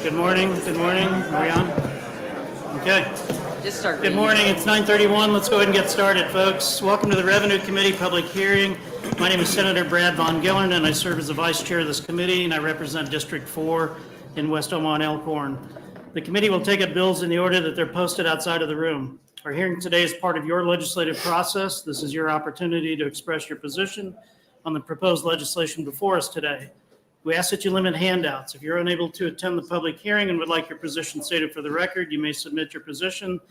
Good morning. Good morning. Are we on? Okay. Just start. Good morning. It's 9:31. Let's go ahead and get started, folks. Welcome to the Revenue Committee public hearing. My name is Senator Brad Von Gillern, and I serve as the vice chair of this committee, and I represent District 4 in West Omaha and Elkhorn. The committee will take up bills in the order that they're posted outside of the room. Our hearing today is part of your legislative process. This is your opportunity to express your position on the proposed legislation before us today. We ask that you limit handouts. If you're unable to attend the public hearing and would like your position stated for the record, you may submit your position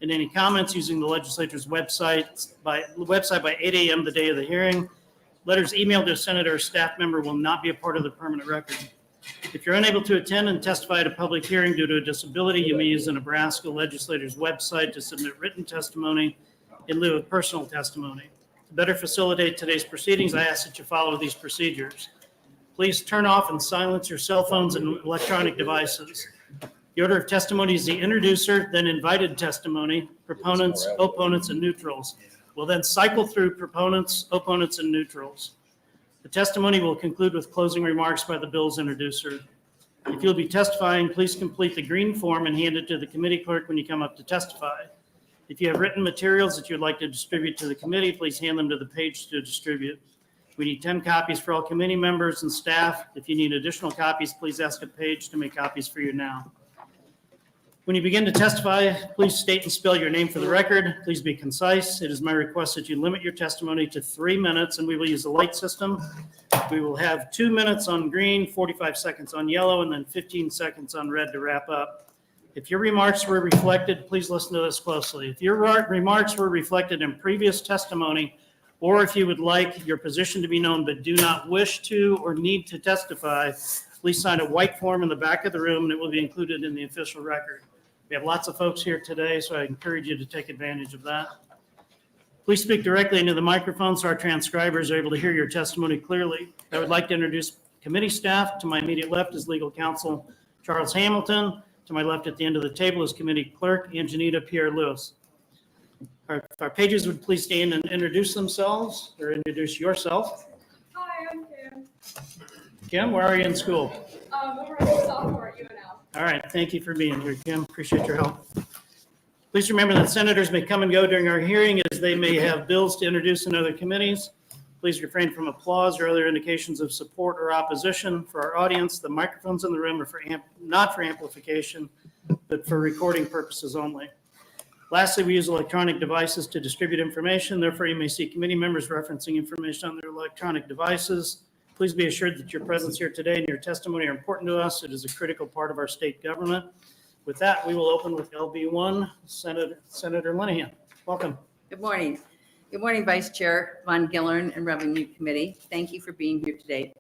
and any comments using the legislature's website by 8 a.m. the day of the hearing. Letters emailed to a senator or staff member will not be a part of the permanent record. If you're unable to attend and testify at a public hearing due to a disability, you may use the Nebraska Legislature's website to submit written testimony in lieu of personal testimony. To better facilitate today's proceedings, I ask that you follow these procedures. Please turn off and silence your cell phones and electronic devices. The order of testimony is the introducer, then invited testimony, proponents, opponents, and neutrals. We'll then cycle through proponents, opponents, and neutrals. The testimony will conclude with closing remarks by the bill's introducer. If you'll be testifying, please complete the green form and hand it to the committee clerk when you come up to testify. If you have written materials that you'd like to distribute to the committee, please hand them to the page to distribute. We need 10 copies for all committee members and staff. If you need additional copies, please ask a page to make copies for you now. When you begin to testify, please state and spell your name for the record. Please be concise. It is my request that you limit your testimony to 3 minutes, and we will use the light system. We will have 2 minutes on green, 45 seconds on yellow, and then 15 seconds on red to wrap up. If your remarks were reflected, please listen to this closely. If your remarks were reflected in previous testimony, or if you would like your position to be known but do not wish to or need to testify, please sign a white form in the back of the room and it will be included in the official record. We have lots of folks here today, so I encourage you to take advantage of that. Please speak directly into the microphone so our transcribers are able to hear your testimony clearly. I would like to introduce committee staff. To my immediate left is legal counsel Charles Hamilton. To my left at the end of the table is committee clerk Anjanita Pierre-Lewis. If our pages would please stand and introduce themselves or introduce yourself. Hi, I'm Kim. Kim, where are you in school? We're a sophomore at UNL. All right, thank you for being here, Kim. Appreciate your help. Please remember that senators may come and go during our hearing as they may have bills to introduce in other committees. Please refrain from applause or other indications of support or opposition. For our audience, the microphones in the room are not for amplification, but for recording purposes only. Lastly, we use electronic devices to distribute information. Therefore, you may see committee members referencing information on their electronic devices. Please be assured that your presence here today and your testimony are important to us. It is a critical part of our state government. With that, we will open with LB1, Senator Linehan. Welcome. Good morning. Good morning, Vice Chair Von Gillern and Revenue Committee. Thank you for being here today.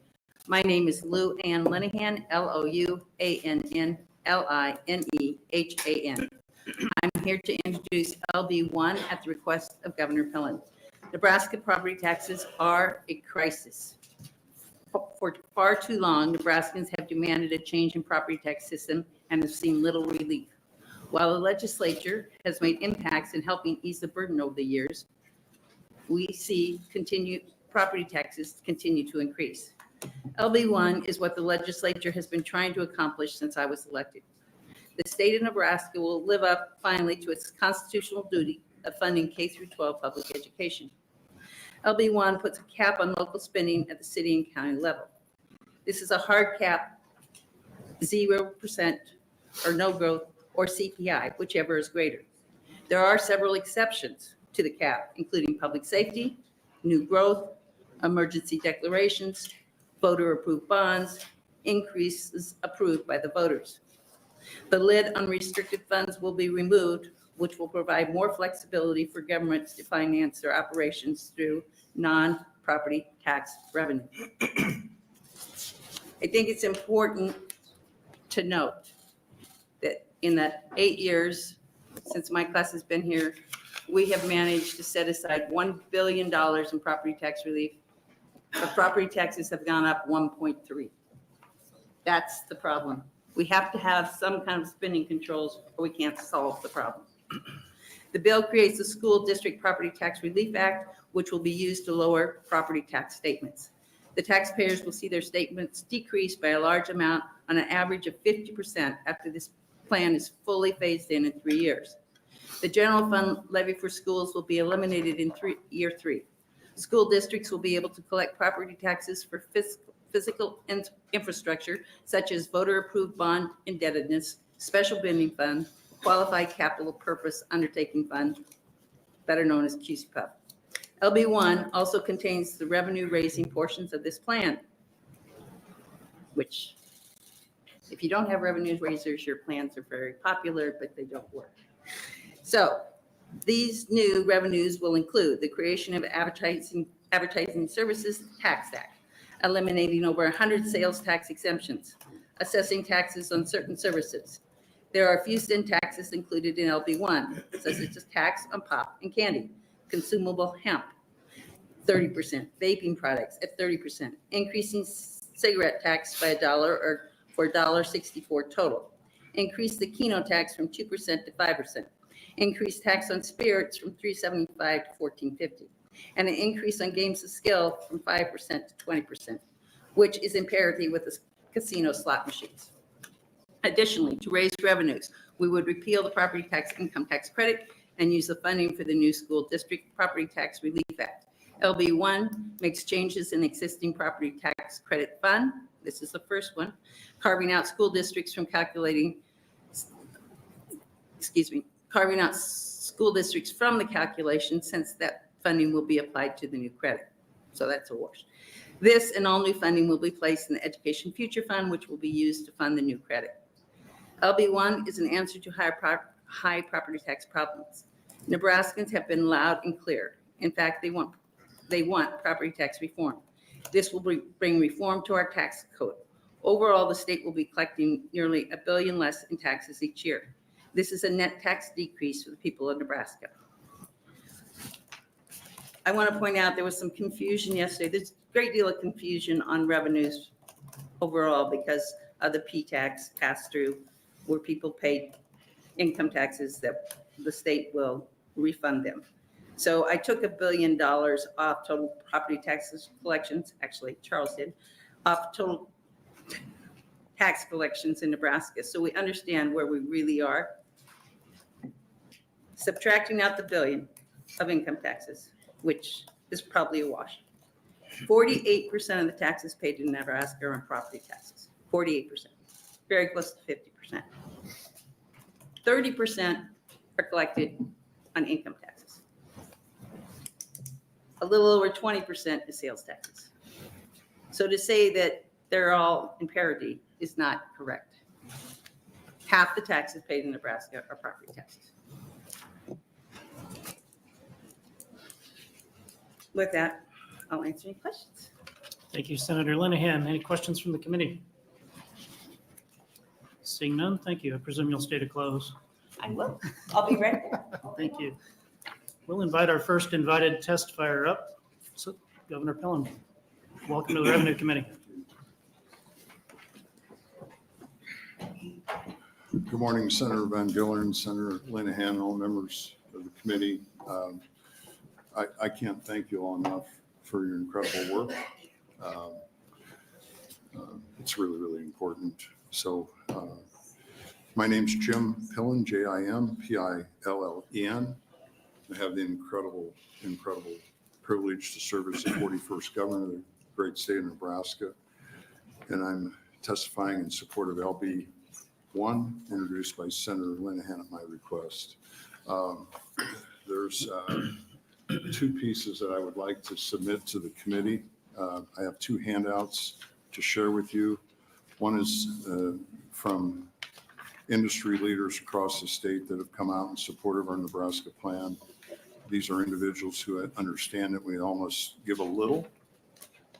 My name is Lou Ann Linehan, Louannlinehan. I'm here to introduce LB1 at the request of Governor Pillen. Nebraska property taxes are a crisis. For far too long, Nebraskans have demanded a change in property tax system and have seen little relief. While the legislature has made impacts in helping ease the burden over the years, we see property taxes continue to increase. LB1 is what the legislature has been trying to accomplish since I was elected. The state of Nebraska will live up finally to its constitutional duty of funding K-12 public education. LB1 puts a cap on local spending at the city and county level. This is a hard cap, 0% or no growth, or CPI, whichever is greater. There are several exceptions to the cap, including public safety, new growth, emergency declarations, voter-approved bonds, increases approved by the voters. The lid on restricted funds will be removed, which will provide more flexibility for governments to finance their operations through non-property tax revenue. I think it's important to note that in the 8 years since my class has been here, we have managed to set aside $1 billion in property tax relief. Our property taxes have gone up 1.3. That's the problem. We have to have some kind of spending controls or we can't solve the problem. The bill creates the School District Property Tax Relief Act, which will be used to lower property tax statements. The taxpayers will see their statements decreased by a large amount on an average of 50% after this plan is fully phased in 3 years. The general fund levy for schools will be eliminated in year 3. School districts will be able to collect property taxes for physical infrastructure such as voter-approved bond indebtedness, special bending fund, qualified capital purpose undertaking fund, better known as QCPUF. LB1 also contains the revenue-raising portions of this plan, which, if you don't have revenue raisers, your plans are very popular, but they don't work. So these new revenues will include the creation of advertising services tax act, eliminating over 100 sales tax exemptions, assessing taxes on certain services. There are a few sin taxes included in LB1, such as tax on pop and candy, consumable hemp, 30%, vaping products at 30%, increasing cigarette tax by $1 or for $1.64 total, increase the Keno tax from 2% to 5%, increase tax on spirits from $3.75 to $14.50, and an increase on games of skill from 5% to 20%, which is in parity with the casino slot machines. Additionally, to raise revenues, we would repeal the property tax income tax credit and use the funding for the new school district property tax relief act. LB1 makes changes in existing property tax credit fund. This is the first one, carving out school districts from carving out school districts from the calculation, since that funding will be applied to the new credit. So that's a wash. This and all new funding will be placed in the Education Future Fund, which will be used to fund the new credit. LB1 is an answer to high property tax problems. Nebraskans have been loud and clear. In fact, they want property tax reform. This will bring reform to our tax code. Overall, the state will be collecting nearly $1 billion less in taxes each year. This is a net tax decrease for the people of Nebraska. I want to point out there was some confusion yesterday. There's a great deal of confusion on revenues overall because of the P-tax pass-through, where people pay income taxes that the state will refund them. So I took $1 billion off total property taxes collections, actually Charles did, off total tax collections in Nebraska. So we understand where we really are. Subtracting out the $1 billion of income taxes, which is probably a wash. 48% of the taxes paid in Nebraska are on property taxes, 48%, very close to 50%. 30% are collected on income taxes. A little over 20% is sales taxes. So to say that they're all in parity is not correct. Half the taxes paid in Nebraska are property taxes. With that, I'll answer any questions. Thank you, Senator Linehan. Any questions from the committee? Seeing none, thank you. I presume you'll stay to close. I will. I'll be right there. Thank you. We'll invite our first invited testifier up, so Governor Pillen. Welcome to the Revenue Committee. Good morning, Senator Van Gillern, Senator Linehan, all members of the committee. I can't thank you all enough for your incredible work. It's really, really important. So my name's Jim Pillen, J-I-M-P-I-L-L-E-N. I have the incredible privilege to serve as the 41st governor of the great state of Nebraska. And I'm testifying in support of LB 1, introduced by Senator Linehan at my request. There's two pieces that I would like to submit to the committee. I have two handouts to share with you. One is from industry leaders across the state that have come out in support of our Nebraska plan. These are individuals who understand that we almost give a little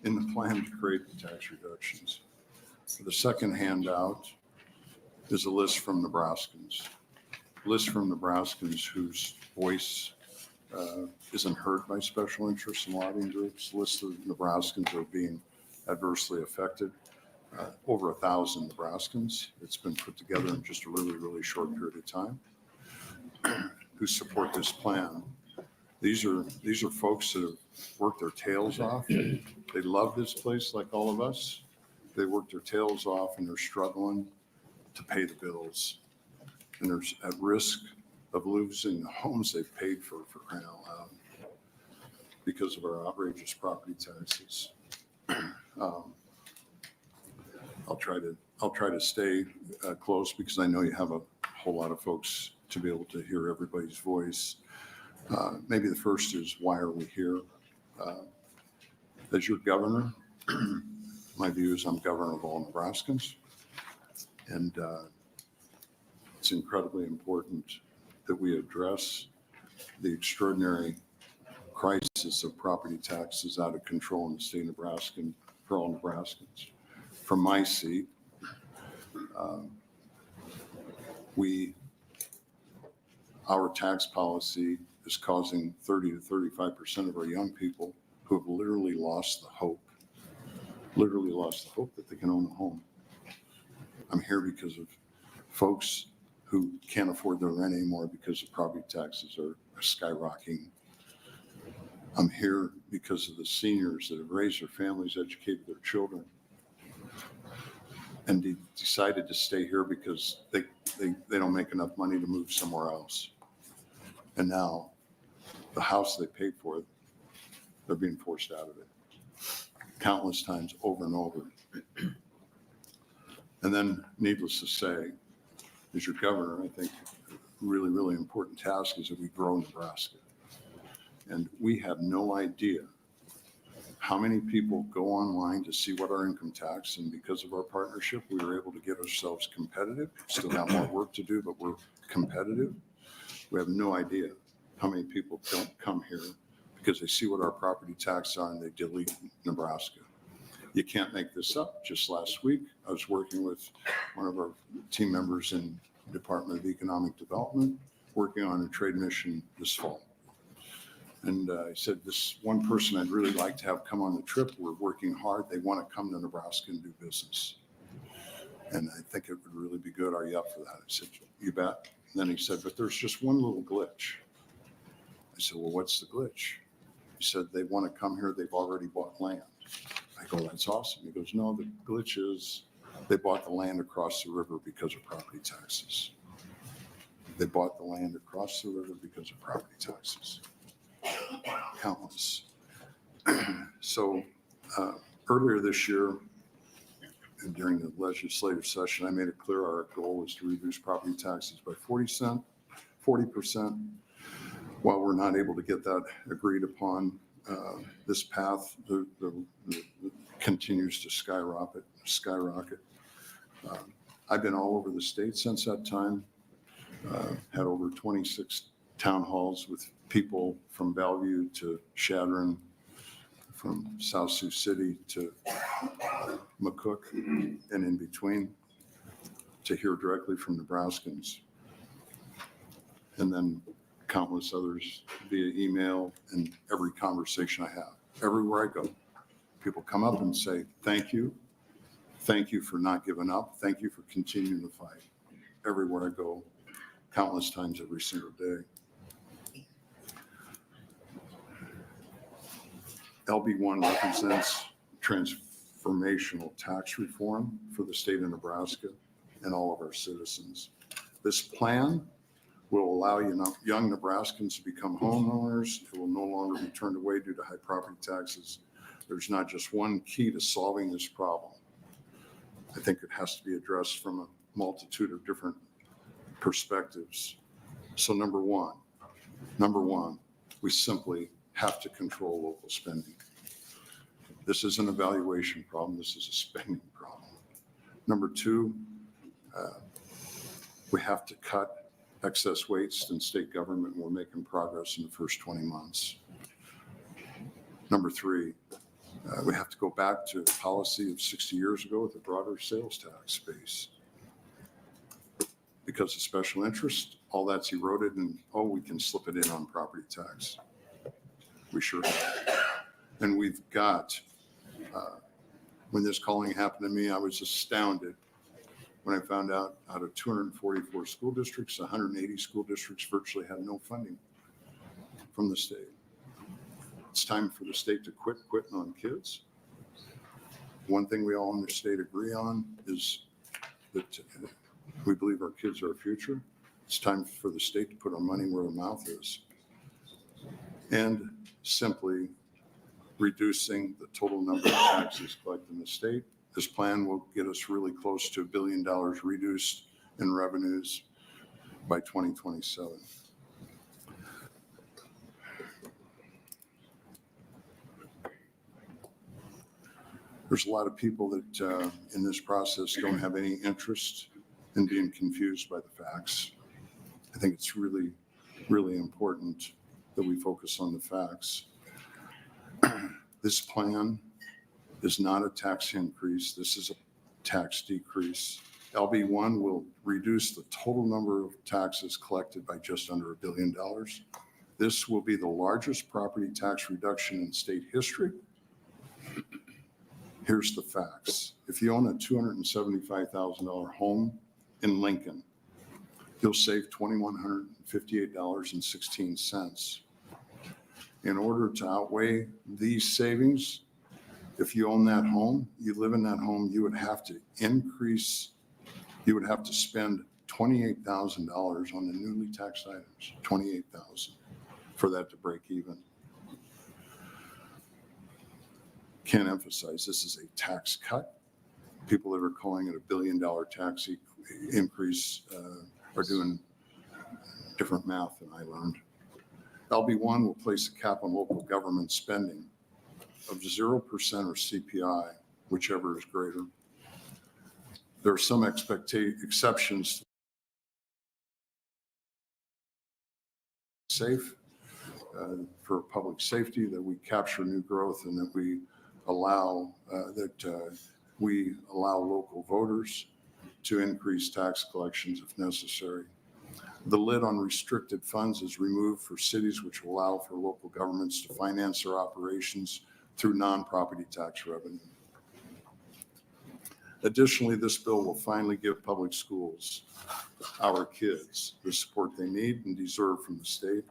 in the plan to create the tax reductions. The second handout is a list from Nebraskans. List from Nebraskans whose voice isn't heard by special interests and lobbying groups. List of Nebraskans are being adversely affected. Over 1,000 Nebraskans. It's been put together in just a really, really short period of time who support this plan. These are folks that have worked their tails off. They love this place like all of us. they work their tails off and they're struggling to pay the bills. And they're at risk of losing the homes they've paid for crying out loud because of our outrageous property taxes. I'll try to stay close because I know you have a whole lot of folks to be able to hear everybody's voice. Maybe the first is, why are we here? As your governor, my view is I'm governor of all Nebraskans. And it's incredibly important that we address the extraordinary crisis of property taxes out of control in the state of Nebraska and for all Nebraskans. From my seat, our tax policy is causing 30 to 35% of our young people who have literally lost the hope that they can own a home. I'm here because of folks who can't afford their rent anymore because the property taxes are skyrocketing. I'm here because of the seniors that have raised their families, educated their children, and decided to stay here because they don't make enough money to move somewhere else. And now the house they paid for, they're being forced out of it countless times over and over. And then, needless to say, as your governor, I think really, really important task is that we grow Nebraska. And we have no idea how many people go online to see what our income tax, and because of our partnership, we were able to get ourselves competitive. Still have more work to do, but we're competitive. We have no idea how many people don't come here because they see what our property taxes are and they delete Nebraska. You can't make this up. Just last week, I was working with one of our team members in the Department of Economic Development, working on a trade mission this fall. And I said, this one person I'd really like to have come on the trip, we're working hard. They want to come to Nebraska and do business. And I think it would really be good. Are you up for that? I said, you bet. And then he said, but there's just one little glitch. I said, well, what's the glitch? He said, they want to come here. They've already bought land. I go, that's awesome. He goes, no, the glitch is they bought the land across the river because of property taxes. They bought the land across the river because of property taxes. Countless. So earlier this year, and during the legislative session, I made it clear our goal was to reduce property taxes by 40%. While we're not able to get that agreed upon, this path the continues to skyrocket. I've been all over the state since that time. Had over 26 town halls with people from Bellevue to Chadron, from South Sioux City to McCook and in between, to hear directly from Nebraskans. And then countless others via email and every conversation I have. Everywhere I go, people come up and say, thank you. Thank you for not giving up. Thank you for continuing to fight. Everywhere I go, countless times every single day. LB1 represents transformational tax reform for the state of Nebraska and all of our citizens. This plan will allow young Nebraskans to become homeowners. It will no longer be turned away due to high property taxes. There's not just one key to solving this problem. I think it has to be addressed from a multitude of different perspectives. So number one, we simply have to control local spending. This is an evaluation problem. This is a spending problem. Number two, we have to cut excess waste in state government. We're making progress in the first 20 months. Number three, we have to go back to a policy of 60 years ago with a broader sales tax base. Because of special interest, all that's eroded, and we can slip it in on property tax. We sure have. And we've got, when this calling happened to me, I was astounded when I found out of 244 school districts, 180 school districts virtually had no funding from the state. It's time for the state to quit quitting on kids. one thing we all in the state agree on is that we believe our kids are our future. It's time for the state to put our money where our mouth is. And simply reducing the total number of taxes collected in the state. This plan will get us really close to $1 billion reduced in revenues by 2027. There's a lot of people that in this process don't have any interest in being confused by the facts. I think it's really, really important that we focus on the facts. This plan is not a tax increase. This is a tax decrease. LB1 will reduce the total number of taxes collected by just under $1 billion. This will be the largest property tax reduction in state history. Here's the facts. If you own a $275,000 home in Lincoln, you'll save $2,158.16. In order to outweigh these savings, if you own that home, you live in that home, you would have to spend $28,000 on the newly taxed items, $28,000 for that to break even. Can't emphasize, this is a tax cut. People that are calling it $1 billion tax increase are doing different math than I learned. LB1 will place a cap on local government spending of 0% or CPI, whichever is greater. There are some exceptions. Safe for public safety, that we capture new growth and that we allow local voters to increase tax collections if necessary. The lid on restricted funds is removed for cities, which will allow for local governments to finance their operations through non-property tax revenue. Additionally, this bill will finally give public schools, our kids, the support they need and deserve from the state.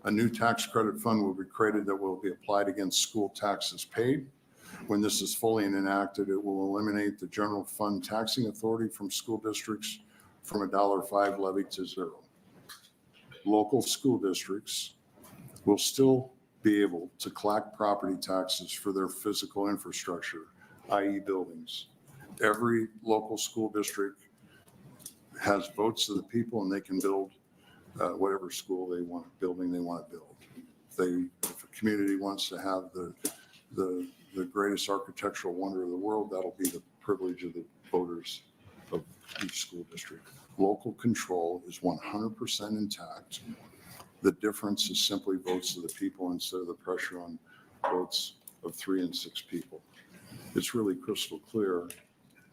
A new tax credit fund will be created that will be applied against school taxes paid. When this is fully enacted, it will eliminate the general fund taxing authority from school districts from $1.05 levy to 0. Local school districts will still be able to collect property taxes for their physical infrastructure, i.e. buildings. Every local school district has votes of the people and they can build whatever school they want, building they want to build. If a community wants to have the greatest architectural wonder of the world, that'll be the privilege of the voters of each school district. Local control is 100% intact. The difference is simply votes of the people instead of the pressure on votes of 3 and 6 people. It's really crystal clear.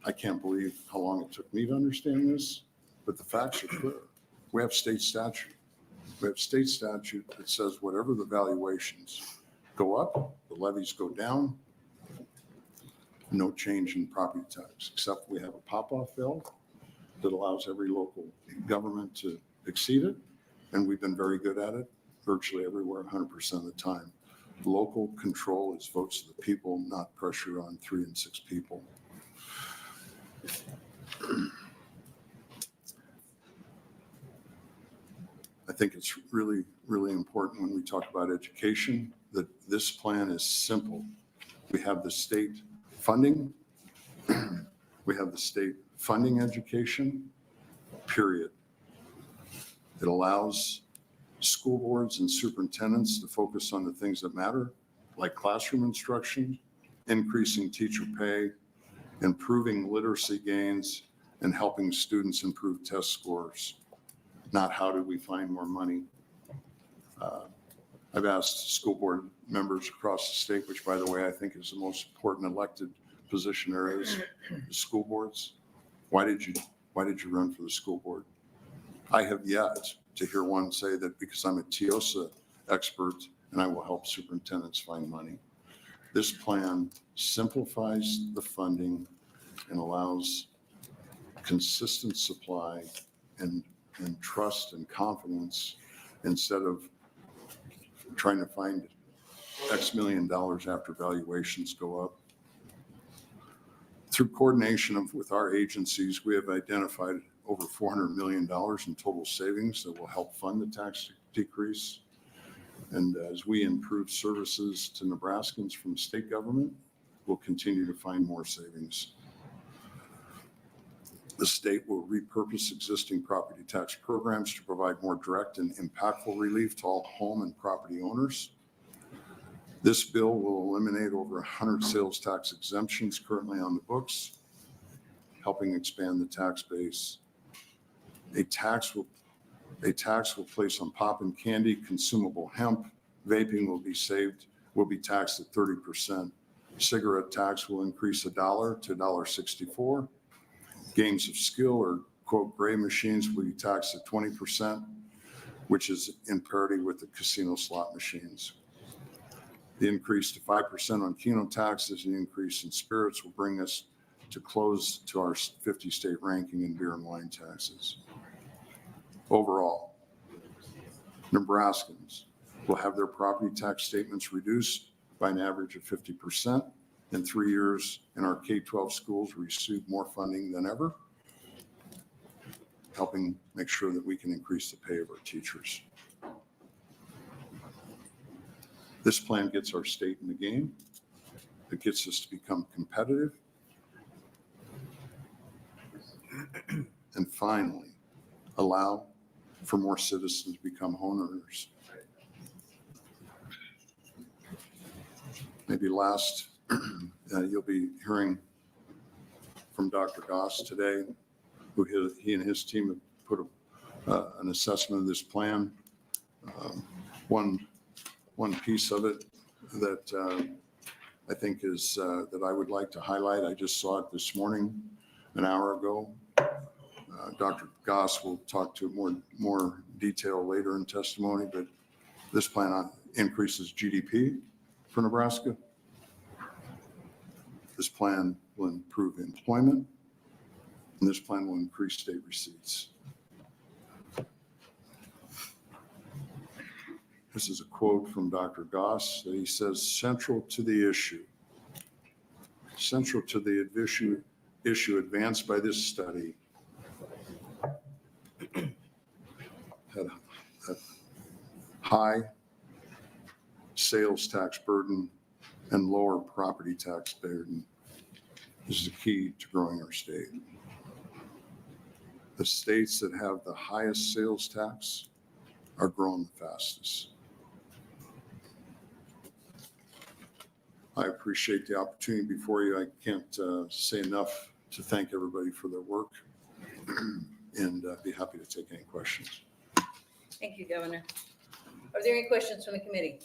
I can't believe how long it took me to understand this, but the facts are clear. We have state statute. We have state statute that says whatever the valuations go up, the levies go down, no change in property tax, except we have a pop-off bill that allows every local government to exceed it. And we've been very good at it virtually everywhere, 100% of the time. Local control is votes of the people, not pressure on 3 and 6 people. I think it's really, really important when we talk about education that this plan is simple. We have the state funding. We have the state funding education, period. It allows school boards and superintendents to focus on the things that matter, like classroom instruction, increasing teacher pay, improving literacy gains, and helping students improve test scores, not how do we find more money. I've asked school board members across the state, which by the way, I think is the most important elected position there is, the school boards. Why did you run for the school board? I have yet to hear one say that because I'm a TIOSA expert and I will help superintendents find money. This plan simplifies the funding and allows consistent supply and trust and confidence instead of trying to find X million dollars after valuations go up. Through coordination with our agencies, we have identified over $400 million in total savings that will help fund the tax decrease. And as we improve services to Nebraskans from the state government, we'll continue to find more savings. The state will repurpose existing property tax programs to provide more direct and impactful relief to all home and property owners. This bill will eliminate over 100 sales tax exemptions currently on the books, helping expand the tax base. A tax will place on pop and candy, consumable hemp, vaping will be taxed at 30%. Cigarette tax will increase $1 to $1.64. Games of skill or quote gray machines will be taxed at 20%, which is in parity with the casino slot machines. The increase to 5% on Keno taxes and the increase in spirits will bring us to close to our 50 state ranking in beer and wine taxes. Overall, Nebraskans will have their property tax statements reduced by an average of 50%. In 3 years, in our K-12 schools, we receive more funding than ever, helping make sure that we can increase the pay of our teachers. This plan gets our state in the game. It gets us to become competitive. And finally, allow for more citizens to become homeowners. Maybe last, you'll be hearing from Dr. Goss today, who he and his team have put an assessment of this plan. One piece of it that I think is that I would like to highlight. I just saw it this morning, an hour ago. Dr. Goss will talk to more detail later in testimony, but this plan increases GDP for Nebraska. This plan will improve employment, and this plan will increase state receipts. This is a quote from Dr. Goss that he says, central to the issue advanced by this study had a high sales tax burden and lower property tax burden. This is the key to growing our state. The states that have the highest sales tax are growing the fastest. I appreciate the opportunity before you. I can't say enough to thank everybody for their work and be happy to take any questions. Thank you, Governor. Are there any questions from the committee?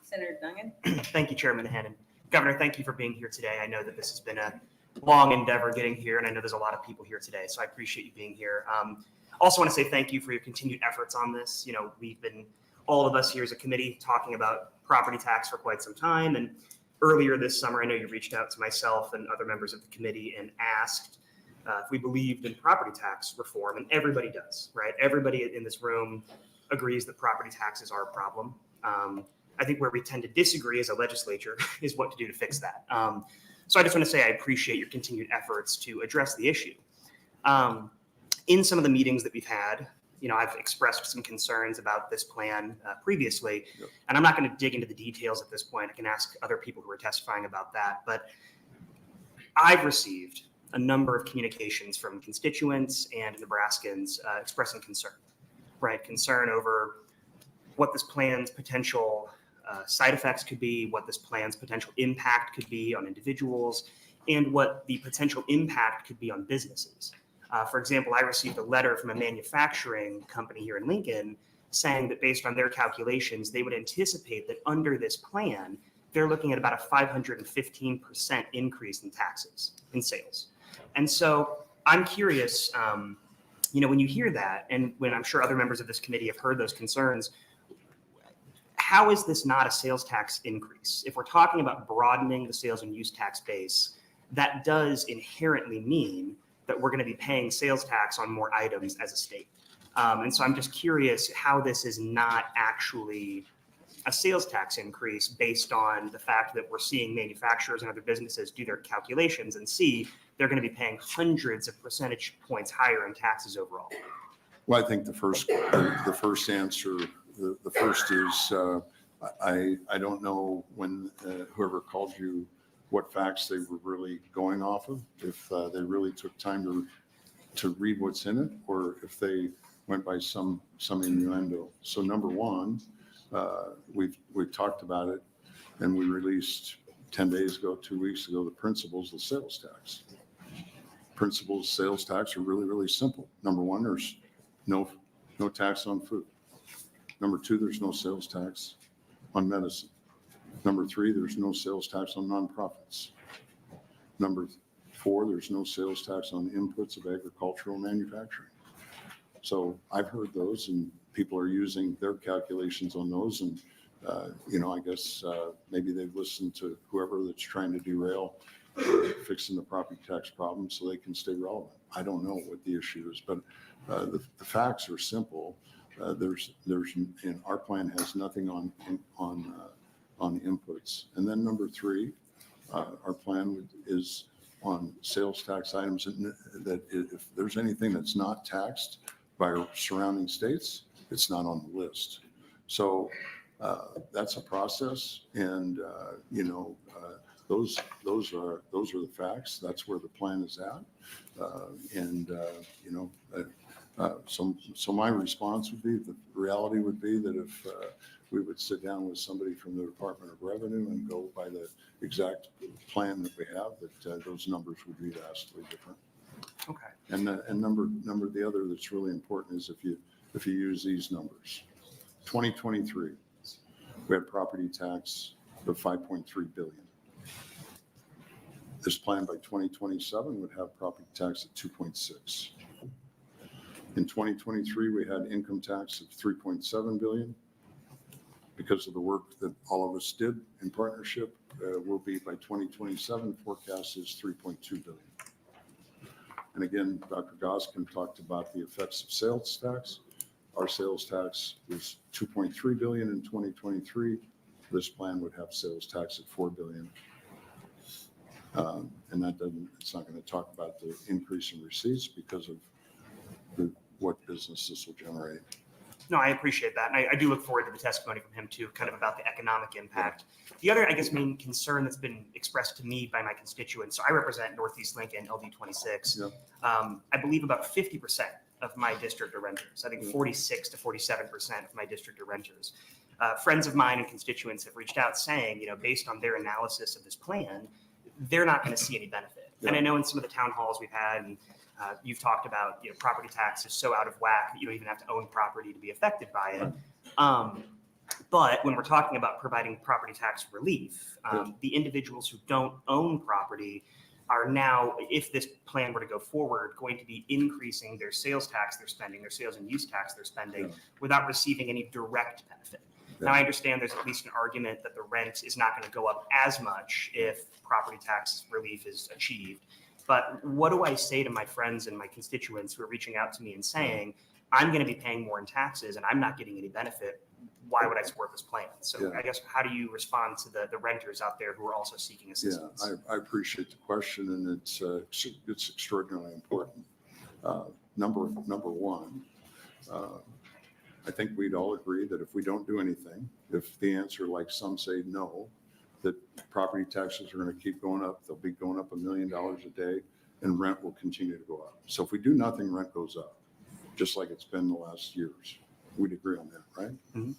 Senator Dungan? Thank you, Chairman Hannan. Governor, thank you for being here today. I know that this has been a long endeavor getting here, and I know there's a lot of people here today, so I appreciate you being here. Also want to say thank you for your continued efforts on this. You know, we've been, all of us here as a committee, talking about property tax for quite some time, and earlier this summer, I know you reached out to myself and other members of the committee and asked if we believed in property tax reform, and everybody does, right? Everybody in this room agrees that property taxes are a problem. I think where we tend to disagree as a legislature is what to do to fix that. So I just want to say I appreciate your continued efforts to address the issue. In some of the meetings that we've had, you know, I've expressed some concerns about this plan previously, and I'm not going to dig into the details at this point. I can ask other people who are testifying about that, but I've received a number of communications from constituents and Nebraskans expressing concern, right? Concern over what this plan's potential side effects could be, what this plan's potential impact could be on individuals, and what the potential impact could be on businesses. For example, I received a letter from a manufacturing company here in Lincoln saying that based on their calculations, they would anticipate that under this plan, they're looking at about a 515% increase in taxes in sales. And so I'm curious, you know, when you hear that, and when I'm sure other members of this committee have heard those concerns, how is this not a sales tax increase? If we're talking about broadening the sales and use tax base, that does inherently mean that we're going to be paying sales tax on more items as a state. And so I'm just curious how this is not actually a sales tax increase based on the fact that we're seeing manufacturers and other businesses do their calculations and see they're going to be paying hundreds of percentage points higher in taxes overall? Well, I think the first answer, the first is, I don't know when whoever called you what facts they were really going off of, if they really took time to read what's in it, or if they went by some innuendo. So number one, we've talked about it, and we released 10 days ago, 2 weeks ago, the principles of sales tax. Principles of sales tax are really, really simple. Number one, there's no tax on food. Number two, there's no sales tax on medicine. Number three, there's no sales tax on nonprofits. Number four, there's no sales tax on inputs of agricultural manufacturing. So I've heard those, and people are using their calculations on those. And, I guess maybe they've listened to whoever that's trying to derail fixing the property tax problem so they can stay relevant. I don't know what the issue is, but the facts are simple. And our plan has nothing on inputs. And then number three, our plan is on sales tax items that if there's anything that's not taxed by our surrounding states, it's not on the list. So that's a process, and those are the facts. That's where the plan is at, so my response would be, the reality would be that if we would sit down with somebody from the Department of Revenue and go by the exact plan that we have, that those numbers would be vastly different. Okay. And the other that's really important is if you use these numbers. 2023, we had property tax of $5.3 billion. This plan by 2027 would have property tax at 2.6. In 2023, we had income tax of 3.7 billion. Because of the work that all of us did in partnership, will be by 2027, forecast is 3.2 billion. And again, Dr. Goskin talked about the effects of sales tax. Our sales tax was 2.3 billion in 2023. This plan would have sales tax at 4 billion. And it's not going to talk about the increase in receipts because of what business this will generate. No, I appreciate that. And I do look forward to the testimony from him too, kind of about the economic impact. The other, I guess, main concern that's been expressed to me by my constituents, so I represent Northeast Lincoln, LD 26. Yep. I believe about 50% of my district are renters. I think 46 to 47% of my district are renters. Friends of mine and constituents have reached out saying, based on their analysis of this plan, they're not going to see any benefit. Yeah. And I know in some of the town halls we've had, and you've talked about, property tax is so out of whack that you don't even have to own property to be affected by it. But when we're talking about providing property tax relief, the individuals who don't own property are now, if this plan were to go forward, going to be increasing their sales tax they're spending, their sales and use tax they're spending, without receiving any direct benefit. Now, I understand there's at least an argument that the rent is not going to go up as much if property tax relief is achieved. But what do I say to my friends and my constituents who are reaching out to me and saying, I'm going to be paying more in taxes and I'm not getting any benefit? Why would I support this plan? So I guess, how do you respond to the renters out there who are also seeking assistance? Yeah, I appreciate the question, and it's extraordinarily important. Number one, I think we'd all agree that if we don't do anything, if the answer, like some say, no, that property taxes are going to keep going up. They'll be going up $1 million a day, and rent will continue to go up. So if we do nothing, rent goes up, just like it's been the last years. We'd agree on that, right? Mm-hmm.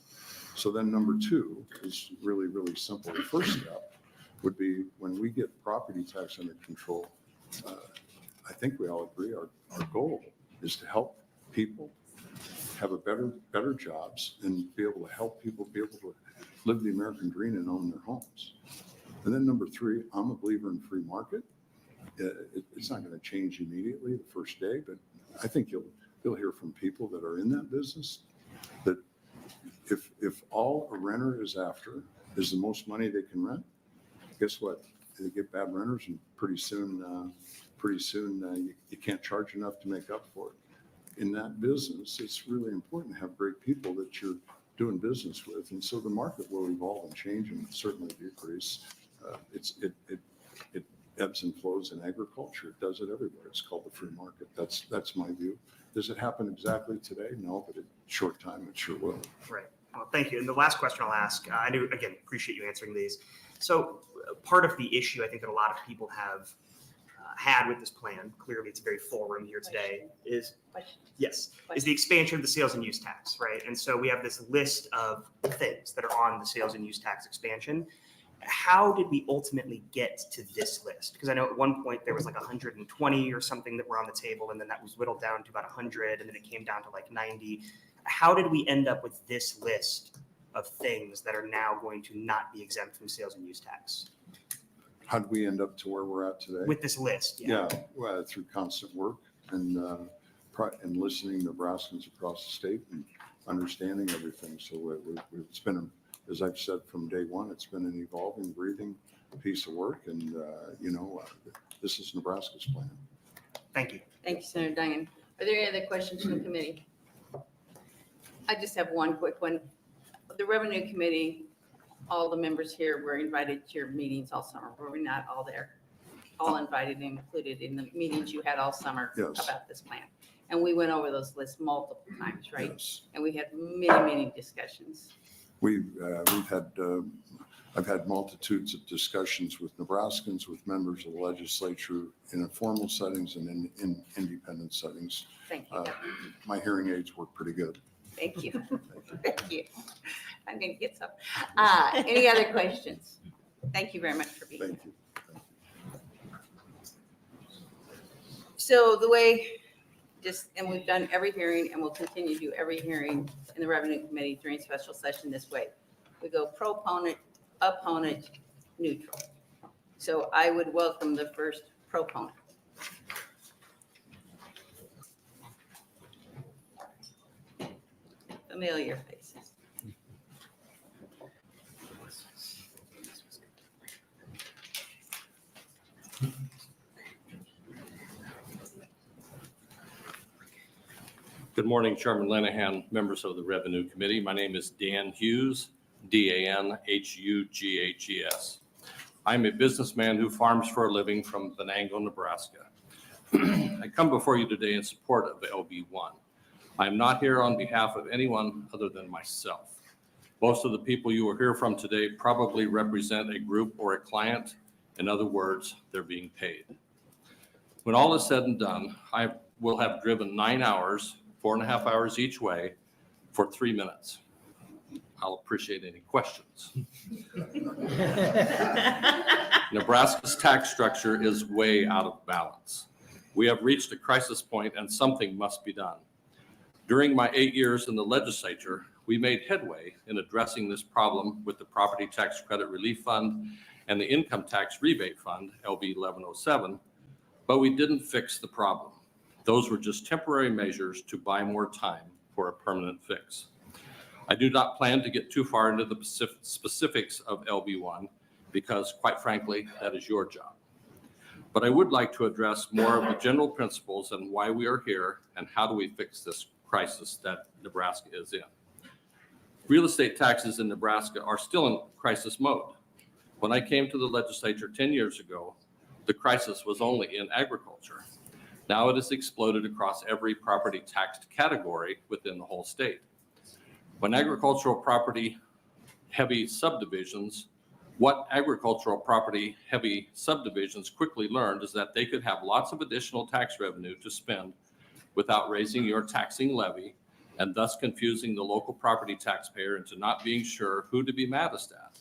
So then number two is really, really simple. The first step would be when we get property tax under control, I think we all agree our goal is to help people have a better jobs and be able to help people be able to live the American dream and own their homes. And then number three, I'm a believer in free market. It's not going to change immediately the first day, but I think you'll hear from people that are in that business that if all a renter is after is the most money they can rent, guess what? They get bad renters, and pretty soon you can't charge enough to make up for it. In that business, it's really important to have great people that you're doing business with. And so the market will evolve and change and certainly decrease. It ebbs and flows in agriculture. It does it everywhere. It's called the free market. That's my view. Does it happen exactly today? No, but in short time, it sure will. Right. Well, thank you. And the last question I'll ask, I do, again, appreciate you answering these. So part of the issue I think that a lot of people have had with this plan, clearly it's a very full room here today, is the expansion of the sales and use tax, right? And so we have this list of things that are on the sales and use tax expansion. How did we ultimately get to this list? Because I know at one point there was like 120 or something that were on the table, and then that was whittled down to about 100, and then it came down to like 90. How did we end up with this list of things that are now going to not be exempt from sales and use tax? How did we end up to where we're at today? With this list, Well, through constant work and listening to Nebraskans across the state and understanding everything. So it's been, as I've said from day one, it's been an evolving, breathing piece of work. And, this is Nebraska's plan. Thank you. Thank you, Senator Diane. Are there any other questions from the committee? I just have one quick one. The Revenue Committee, all the members here were invited to your meetings all summer. Were we not all there? All invited and included in the meetings you had all summer Yes. about this plan. And we went over those lists multiple times, right? Yes. And we had many discussions. I've had multitudes of discussions with Nebraskans, with members of the legislature in informal settings and in independent settings. Thank you. My hearing aids work pretty good. Thank you. Thank you. I'm going to get some. Any other questions? Thank you very much for being here. Thank you. So the way, and we've done every hearing and we'll continue to do every hearing in the Revenue Committee during special session this way. We go proponent, opponent, neutral. So I would welcome the first proponent. Familiar faces. Good morning, Chairman Linehan, members of the Revenue Committee. My name is Dan Hughes, D-A-N-H-U-G-H-E-S. I'm a businessman who farms for a living from Venango, Nebraska. I come before you today in support of LB1. I'm not here on behalf of anyone other than myself. Most of the people you will hear from today probably represent a group or a client. In other words, they're being paid. When all is said and done, I will have driven 9 hours, 4.5 hours each way for 3 minutes. I'll appreciate any questions. Nebraska's tax structure is way out of balance. We have reached a crisis point and something must be done. During my 8 years in the legislature, we made headway in addressing this problem with the Property Tax Credit Relief Fund and the Income Tax Rebate Fund, LB 1107, but we didn't fix the problem. Those were just temporary measures to buy more time for a permanent fix. I do not plan to get too far into the specifics of LB1 because, quite frankly, that is your job. But I would like to address more of the general principles and why we are here and how do we fix this crisis that Nebraska is in. Real estate taxes in Nebraska are still in crisis mode. When I came to the legislature 10 years ago, the crisis was only in agriculture. Now it has exploded across every property taxed category within the whole state. When agricultural property heavy subdivisions, what agricultural property heavy subdivisions quickly learned is that they could have lots of additional tax revenue to spend without raising your taxing levy and thus confusing the local property taxpayer into not being sure who to be maddest at.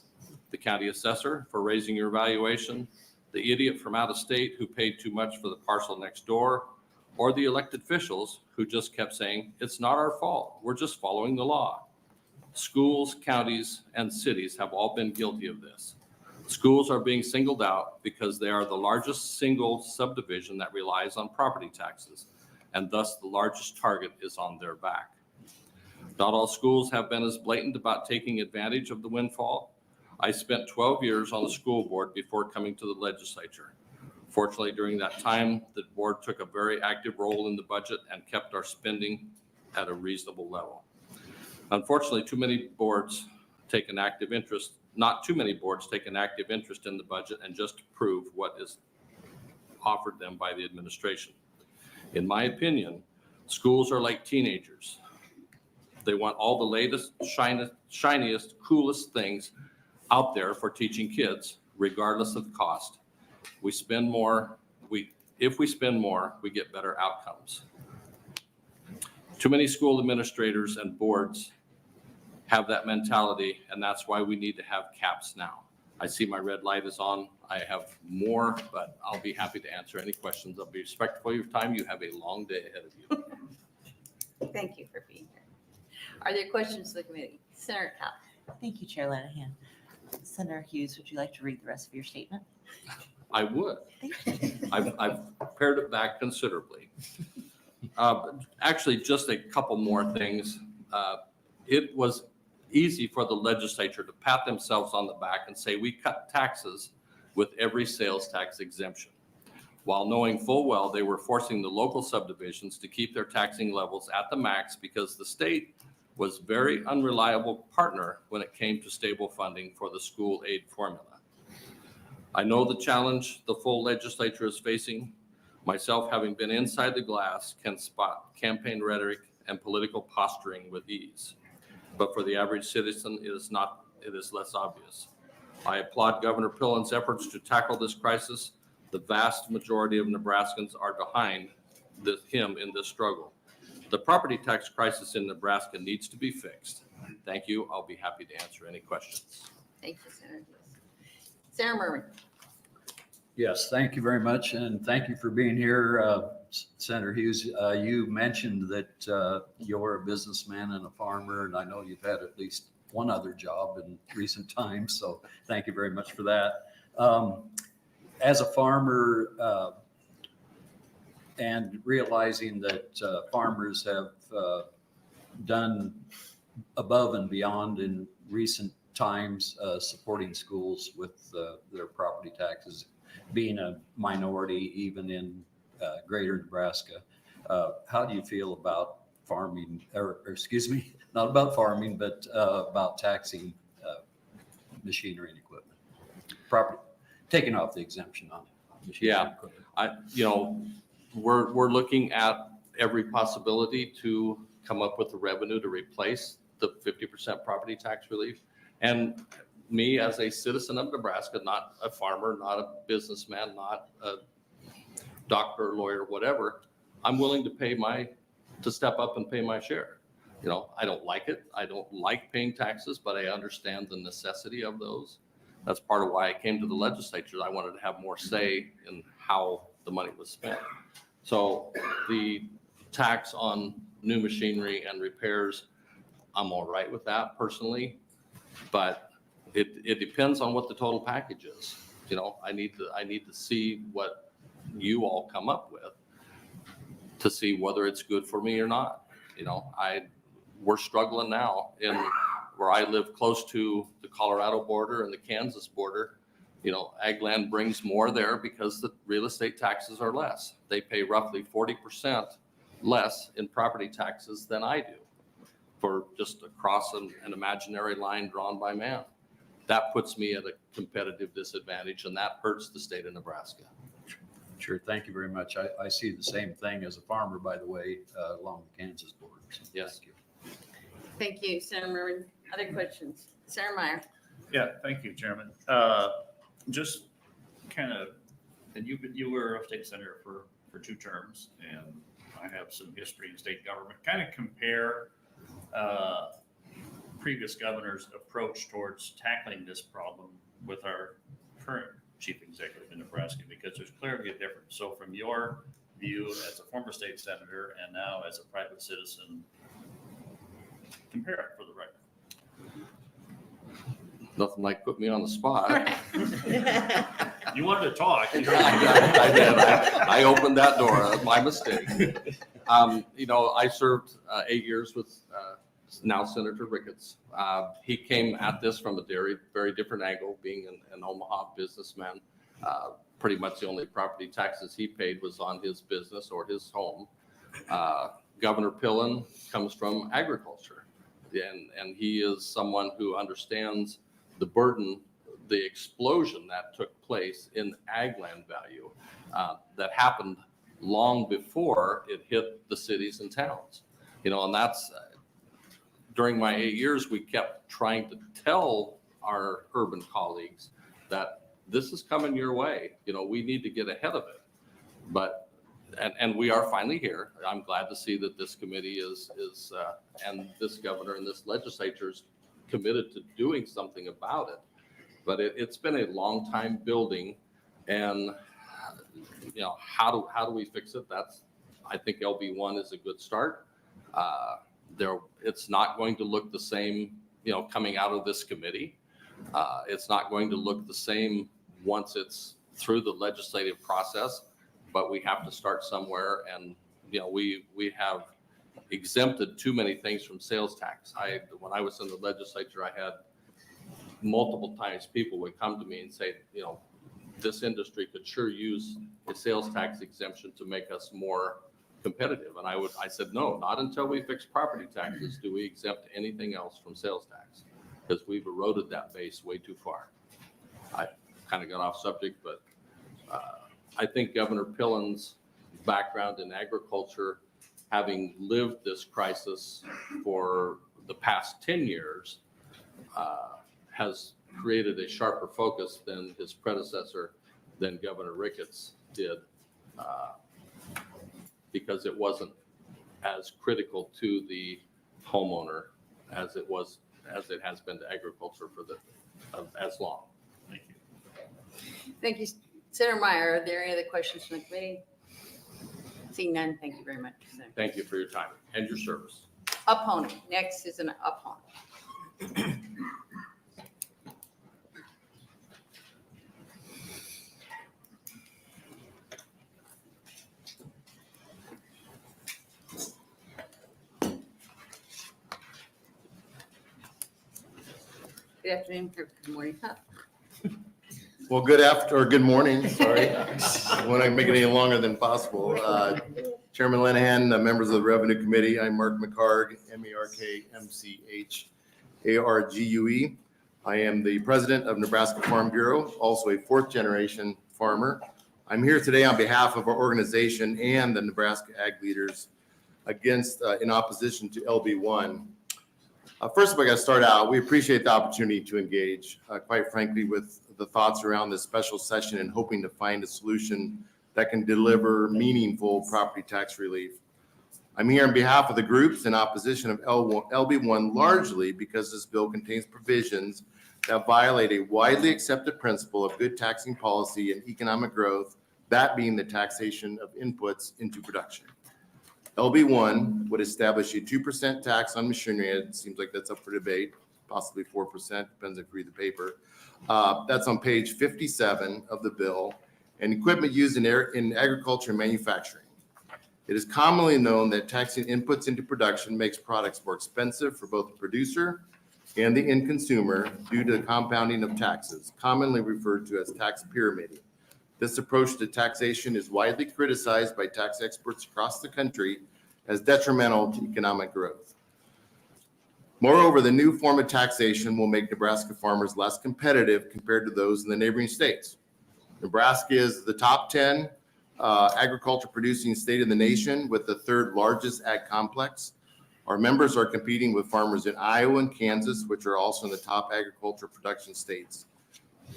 The county assessor for raising your valuation, the idiot from out of state who paid too much for the parcel next door, or the elected officials who just kept saying, it's not our fault, we're just following the law. Schools, counties, and cities have all been guilty of this. Schools are being singled out because they are the largest single subdivision that relies on property taxes, and thus the largest target is on their back. Not all schools have been as blatant about taking advantage of the windfall. I spent 12 years on the school board before coming to the legislature. Fortunately, during that time, the board took a very active role in the budget and kept our spending at a reasonable level. Unfortunately, too many boards take an active interest, not too many boards take an active interest in the budget and just approve what is offered them by the administration. In my opinion, schools are like teenagers. They want all the latest, shiniest, coolest things out there for teaching kids, regardless of the cost. We spend more, if we spend more, we get better outcomes. Too many school administrators and boards have that mentality, and that's why we need to have caps now. I see my red light is on. I have more, but I'll be happy to answer any questions. I'll be respectful of your time. You have a long day ahead of you. Thank you for being here. Are there questions to the committee? Senator Powell. Thank you, Chair Linehan. Senator Hughes, would you like to read the rest of your statement? I would. Thank you. I've pared it back considerably. Actually, just a couple more things. It was easy for the legislature to pat themselves on the back and say, we cut taxes with every sales tax exemption, while knowing full well they were forcing the local subdivisions to keep their taxing levels at the max because the state was very unreliable partner when it came to stable funding for the school aid formula. I know the challenge the full legislature is facing. Myself, having been inside the glass, can spot campaign rhetoric and political posturing with ease. But for the average citizen, it is not. It is less obvious. I applaud Governor Pillen's efforts to tackle this crisis. The vast majority of Nebraskans are behind him in this struggle. The property tax crisis in Nebraska needs to be fixed. Thank you. I'll be happy to answer any questions. Thank you, Senator Hughes. Senator Murray. Yes, thank you very much, and thank you for being here, Senator Hughes. You mentioned that you're a businessman and a farmer, and I know you've had at least one other job in recent times, so thank you very much for that. As a farmer, and realizing that farmers have done above and beyond in recent times, supporting schools with their property taxes, being a minority even in greater Nebraska. How do you feel about farming, or excuse me, not about farming, but about taxing machinery and equipment? Property, taking off the exemption on it. Yeah, we're looking at every possibility to come up with the revenue to replace the 50% property tax relief. And me as a citizen of Nebraska, not a farmer, not a businessman, not a doctor, lawyer, whatever, I'm willing to step up and pay my share. I don't like it. I don't like paying taxes, but I understand the necessity of those. That's part of why I came to the legislature. I wanted to have more say in how the money was spent. So the tax on new machinery and repairs, I'm all right with that personally, but it depends on what the total package is. I need to see what you all come up with to see whether it's good for me or not. We're struggling now in where I live close to the Colorado border and the Kansas border. Ag land brings more there because the real estate taxes are less. They pay roughly 40% less in property taxes than I do for just across an imaginary line drawn by man. That puts me at a competitive disadvantage, and that hurts the state of Nebraska. Sure, thank you very much. I see the same thing as a farmer, by the way, along the Kansas border. So Yes. thank you. Thank you, Senator Murray. Other questions? Senator Meyer. Yeah, thank you, Chairman. Just kind of, and you were a state senator for 2 terms, and I have some history in state government. Kind of compare previous governor's approach towards tackling this problem with our current chief executive in Nebraska, because there's clearly a difference. So from your view as a former state senator and now as a private citizen, compare it for the record. Nothing like put me on the spot. You wanted to talk. I did. I opened that door. My mistake. I served 8 years with now Senator Ricketts. He came at this from a very, very different angle, being an Omaha businessman. Pretty much the only property taxes he paid was on his business or his home. Governor Pillen comes from agriculture. and he is someone who understands the burden, the explosion that took place in ag land value that happened long before it hit the cities and towns. And that's during my 8 years, we kept trying to tell our urban colleagues that this is coming your way. We need to get ahead of it. But and we are finally here. I'm glad to see that this committee is and this governor and this legislature is committed to doing something about it. But it's been a long time building, and how do we fix it? I think LB1 is a good start. It's not going to look the same, coming out of this committee. It's not going to look the same once it's through the legislative process, but we have to start somewhere. And, we have exempted too many things from sales tax. When I was in the legislature, I had multiple times people would come to me and say, this industry could sure use a sales tax exemption to make us more competitive. And I said, no, not until we fix property taxes do we exempt anything else from sales tax, because we've eroded that base way too far. I kind of got off subject, but I think Governor Pillen's background in agriculture, having lived this crisis for the past 10 years, has created a sharper focus than his predecessor, than Governor Ricketts did, because it wasn't as critical to the homeowner as it has been to agriculture for as long. Thank you. Thank you, Senator Meyer. Are there any other questions from the committee? Seeing none, thank you very much, Senator. Thank you for your time and your service. Opponent. Next is an opponent. Good afternoon, or good morning. Well, good morning, sorry. I want to make it any longer than possible. Chairman Linehan, members of the Revenue Committee, I'm Mark McHarg, McChargue. I am the president of Nebraska Farm Bureau, also a fourth generation farmer. I'm here today on behalf of our organization and the Nebraska Ag Leaders in opposition to LB1. First of all, I got to start out. We appreciate the opportunity to engage, quite frankly, with the thoughts around this special session and hoping to find a solution that can deliver meaningful property tax relief. I'm here on behalf of the groups in opposition of LB1, largely because this bill contains provisions that violate a widely accepted principle of good taxing policy and economic growth, that being the taxation of inputs into production. LB1 would establish a 2% tax on machinery. It seems like that's up for debate, possibly 4%, depends if you read the paper. That's on page 57 of the bill, and equipment used in agriculture and manufacturing. It is commonly known that taxing inputs into production makes products more expensive for both the producer and the end consumer due to the compounding of taxes, commonly referred to as tax pyramiding. This approach to taxation is widely criticized by tax experts across the country as detrimental to economic growth. Moreover, the new form of taxation will make Nebraska farmers less competitive compared to those in the neighboring states. Nebraska is the top 10 agriculture producing state in the nation with the third largest ag complex. Our members are competing with farmers in Iowa and Kansas, which are also in the top agriculture production states.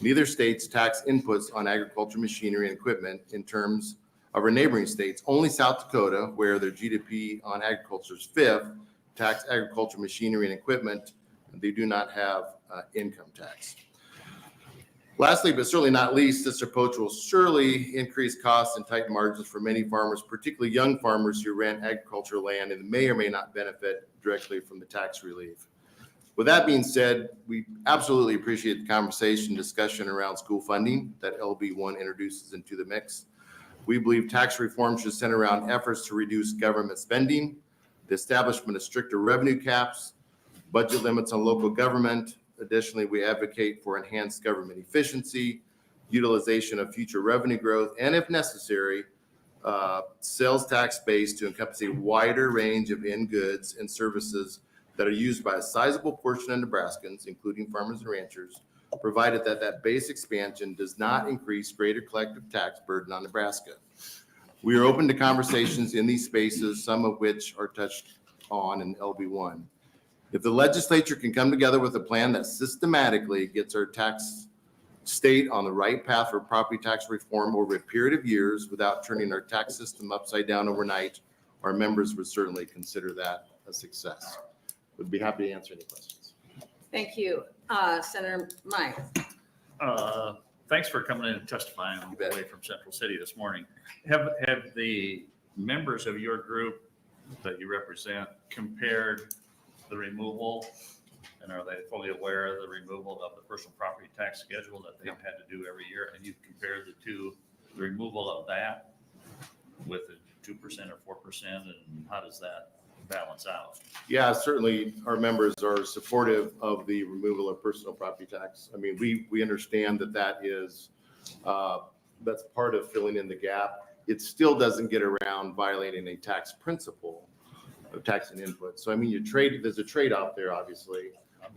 Neither states tax inputs on agriculture machinery and equipment in terms of our neighboring states. Only South Dakota, where their GDP on agriculture is fifth, tax agriculture machinery and equipment. They do not have income tax. Lastly, but certainly not least, this approach will surely increase costs and tighten margins for many farmers, particularly young farmers who rent agricultural land and may or may not benefit directly from the tax relief. With that being said, we absolutely appreciate the conversation, discussion around school funding that LB1 introduces into the mix. We believe tax reform should center around efforts to reduce government spending, the establishment of stricter revenue caps, budget limits on local government. Additionally, we advocate for enhanced government efficiency, utilization of future revenue growth, and if necessary, sales tax base to encompass a wider range of end goods and services that are used by a sizable portion of Nebraskans, including farmers and ranchers, provided that that base expansion does not increase greater collective tax burden on Nebraska. We are open to conversations in these spaces, some of which are touched on in LB1. If the legislature can come together with a plan that systematically gets our tax state on the right path for property tax reform over a period of years without turning our tax system upside down overnight, our members would certainly consider that a success. Would be happy to answer any questions. Thank you. Senator Meyer. Thanks for coming in and testifying all the way from Central City this morning. Have the members of your group that you represent compared the removal, and are they fully aware of the removal of the personal property tax schedule that they've had to do every year? And you've compared the removal of that with the 2% or 4%, and how does that balance out? Yeah, certainly our members are supportive of the removal of personal property tax. I mean, we understand that is, that's part of filling in the gap. It still doesn't get around violating a tax principle of taxing input. So I mean, there's a trade-off there, obviously,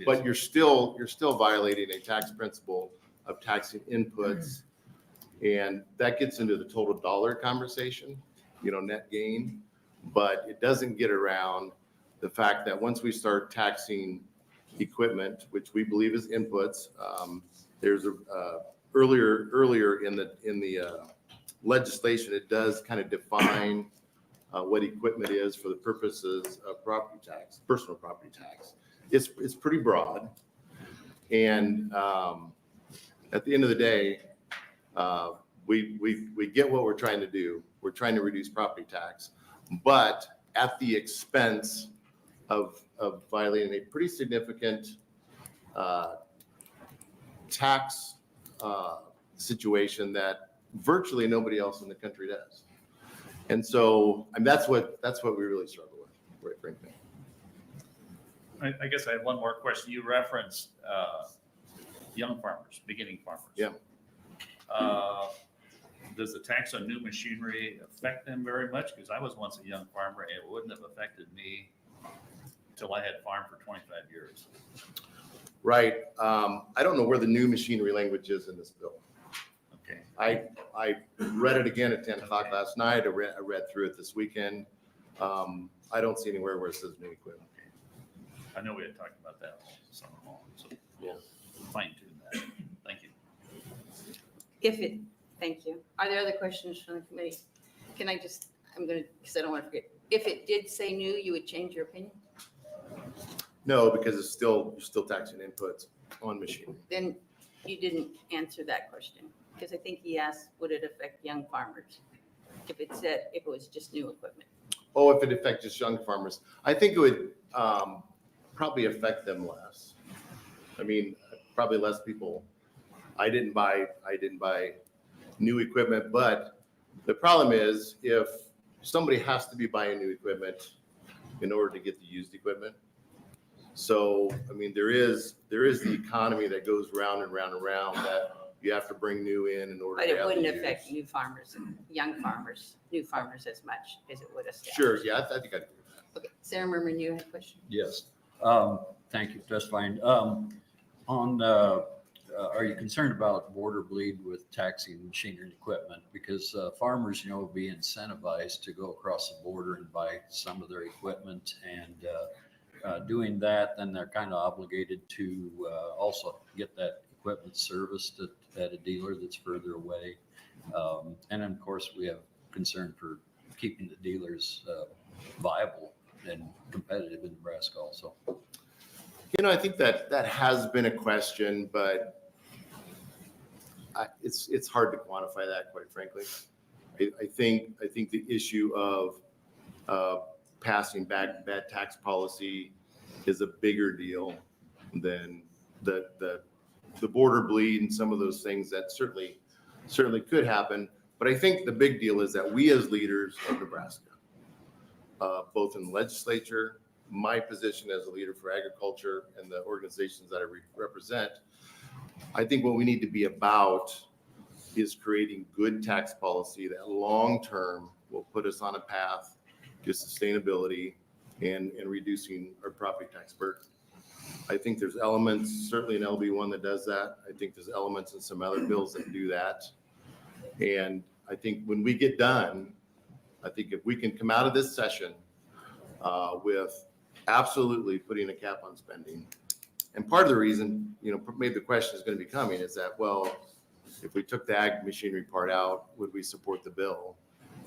but you're still violating a tax principle of taxing inputs. And that gets into the total dollar conversation, net gain. But it doesn't get around the fact that once we start taxing equipment, which we believe is inputs, there's earlier in the legislation, it does kind of define what equipment is for the purposes of property tax, personal property tax. It's pretty broad, and at the end of the day, we get what we're trying to do. We're trying to reduce property tax, but at the expense of violating a pretty significant tax situation that virtually nobody else in the country does. And so, that's what we really struggle with, quite frankly. I guess I have one more question. You referenced young farmers, beginning farmers. Yeah. Does the tax on new machinery affect them very much? Because I was once a young farmer, and it wouldn't have affected me until I had farmed for 25 years. Right. I don't know where the new machinery language is in this bill. Okay. I read it again at 10 o'clock last night. I read through it this weekend. I don't see anywhere where it says new equipment. Okay. I know we had talked about that all summer long, so we'll fine tune that. Thank you. Thank you. Are there other questions from the committee? because I don't want to forget. If it did say new, you would change your opinion? No, because you're still taxing inputs on machinery. Then you didn't answer that question, because I think he asked, would it affect young farmers? If it was just new equipment. Oh, if it affects just young farmers, I think it would probably affect them less. I mean, probably less people. I didn't buy new equipment, but the problem is if somebody has to be buying new equipment in order to get the used equipment. So, I mean, there is the economy that goes round and round and round that you have to bring new in order But to it have wouldn't the affect used. new farmers, new farmers as much as it would establish. Sure, yeah, I think I'd agree with that. Okay, Sarah Merman, you had a question? Yes. Thank you for testifying. Are you concerned about border bleed with taxing machinery and equipment? Because farmers, will be incentivized to go across the border and buy some of their equipment. And doing that, then they're kind of obligated to also get that equipment serviced at a dealer that's further away. And then, of course, we have concern for keeping the dealers viable and competitive in Nebraska also. I think that has been a question, but it's hard to quantify that, quite frankly. I think the issue of passing bad tax policy is a bigger deal than the border bleed and some of those things that certainly could happen. But I think the big deal is that we as leaders of Nebraska, both in the legislature, my position as a leader for agriculture and the organizations that I represent, I think what we need to be about is creating good tax policy that long-term will put us on a path to sustainability and reducing our property tax burden. I think there's elements, certainly in LB1 that does that. I think there's elements in some other bills that do that. And I think when we get done, I think if we can come out of this session with absolutely putting a cap on spending. And part of the reason, maybe the question is going to be coming is that, well, if we took the ag machinery part out, would we support the bill?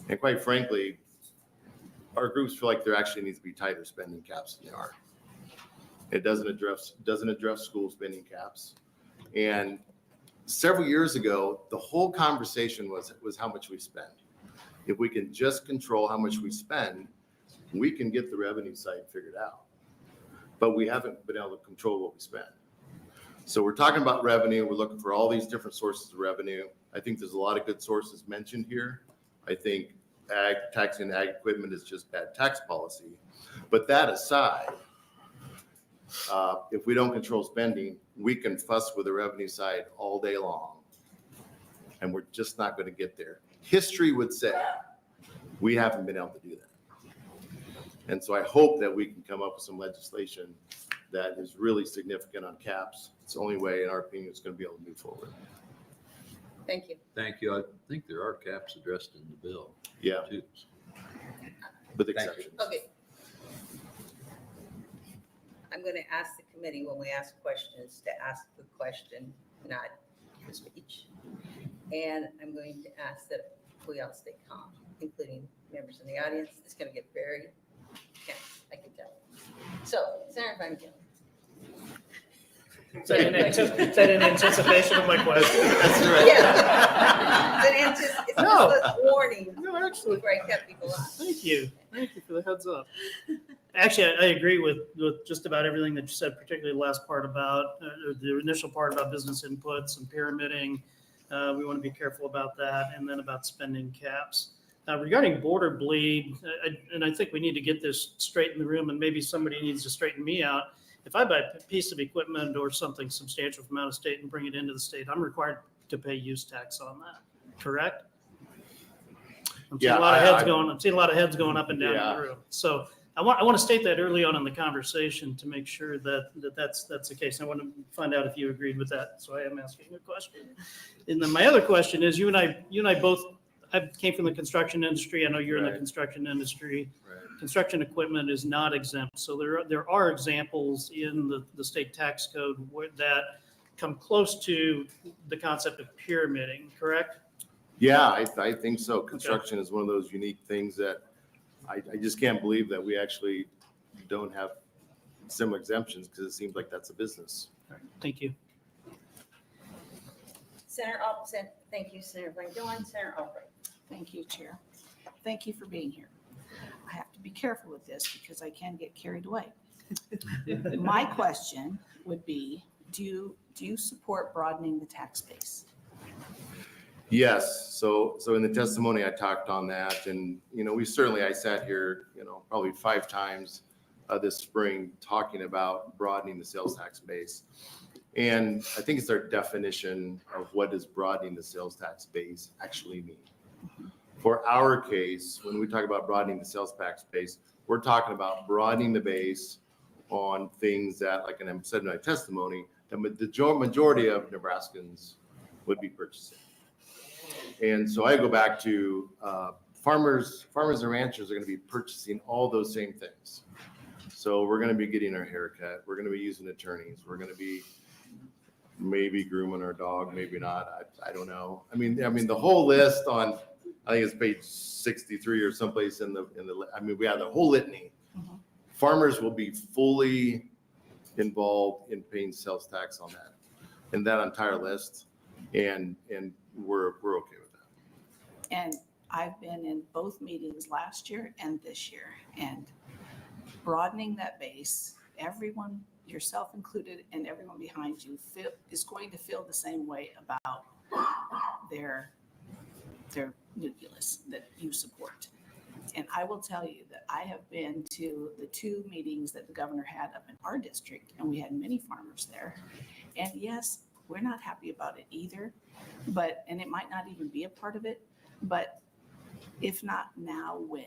And quite frankly, our groups feel like there actually needs to be tighter spending caps than there are. It doesn't address school spending caps. And several years ago, the whole conversation was how much we spend. If we can just control how much we spend, we can get the revenue side figured out. But we haven't been able to control what we spend. So we're talking about revenue. We're looking for all these different sources of revenue. I think there's a lot of good sources mentioned here. I think taxing ag equipment is just bad tax policy. But that aside, if we don't control spending, we can fuss with the revenue side all day long. And we're just not going to get there. History would say we haven't been able to do that. And so I hope that we can come up with some legislation that is really significant on caps. It's the only way, in our opinion, it's going to be able to move forward. Thank you. Thank you. I think there are caps addressed in the bill. Yeah, Too. with Thank you. exceptions. Okay. I'm going to ask the committee when we ask questions to ask the question, not the speech. And I'm going to ask that we all stay calm, including members in the audience. It's going to get very tense, I can tell. So, Senator Van Gillen. Is that in anticipation of my question? That's right. Yeah. It's No. just a warning No, actually, before I cut people off. thank you. Thank you for the heads up. Actually, I agree with just about everything that you said, particularly the last part about, the initial part about business inputs and pyramiding. We want to be careful about that, and then about spending caps. Regarding border bleed, and I think we need to get this straight in the room, and maybe somebody needs to straighten me out. If I buy a piece of equipment or something substantial from out of state and bring it into the state, I'm required to pay use tax on that, correct? I'm seeing Yeah, a lot of I- heads going, I'm seeing a lot of heads going up and down Yeah. the room. So I want to state that early on in the conversation to make sure that's the case. I want to find out if you agreed with that. So I am asking a question. And then my other question is, you and I both, I came from the construction industry. I know you're in the Right. construction industry. Right. Construction equipment is not exempt. So there are examples in the state tax code that come close to the concept of pyramiding, correct? Yeah, I think so. Construction is one of those unique things that I just can't believe that we actually don't have similar exemptions, because it seems like that's a business. Thank you. Thank you, Senator Van Gillen. Senator Albright. Thank you, Chair. Thank you for being here. I have to be careful with this because I can get carried away. My question would be, do you support broadening the tax base? Yes, so in the testimony, I talked on that, and, I sat here, probably 5 times this spring talking about broadening the sales tax base. And I think it's our definition of what does broadening the sales tax base actually mean. For our case, when we talk about broadening the sales tax base, we're talking about broadening the base on things that, like I said in my testimony, the majority of Nebraskans would be purchasing. And so I go back to farmers and ranchers are going to be purchasing all those same things. So we're going to be getting our haircut. We're going to be using attorneys. We're going to be maybe grooming our dog, maybe not. I don't know. I mean, the whole list on, I think it's page 63 or someplace we have the whole litany. Mhm. Farmers will be fully involved in paying sales tax on that, in that entire list. And we're okay with that. And I've been in both meetings last year and this year, and broadening that base, everyone, yourself included, and everyone behind you is going to feel the same way about their nucleus that you support. And I will tell you that I have been to the 2 meetings that the governor had up in our district, and we had many farmers there. And yes, we're not happy about it either, and it might not even be a part of it, but if not now, when?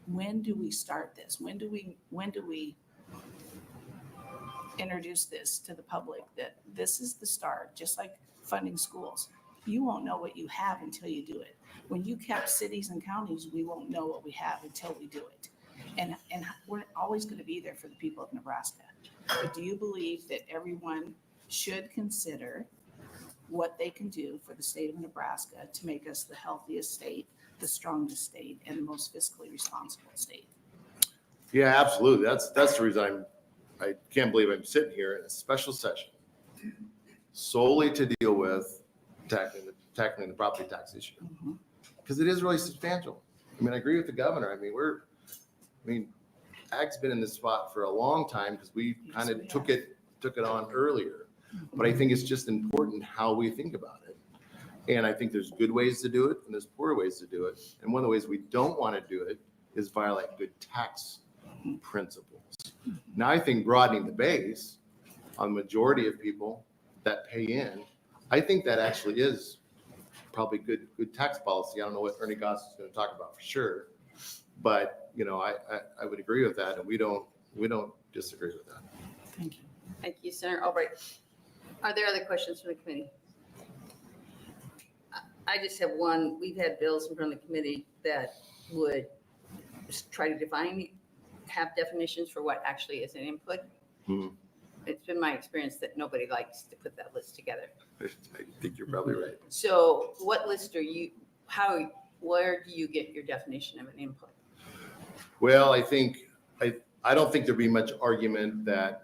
when do we start this? When do we introduce this to the public, that this is the start, just like funding schools? You won't know what you have until you do it. When you cap cities and counties, we won't know what we have until we do it. And we're always going to be there for the people of Nebraska. But do you believe that everyone should consider what they can do for the state of Nebraska to make us the healthiest state, the strongest state, and the most fiscally responsible state? Yeah, absolutely. That's the reason I can't believe I'm sitting here in a special session solely to deal with tackling the property tax issue. Because it is really substantial. I mean, I agree with the governor. I mean, ag's been in this spot for a long time because we kind of took it on earlier. But I think it's just important how we think about it. And I think there's good ways to do it and there's poor ways to do it. And one of the ways we don't want to do it is violate good tax principles. Now, I think broadening the base on the majority of people that pay in, I think that actually is probably good tax policy. I don't know what Ernie Goss is going to talk about for sure, but I would agree with that, and we don't disagree with that. Thank you. Thank you, Senator Albright. Are there other questions from the committee? I just have one. We've had bills in front of the committee that would try to have definitions for what actually is an input. It's been my experience that nobody likes to put that list together. I think you're probably right. So what list where do you get your definition of an input? Well, I don't think there'd be much argument that,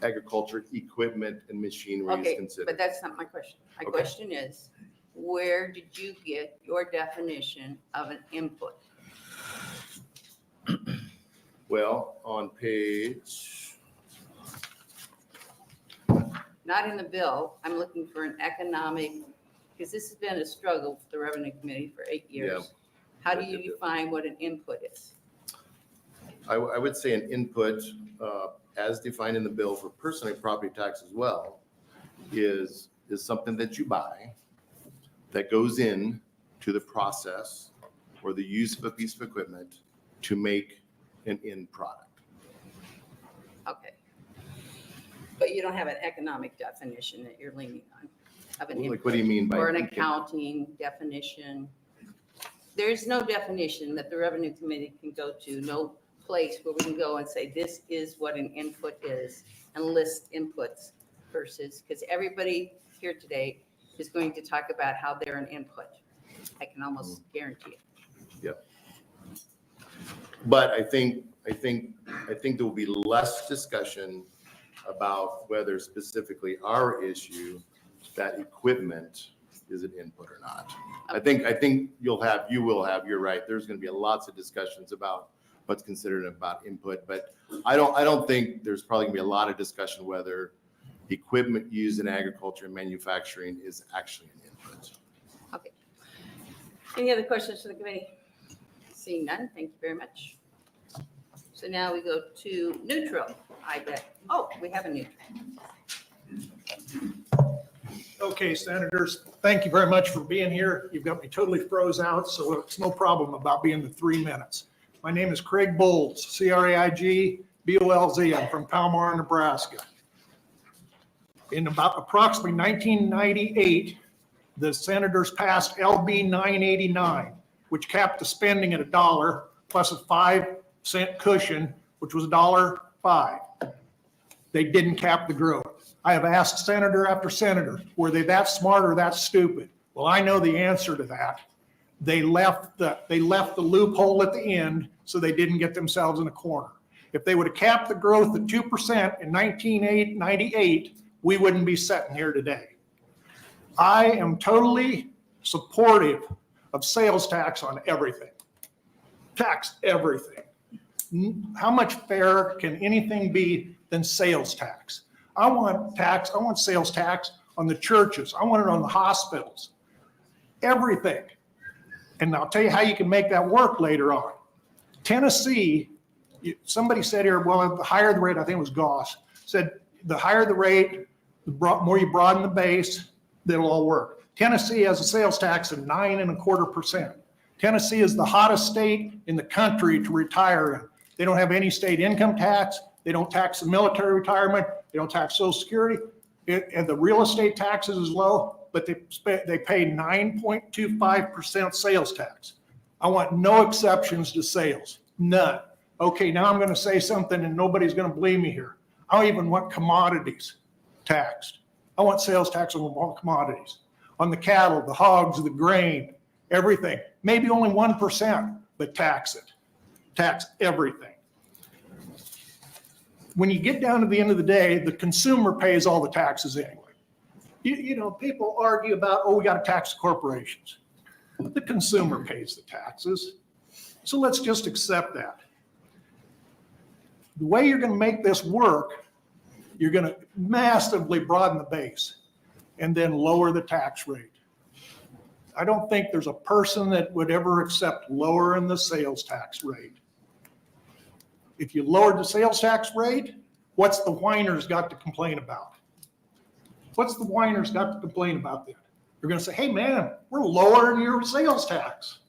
agriculture equipment and machinery is Okay, considered. but that's not my question. My Okay. question is, where did you get your definition of an input? Well, on page, Not in the bill. I'm looking for an economic, because this has been a struggle for the Revenue Committee for 8 years. How do you define what an input is? I would say an input, as defined in the bill for personal property tax as well, is something that you buy that goes in to the process or the use of a piece of equipment to make an end product. Okay. But you don't have an economic definition that you're leaning on of an Like, input? what do you mean by? Or an accounting definition? There's no definition that the Revenue Committee can go to, no place where we can go and say, this is what an input is, and list inputs versus, because everybody here today is going to talk about how they're an input. I can almost guarantee it. Yep. But I think there will be less discussion about whether specifically our issue, that equipment is an input or not. I think you will have, you're right. There's going to be lots of discussions about what's considered about input, but I don't think there's probably gonna be a lot of discussion whether equipment used in agriculture and manufacturing is actually an input. Okay. Any other questions from the committee? Seeing none, thank you very much. So now we go to neutral, I bet. Oh, we have a neutral. Okay, Senators, thank you very much for being here. You've got me totally froze out, so it's no problem about being the 3 minutes. My name is Craig Bowles, C-R-A-I-G-B-O-L-Z. I'm from Palmar, Nebraska. In about approximately 1998, the Senators passed LB 989, which capped the spending at $1 plus a 5-cent cushion, which was $1.05. They didn't cap the growth. I have asked senator after senator, were they that smart or that stupid? Well, I know the answer to that. They left the loophole at the end so they didn't get themselves in a corner. If they would have capped the growth at 2% in 1998, we wouldn't be sitting here today. I am totally supportive of sales tax on everything. Tax everything. How much fairer can anything be than sales tax? I want sales tax on the churches. I want it on the hospitals. Everything. And I'll tell you how you can make that work later on. Tennessee, somebody said here, well, the higher the rate, I think it was Goss, said the higher the rate, the more you broaden the base, that'll all work. Tennessee has a sales tax of 9.25%. Tennessee is the hottest state in the country to retire in. They don't have any state income tax. They don't tax the military retirement. They don't tax Social Security. And the real estate taxes is low, but they pay 9.25% sales tax. I want no exceptions to sales, none. Okay, now I'm gonna say something and nobody's gonna believe me here. I don't even want commodities taxed. I want sales tax on all commodities. On the cattle, the hogs, the grain, everything. Maybe only 1%, but tax it. Tax everything. When you get down to the end of the day, the consumer pays all the taxes anyway. You know, people argue about, oh, we got to tax corporations. The consumer pays the taxes. So let's just accept that. The way you're going to make this work, you're going to massively broaden the base and then lower the tax rate. I don't think there's a person that would ever accept lowering the sales tax rate. If you lowered the sales tax rate, what's the whiners got to complain about? What's the whiners got to complain about then? They're going to say, hey man, we're lowering your sales tax.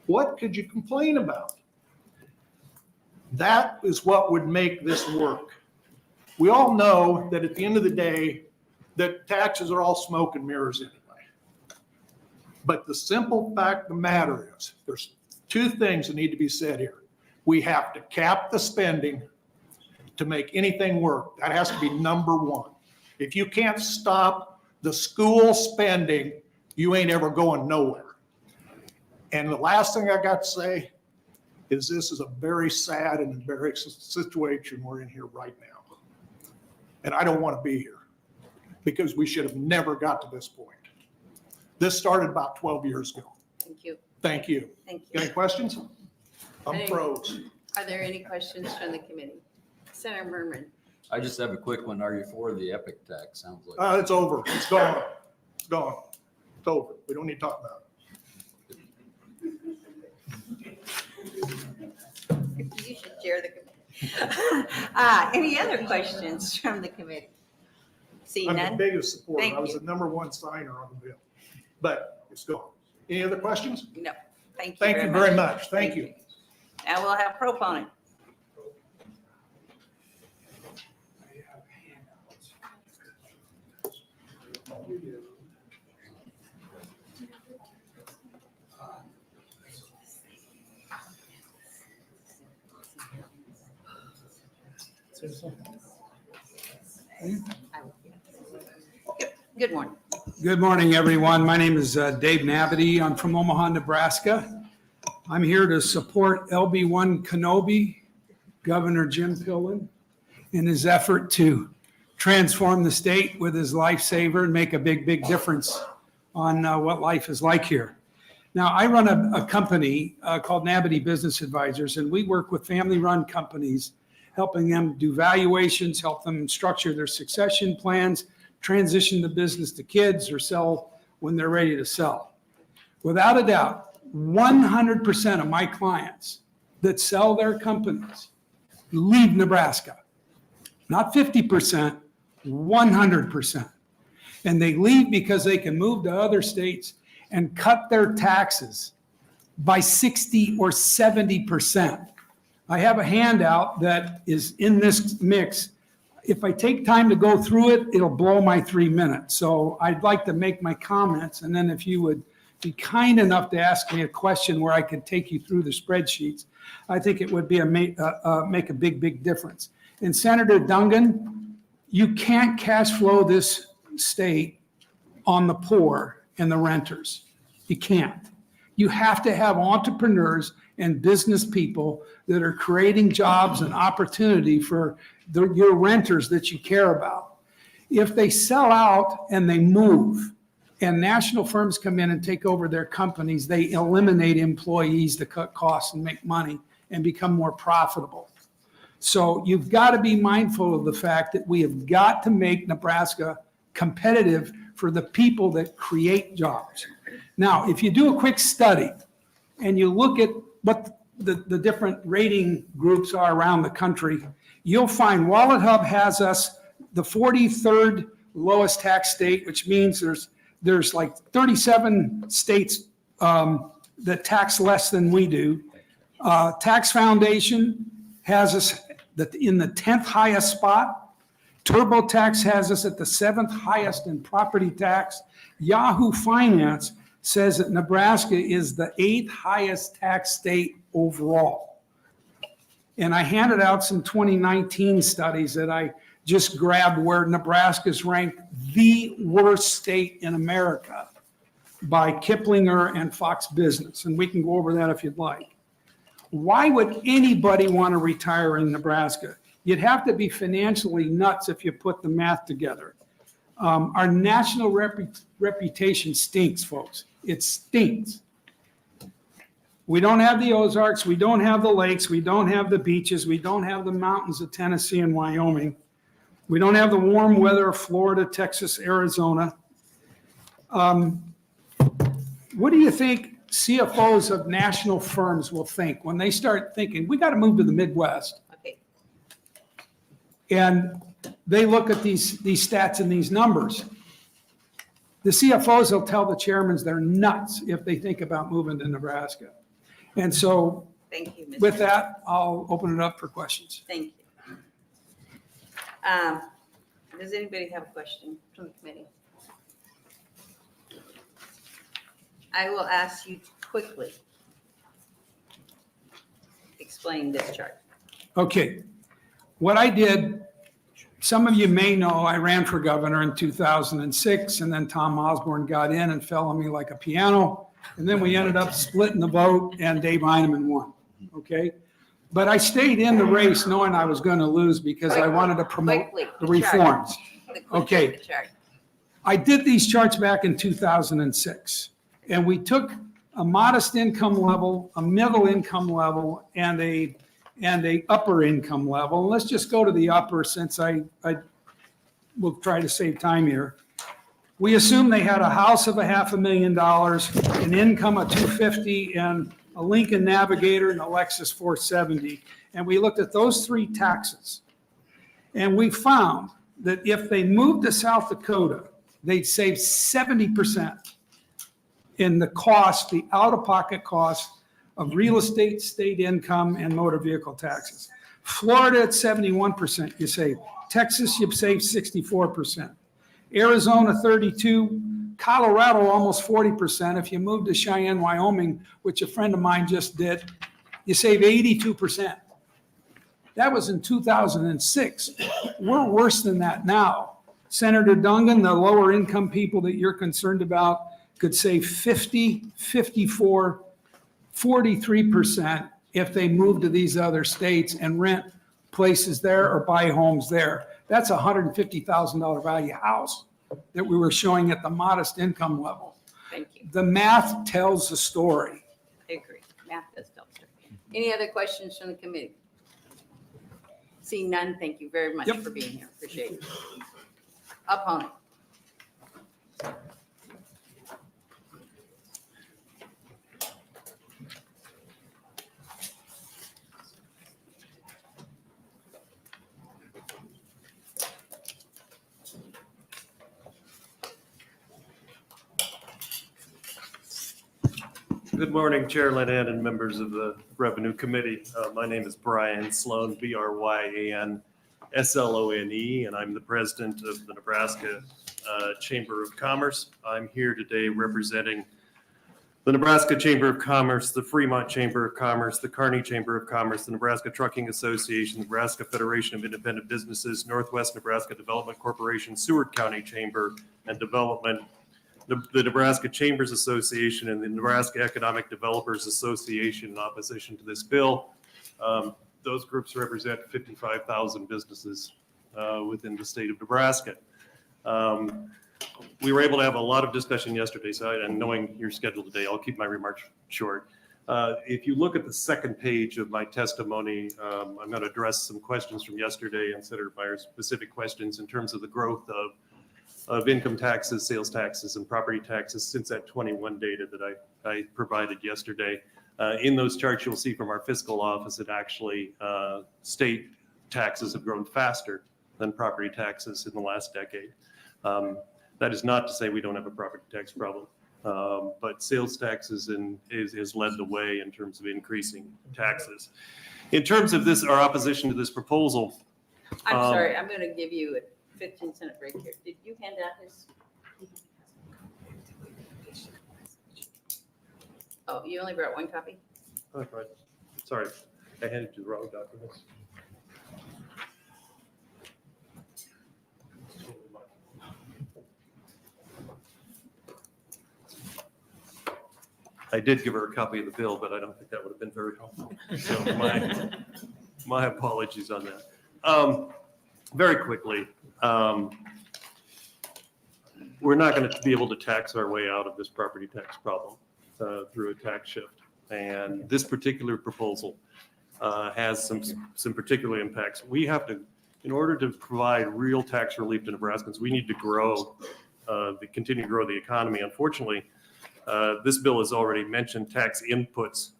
What could you complain about? That is what would make this work. We all know that at the end of the day, that taxes are all smoke and mirrors anyway. But the simple fact of the matter is, there's two things that need to be said here. We have to cap the spending to make anything work. That has to be number one. If you can't stop the school spending, you ain't ever going nowhere. And the last thing I got to say is this is a very sad and embarrassing situation we're in here right now. And I don't want to be here because we should have never got to this point. This started about 12 years ago. Thank you. Thank you. Thank Got any you. questions? I'm froze. Are there any questions from the committee? Senator Merman. I just have a quick one. Are you for the epic tax? Sounds like. It's over. It's gone. It's gone. It's over. We don't need to talk about it. You should chair the committee. Any other questions from the committee? See I'm the none? biggest supporter. Thank I was you. the #1 signer on the bill, but it's gone. Any other questions? No. Thank you. Thank you very much. Thank you. Now we'll have proponent. Good morning. Good morning, everyone. My name is Dave Naidy. I'm from Omaha, Nebraska. I'm here to support LB1 Kenobi, Governor Jim Pillen, in his effort to transform the state with his lifesaver and make a big, big difference on what life is like here. Now, I run a company called Naidy Business Advisors, and we work with family-run companies, helping them do valuations, help them structure their succession plans, transition the business to kids, or sell when they're ready to sell. Without a doubt, 100% of my clients that sell their companies leave Nebraska. Not 50%, 100%. And they leave because they can move to other states and cut their taxes by 60 or 70%. I have a handout that is in this mix. If I take time to go through it, it'll blow my 3 minutes. So I'd like to make my comments, and then if you would be kind enough to ask me a question where I could take you through the spreadsheets, I think it would be make a big, big difference. And Senator Dungan, you can't cash flow this state on the poor and the renters. You can't. You have to have entrepreneurs and business people that are creating jobs and opportunity for your renters that you care about. If they sell out and they move and national firms come in and take over their companies, they eliminate employees to cut costs and make money and become more profitable. So you've got to be mindful of the fact that we have got to make Nebraska competitive for the people that create jobs. Now, if you do a quick study and you look at what the different rating groups are around the country, you'll find Wallet Hub has us the 43rd lowest tax state, which means there's like 37 states that tax less than we do. Tax Foundation has us in the 10th highest spot. TurboTax has us at the 7th highest in property tax. Yahoo Finance says that Nebraska is the 8th highest tax state overall. And I handed out some 2019 studies that I just grabbed where Nebraska's ranked the worst state in America by Kiplinger and Fox Business. And we can go over that if you'd like. Why would anybody want to retire in Nebraska? You'd have to be financially nuts if you put the math together. Our national reputation stinks, folks. It stinks. We don't have the Ozarks. We don't have the lakes. We don't have the beaches. We don't have the mountains of Tennessee and Wyoming. We don't have the warm weather of Florida, Texas, Arizona. What do you think CFOs of national firms will think when they start thinking, we got to move to the Midwest? Okay. And they look at these stats and these numbers. The CFOs will tell the chairmans they're nuts if they think about moving to Nebraska. And so Thank you, Mr. with that, I'll open it up for questions. Thank you. Does anybody have a question from the committee? I will ask you to quickly explain this chart. Okay, what I did, some of you may know, I ran for governor in 2006, and then Tom Osborne got in and fell on me like a piano, and then we ended up splitting the vote, and Dave Heineman won, okay? But I stayed in the race knowing I was going to lose because I wanted to promote the reforms. Okay. I did these charts back in 2006, and we took a modest income level, a middle income level, and a upper income level. And let's just go to the upper since I will try to save time here. We assume they had a house of $500,000, an income of $250,000, and a Lincoln Navigator and a Lexus 470. And we looked at those three taxes. And we found that if they moved to South Dakota, they'd save 70% in the cost, the out-of-pocket cost of real estate, state income, and motor vehicle taxes. Florida at 71%, you save. Texas, you save 64%. Arizona, 32%. Colorado, almost 40%. If you move to Cheyenne, Wyoming, which a friend of mine just did, you save 82%. That was in 2006. We're worse than that now. Senator Dungan, the lower income people that you're concerned about could save 50, 54, 43% if they move to these other states and rent places there or buy homes there. That's a $150,000 value house that we were showing at the modest income level. Thank you. The math tells the story. I agree. Math does tell the story. Any other questions from the committee? Seeing none, thank you very much for being here. Appreciate it. Opponent. Good morning, Chair Linehan and members of the Revenue Committee. My name is Brian Sloan, Bryan Slone, and I'm the president of the Nebraska Chamber of Commerce. I'm here today representing the Nebraska Chamber of Commerce, the Fremont Chamber of Commerce, the Kearney Chamber of Commerce, the Nebraska Trucking Association, the Nebraska Federation of Independent Businesses, Northwest Nebraska Development Corporation, Seward County Chamber and Development, the Nebraska Chambers Association, and the Nebraska Economic Developers Association in opposition to this bill. Those groups represent 55,000 businesses within the state of Nebraska. We were able to have a lot of discussion yesterday, so and knowing your schedule today, I'll keep my remarks short. If you look at the second page of my testimony, I'm going to address some questions from yesterday and Senator Meyer's specific questions in terms of the growth of income taxes, sales taxes, and property taxes since that 21 data that I provided yesterday. In those charts, you'll see from our fiscal office that actually state taxes have grown faster than property taxes in the last decade. That is not to say we don't have a property tax problem. But sales taxes has led the way in terms of increasing taxes. In terms of this, our opposition to this proposal. I'm sorry, I'm going to give you a 15-second break here. Did you hand out his? Oh, you only brought one copy? Oh, right. Sorry, I handed you the wrong documents. I did give her a copy of the bill, but I don't think that would have been very helpful. So my apologies on that. Very quickly, we're not going to be able to tax our way out of this property tax problem through a tax shift. And this particular proposal has some particular impacts. We have to, in order to provide real tax relief to Nebraskans, we need to continue to grow the economy. Unfortunately, this bill has already mentioned tax inputs,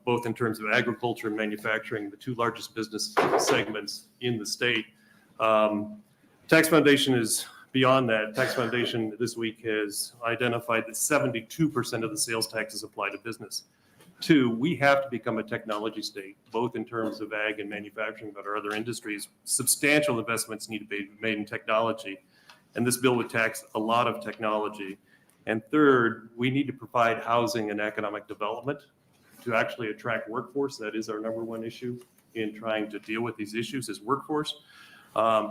both in terms of agriculture and manufacturing, the two largest business segments in the state. Tax Foundation is beyond that. Tax Foundation this week has identified that 72% of the sales taxes apply to business. Two, we have to become a technology state, both in terms of ag and manufacturing, but our other industries. Substantial investments need to be made in technology, and this bill would tax a lot of technology. And third, we need to provide housing and economic development to actually attract workforce. That is our number one issue in trying to deal with these issues is workforce.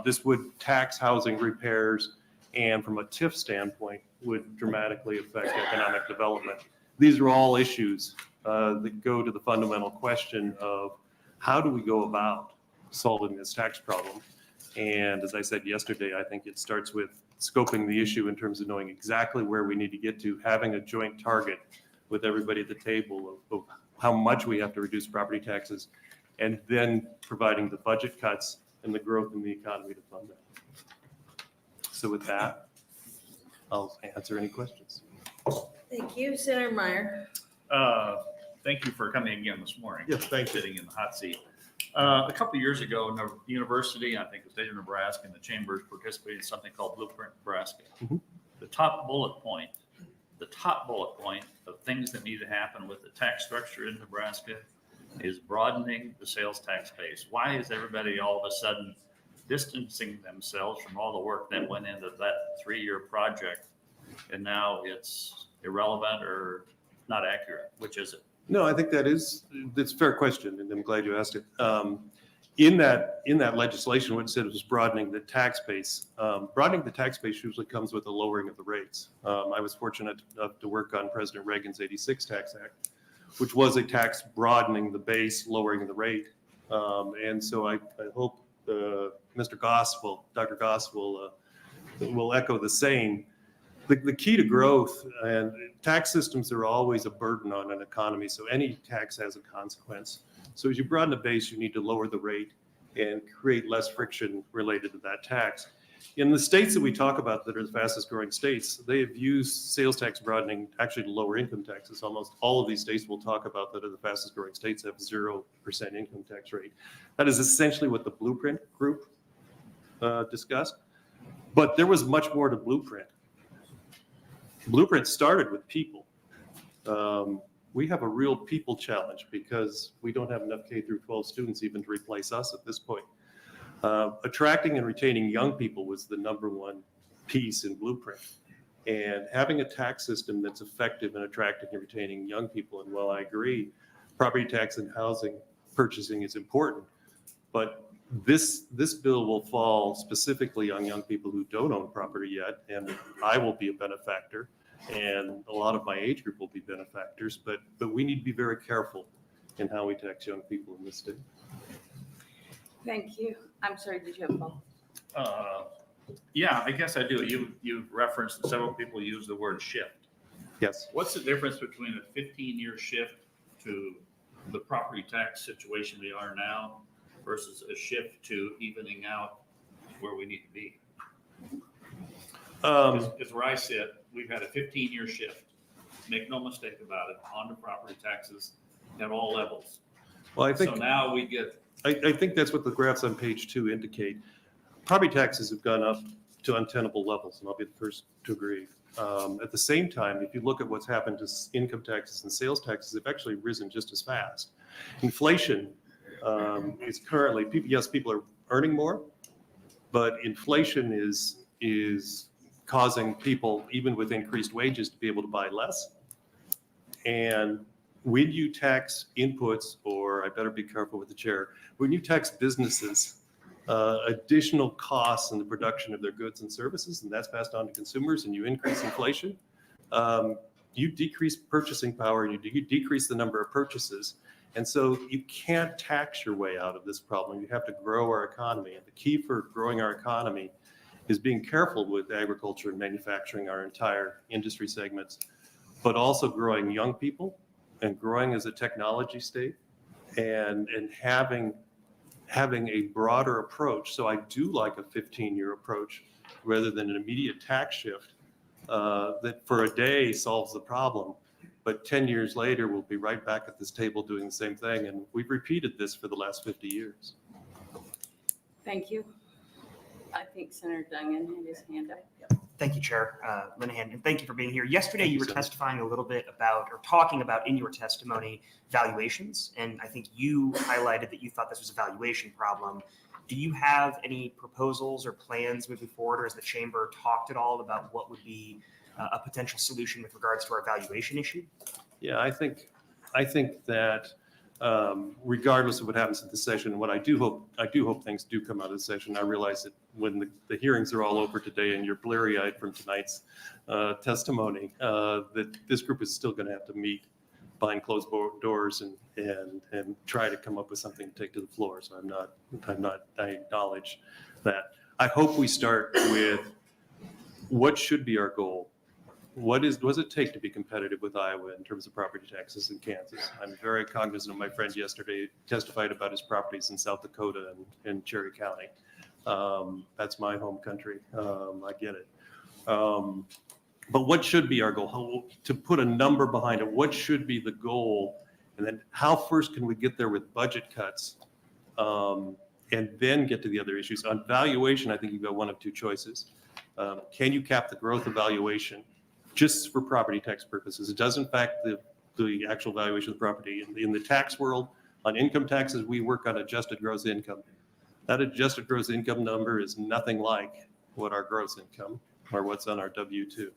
This would tax housing repairs and from a TIF standpoint would dramatically affect economic development. These are all issues that go to the fundamental question of how do we go about solving this tax problem? And as I said yesterday, I think it starts with scoping the issue in terms of knowing exactly where we need to get to, having a joint target with everybody at the table of how much we have to reduce property taxes, and then providing the budget cuts and the growth in the economy to fund that. So with that, I'll answer any questions. Thank you, Senator Meyer. Thank you for coming again this morning. Yes, thank you. Sitting in the hot seat. A couple of years ago, the university, I think the state of Nebraska and the chambers participated in something called Blueprint Nebraska. Mm-hmm. The top bullet point of things that need to happen with the tax structure in Nebraska is broadening the sales tax base. Why is everybody all of a sudden distancing themselves from all the work that went into that 3-year project, and now it's irrelevant or not accurate? Which is it? No, I think that's a fair question, and I'm glad you asked it. In that legislation, what it said was broadening the tax base. Broadening the tax base usually comes with a lowering of the rates. I was fortunate enough to work on President Reagan's 86 Tax Act, which was a tax broadening the base, lowering the rate. And so I hope Dr. Goss will echo the same. The key to growth, and tax systems are always a burden on an economy, so any tax has a consequence. So as you broaden the base, you need to lower the rate and create less friction related to that tax. In the states that we talk about that are the fastest growing states, they have used sales tax broadening actually to lower income taxes. Almost all of these states we'll talk about that are the fastest growing states have 0% income tax rate. That is essentially what the Blueprint group discussed. But there was much more to Blueprint. Blueprint started with people. We have a real people challenge because we don't have enough K through 12 students even to replace us at this point. Attracting and retaining young people was the number one piece in Blueprint. And having a tax system that's effective in attracting and retaining young people, and while I agree, property tax and housing purchasing is important, but this bill will fall specifically on young people who don't own property yet, and I will be a benefactor, and a lot of my age group will be benefactors, but we need to be very careful in how we tax young people in this state. Thank you. I'm sorry, did you have a follow-up? Yeah, I guess I do. You referenced several people use the word shift. Yes. What's the difference between a 15-year shift to the property tax situation we are now versus a shift to evening out where we need to be? Because where I sit, we've had a 15-year shift. Make no mistake about it, on the property taxes at all levels. Well, I think so now we get. I think that's what the graphs on page 2 indicate. Property taxes have gone up to untenable levels, and I'll be the first to agree. At the same time, if you look at what's happened to income taxes and sales taxes, they've actually risen just as fast. Inflation is currently, people are earning more, but inflation is causing people, even with increased wages, to be able to buy less. And when you tax inputs, or I better be careful with the chair, when you tax businesses, additional costs in the production of their goods and services, and that's passed on to consumers, and you increase inflation, you decrease purchasing power, and you decrease the number of purchases. And so you can't tax your way out of this problem. You have to grow our economy. And the key for growing our economy is being careful with agriculture and manufacturing, our entire industry segments, but also growing young people and growing as a technology state, and having a broader approach. So I do like a 15-year approach rather than an immediate tax shift that for a day solves the problem. But 10 years later, we'll be right back at this table doing the same thing. And we've repeated this for the last 50 years. Thank you. I think Senator Duggan had his hand up. Thank you, Chair Linehan, and thank you for being here. Yesterday, you were testifying a little bit about, or talking about in your testimony, valuations, and I think you highlighted that you thought this was a valuation problem. Do you have any proposals or plans moving forward, or has the chamber talked at all about what would be a potential solution with regards to our valuation issue? Yeah, I think that regardless of what happens at the session, what I do hope things do come out of the session. I realize that when the hearings are all over today and you're bleary-eyed from tonight's testimony, that this group is still going to have to meet behind closed doors and try to come up with something to take to the floor. So I acknowledge that. I hope we start with what should be our goal. What does it take to be competitive with Iowa in terms of property taxes in Kansas? I'm very cognizant of my friend yesterday testified about his properties in South Dakota and Cherry County. That's my home country. I get it. But what should be our goal? To put a number behind it, what should be the goal? And then how first can we get there with budget cuts? And then get to the other issues. On valuation, I think you've got one of two choices. Can you cap the growth of valuation just for property tax purposes? It does in fact the actual valuation of the property. In the tax world, on income taxes, we work on adjusted gross income. That adjusted gross income number is nothing like what our gross income or what's on our W-2.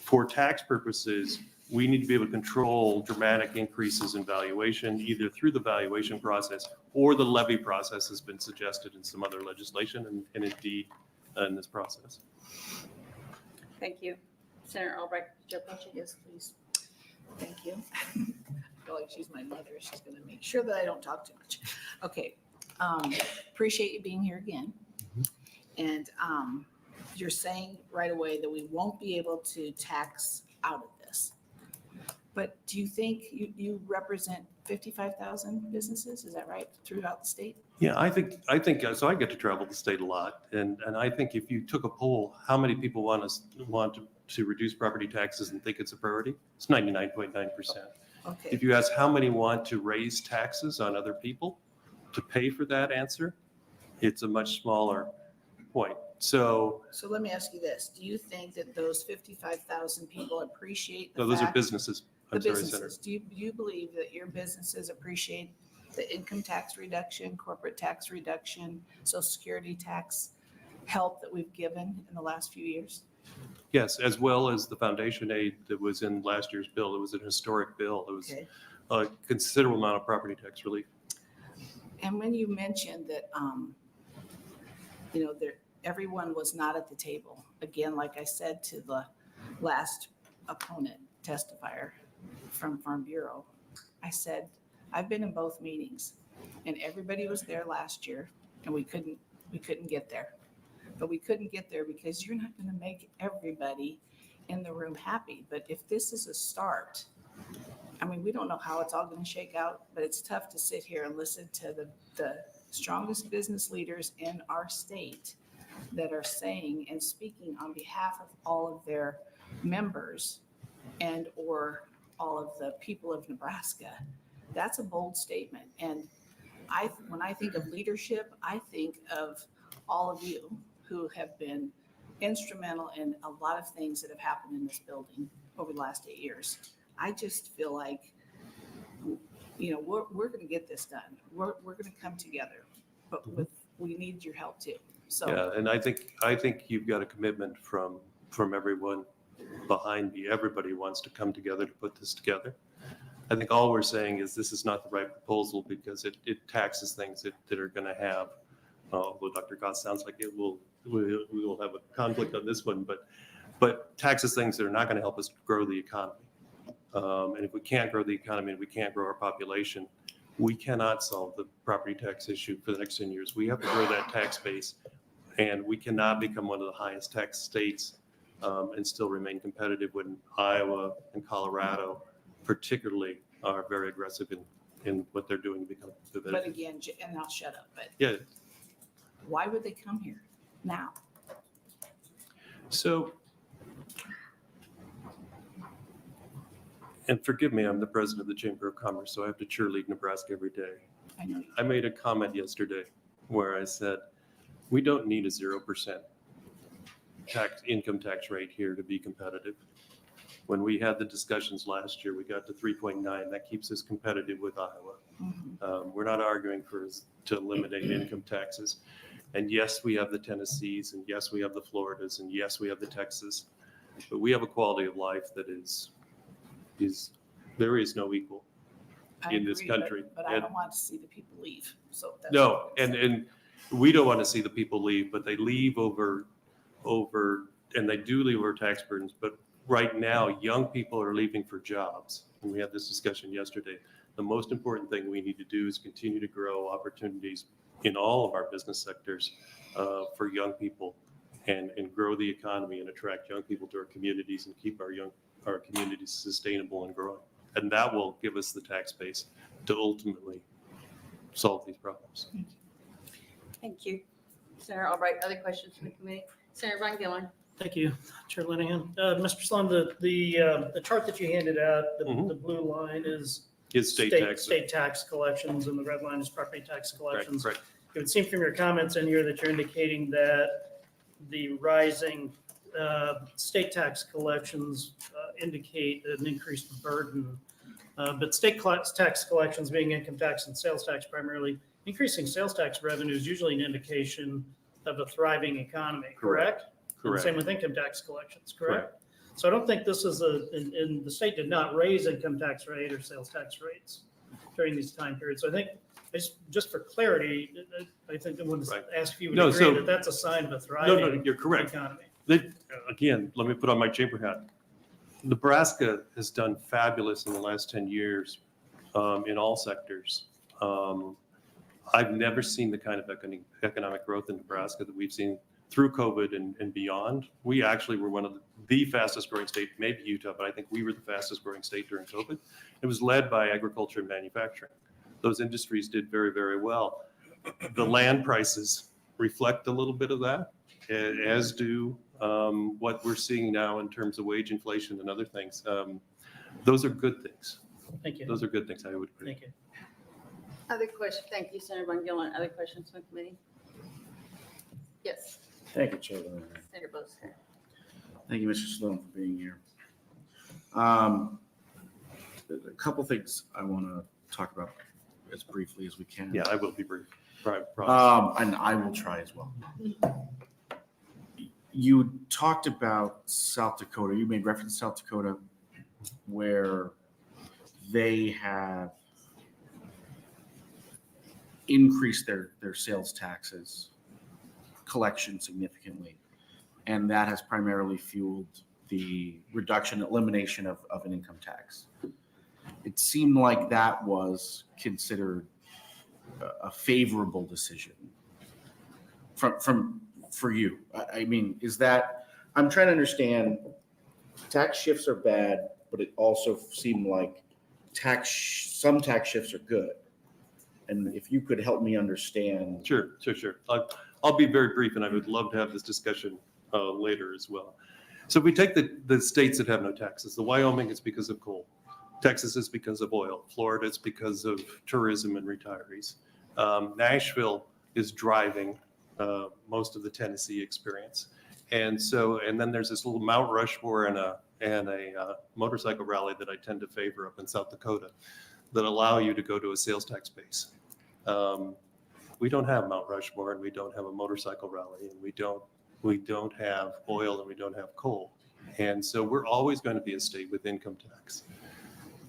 For tax purposes, we need to be able to control dramatic increases in valuation, either through the valuation process or the levy process has been suggested in some other legislation and indeed in this process. Thank you. Senator Albright, did you have a question? Yes, please. Thank you. I feel like she's my mother. She's going to make sure that I don't talk too much. Okay. Appreciate you being here again. And you're saying right away that we won't be able to tax out of this. But do you think you represent 55,000 businesses? Is that right? Throughout the state? Yeah, I think so. I get to travel the state a lot, and I think if you took a poll, how many people want to reduce property taxes and think it's a priority? It's 99.9%. Okay. If you ask how many want to raise taxes on other people to pay for that answer, it's a much smaller point. So let me ask you this. Do you think that those 55,000 people appreciate the no, those are fact- businesses. I'm the sorry, businesses? Do you believe that your businesses appreciate the income tax reduction, corporate tax reduction, Social Security tax help that we've given in the last few years? Yes, as well as the foundation aid that was in last year's bill. It was an historic bill. It was a considerable amount of property tax relief. And when you mentioned that, everyone was not at the table, again, like I said to the last opponent testifier from Farm Bureau, I said, I've been in both meetings and everybody was there last year and we couldn't get there. But we couldn't get there because you're not going to make everybody in the room happy. But if this is a start, I mean, we don't know how it's all going to shake out, but it's tough to sit here and listen to the strongest business leaders in our state that are saying and speaking on behalf of all of their members and or all of the people of Nebraska. That's a bold statement. And when I think of leadership, I think of all of you who have been instrumental in a lot of things that have happened in this building over the last 8 years. I just feel like, we're going to get this done. We're going to come together, but we need your help too. So Yeah, and I think you've got a commitment from everyone behind me. Everybody wants to come together to put this together. I think all we're saying is this is not the right proposal because it taxes things that are going to have, although Dr. Goss sounds like we will have a conflict on this one, but taxes things that are not going to help us grow the economy. And if we can't grow the economy and we can't grow our population, we cannot solve the property tax issue for the next 10 years. We have to grow that tax base, and we cannot become one of the highest tax states and still remain competitive when Iowa and Colorado particularly are very aggressive in what they're doing to become competitive. but again, and I'll shut up, but Yeah, why would they come here now? so, and forgive me, I'm the president of the Chamber of Commerce, so I have to cheerlead Nebraska every day. I know. I made a comment yesterday where I said, we don't need a 0% income tax rate here to be competitive. When we had the discussions last year, we got to 3.9. That keeps us competitive with Iowa. We're not arguing to eliminate income taxes. And yes, we have the Tennessees, and yes, we have the Floridas, and yes, we have the Texas. But we have a quality of life that is there is no equal I in this agree, but- country. But I And- don't want to see the people leave, so. that's No, what I'm saying. and we don't want to see the people leave, but they leave over, and they do leave over tax burdens. But right now, young people are leaving for jobs. And we had this discussion yesterday. The most important thing we need to do is continue to grow opportunities in all of our business sectors for young people and grow the economy and attract young people to our communities and keep our communities sustainable and growing. And that will give us the tax base to ultimately solve these problems. Thank you. Senator Albright, other questions from the committee? Senator Von Gillen. Thank you, Chair Linehan. Mr. Sloan, the chart that you handed out, the blue line is state tax collections, and the red line is property tax collections. Right. It would seem from your comments in here that you're indicating that the rising state tax collections indicate an increased burden. But state tax collections, being income tax and sales tax primarily, increasing sales tax revenue is usually an indication of a thriving economy, correct? Correct. Same with income tax collections, correct? So I don't think this is and the state did not raise income tax rate or sales tax rates during these time periods. So I think, just for clarity, I think I want to ask if you would agree that that's a sign of a thriving you're correct. economy. Again, let me put on my chamber hat. Nebraska has done fabulous in the last 10 years in all sectors. I've never seen the kind of economic growth in Nebraska that we've seen through COVID and beyond. We actually were one of the fastest growing state, maybe Utah, but I think we were the fastest growing state during COVID. It was led by agriculture and manufacturing. Those industries did very, very well. The land prices reflect a little bit of that, as do what we're seeing now in terms of wage inflation and other things. Those are good things. Thank you. Those are good things, I would agree. Thank you. Other questions? Thank you, Senator Von Gillen. Other questions from the committee? Yes, Thank you, Chair. Senator Bosker. Thank you, Mr. Sloan, for being here. A couple things I want to talk about as briefly as we can. Yeah, I will be brief. Right. And I will try as well. You talked about South Dakota. You made reference to South Dakota, where they have increased their sales taxes collection significantly. And that has primarily fueled the elimination of an income tax. It seemed like that was considered a favorable decision for you. I mean, is that, I'm trying to understand, tax shifts are bad, but it also seemed like some tax shifts are good. And if you could help me understand. Sure. I'll be very brief, and I would love to have this discussion later as well. So if we take the states that have no taxes, the Wyoming is because of coal. Texas is because of oil. Florida is because of tourism and retirees. Nashville is driving most of the Tennessee experience. And so, and then there's this little Mount Rushmore and a motorcycle rally that I tend to favor up in South Dakota that allow you to go to a sales tax base. We don't have Mount Rushmore, and we don't have a motorcycle rally, and we don't have oil, and we don't have coal. And so we're always going to be a state with income tax.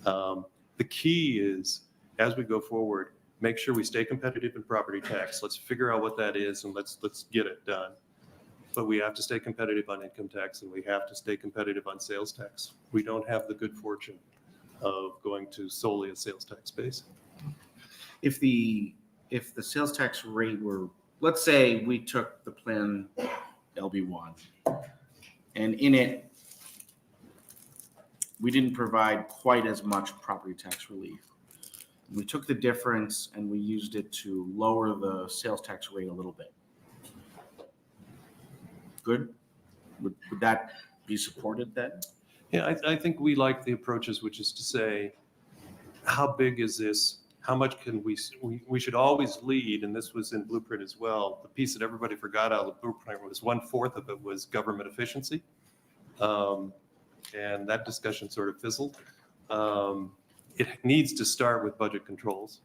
The key is, as we go forward, make sure we stay competitive in property tax. Let's figure out what that is, and let's get it done. But we have to stay competitive on income tax, and we have to stay competitive on sales tax. We don't have the good fortune of going to solely a sales tax base. If the sales tax rate were, let's say we took the plan LB1, and in it, we didn't provide quite as much property tax relief. We took the difference and we used it to lower the sales tax rate a little bit. Good? Would that be supported then? Yeah, I think we like the approaches, which is to say, how big is this? How much can we should always lead, and this was in Blueprint as well. The piece that everybody forgot out of the Blueprint was 1/4 of it was government efficiency. And that discussion sort of fizzled. It needs to start with budget controls.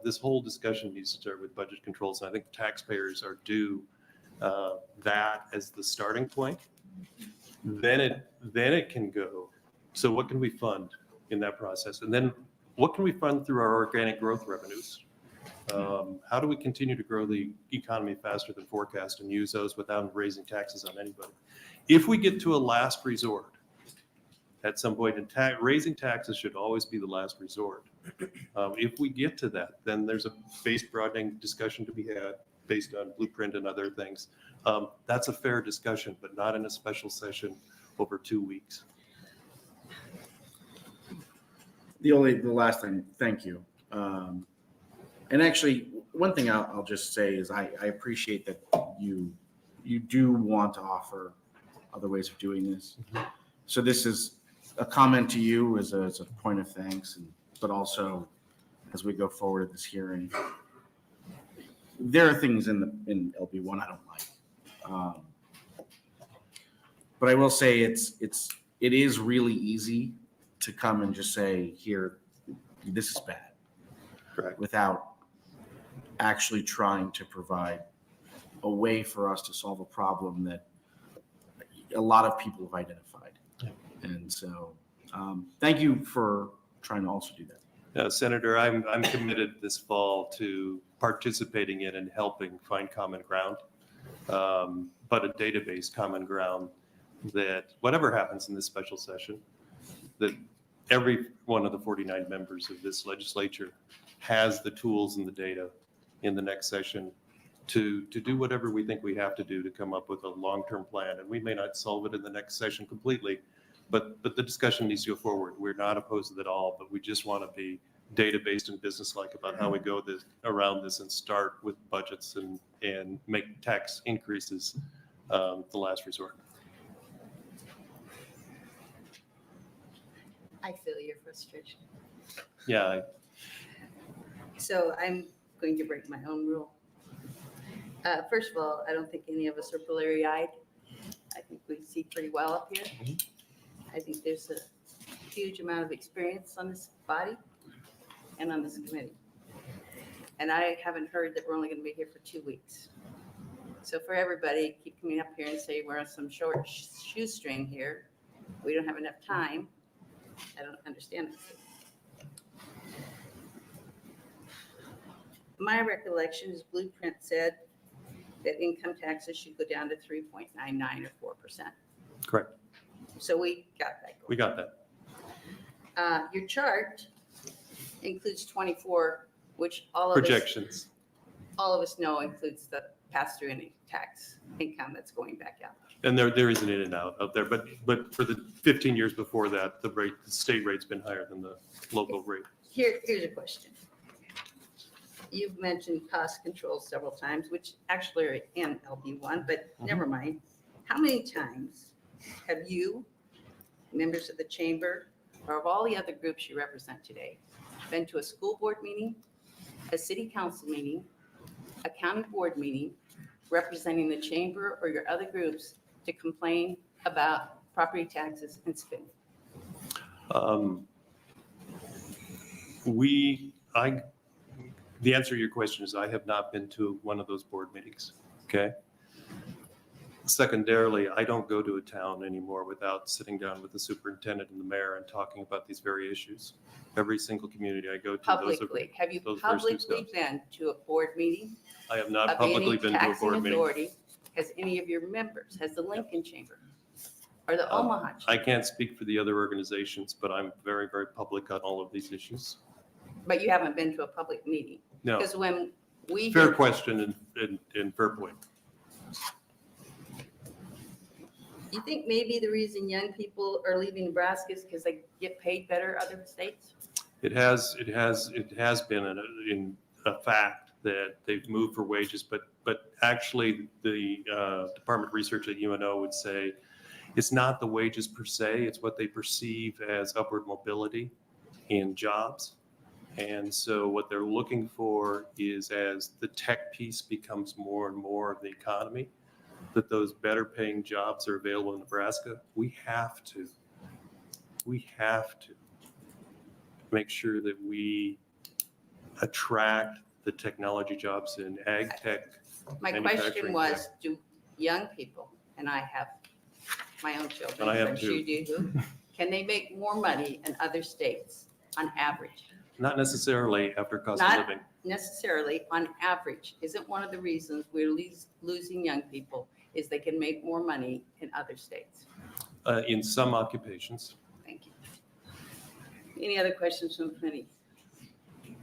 This whole discussion needs to start with budget controls. And I think taxpayers are due that as the starting point. Then it can go. So what can we fund in that process? And then what can we fund through our organic growth revenues? How do we continue to grow the economy faster than forecast and use those without raising taxes on anybody? If we get to a last resort, at some point in raising taxes should always be the last resort. If we get to that, then there's a base broadening discussion to be had based on Blueprint and other things. That's a fair discussion, but not in a special session over 2 weeks. The last thing, thank you. And actually, one thing I'll just say is I appreciate that you do want to offer other ways of doing this. So this is a comment to you as a point of thanks, but also as we go forward at this hearing. There are things in LB1 I don't like. But I will say it is really easy to come and just say, here, this is bad. Correct. Without actually trying to provide a way for us to solve a problem that a lot of people have identified. Yeah. And so thank you for trying to also do that. Senator, I'm committed this fall to participating in and helping find common ground, but a database common ground that whatever happens in this special session, that every one of the 49 members of this legislature has the tools and the data in the next session to do whatever we think we have to do to come up with a long-term plan. And we may not solve it in the next session completely, but the discussion needs to go forward. We're not opposed to it at all, but we just want to be data-based and business-like about how we go around this and start with budgets and make tax increases the last resort. I feel your frustration. Yeah. So I'm going to break my own rule. First of all, I don't think any of us are blurry-eyed. I think we see pretty well up here. I think there's a huge amount of experience on this body and on this committee. And I haven't heard that we're only going to be here for 2 weeks. So for everybody, keep coming up here and say we're on some short shoestring here. We don't have enough time. I don't understand it. My recollection is Blueprint said that income taxes should go down to 3.99 or 4%. Correct. So we got that going. We got that. Your chart includes 24, which all of Projections. all of us know includes the pass-through any tax income that's going back out. And there is an in and out there, but for the 15 years before that, the state rate's been higher than the local rate. Here's a question. You've mentioned cost control several times, which actually are in LB1, but never mind. How many times have you, members of the chamber, or of all the other groups you represent today, been to a school board meeting, a city council meeting, a county board meeting, representing the chamber or your other groups to complain about property taxes and spending? The answer to your question is I have not been to one of those board meetings, okay? Secondarily, I don't go to a town anymore without sitting down with the superintendent and the mayor and talking about these very issues. Every single community I go to. Publicly, have you those are first two publicly steps. been to a board meeting I have not of publicly any been to a taxing board meeting. authority? Has any of your members, has the Lincoln Chamber or the Omaha Chamber? I can't speak for the other organizations, but I'm very, very public on all of these issues. But you haven't been to a public meeting? No. Because when we. Fair hear- question and fair point. You think maybe the reason young people are leaving Nebraska is because they get paid better other states? It has been in a fact that they've moved for wages, but actually the department research at UNO would say it's not the wages per se, it's what they perceive as upward mobility in jobs. And so what they're looking for is, as the tech piece becomes more and more of the economy, that those better paying jobs are available in Nebraska. We have to make sure that we attract the technology jobs in ag tech. My question manufacturing was, tech. do young people, and I have my own children, And I have but too. you do, can they make more money in other states on average? Not necessarily after cost of Not living. necessarily, on average. Isn't one of the reasons we're losing young people is they can make more money in other states? In some occupations. Thank you. Any other questions from the committee?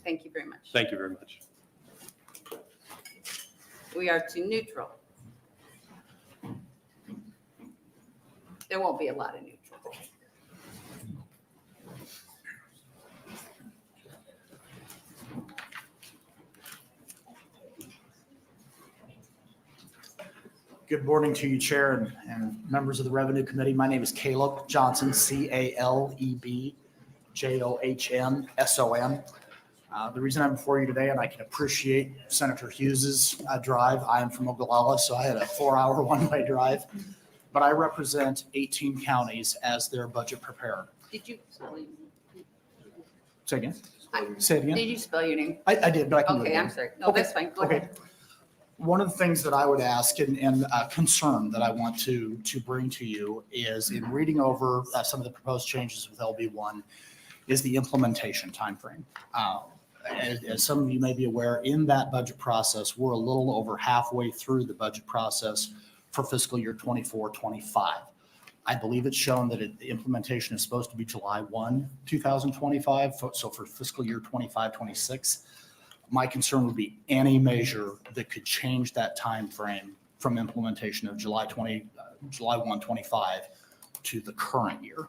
Thank you very much. Thank you very much. We are to neutral. There won't be a lot of neutral. Good morning to you, Chair and members of the Revenue Committee. My name is Caleb Johnson, CalebJohnson. The reason I'm before you today, and I can appreciate Senator Hughes's drive. I am from Ogallala, so I had a 4-hour one-way drive. But I represent 18 counties as their budget preparer. Did you spell your Say again? name? Say it again? Did you spell your name? I did, but I can do it Okay, again. I'm sorry. No, Okay, that's fine. Go okay. ahead. One of the things that I would ask and a concern that I want to bring to you is, in reading over some of the proposed changes with LB1, is the implementation timeframe. As some of you may be aware, in that budget process, we're a little over halfway through the budget process for fiscal year 24-25. I believe it's shown that the implementation is supposed to be July 1, 2025. So for fiscal year 25-26. My concern would be any measure that could change that time frame from implementation of July 1, 25 to the current year.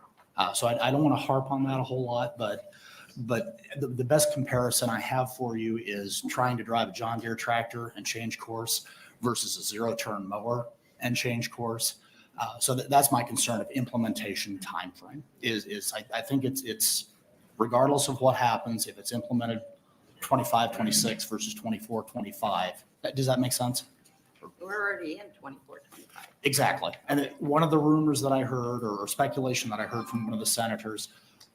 So I don't want to harp on that a whole lot, but the best comparison I have for you is trying to drive a John Deere tractor and change course versus a zero-turn mower and change course. So that's my concern of implementation timeframe. I think it's regardless of what happens, if it's implemented 25-26 versus 24-25. Does that make sense? We're already in 24-25. Exactly. And one of the rumors that I heard, or speculation that I heard from one of the senators,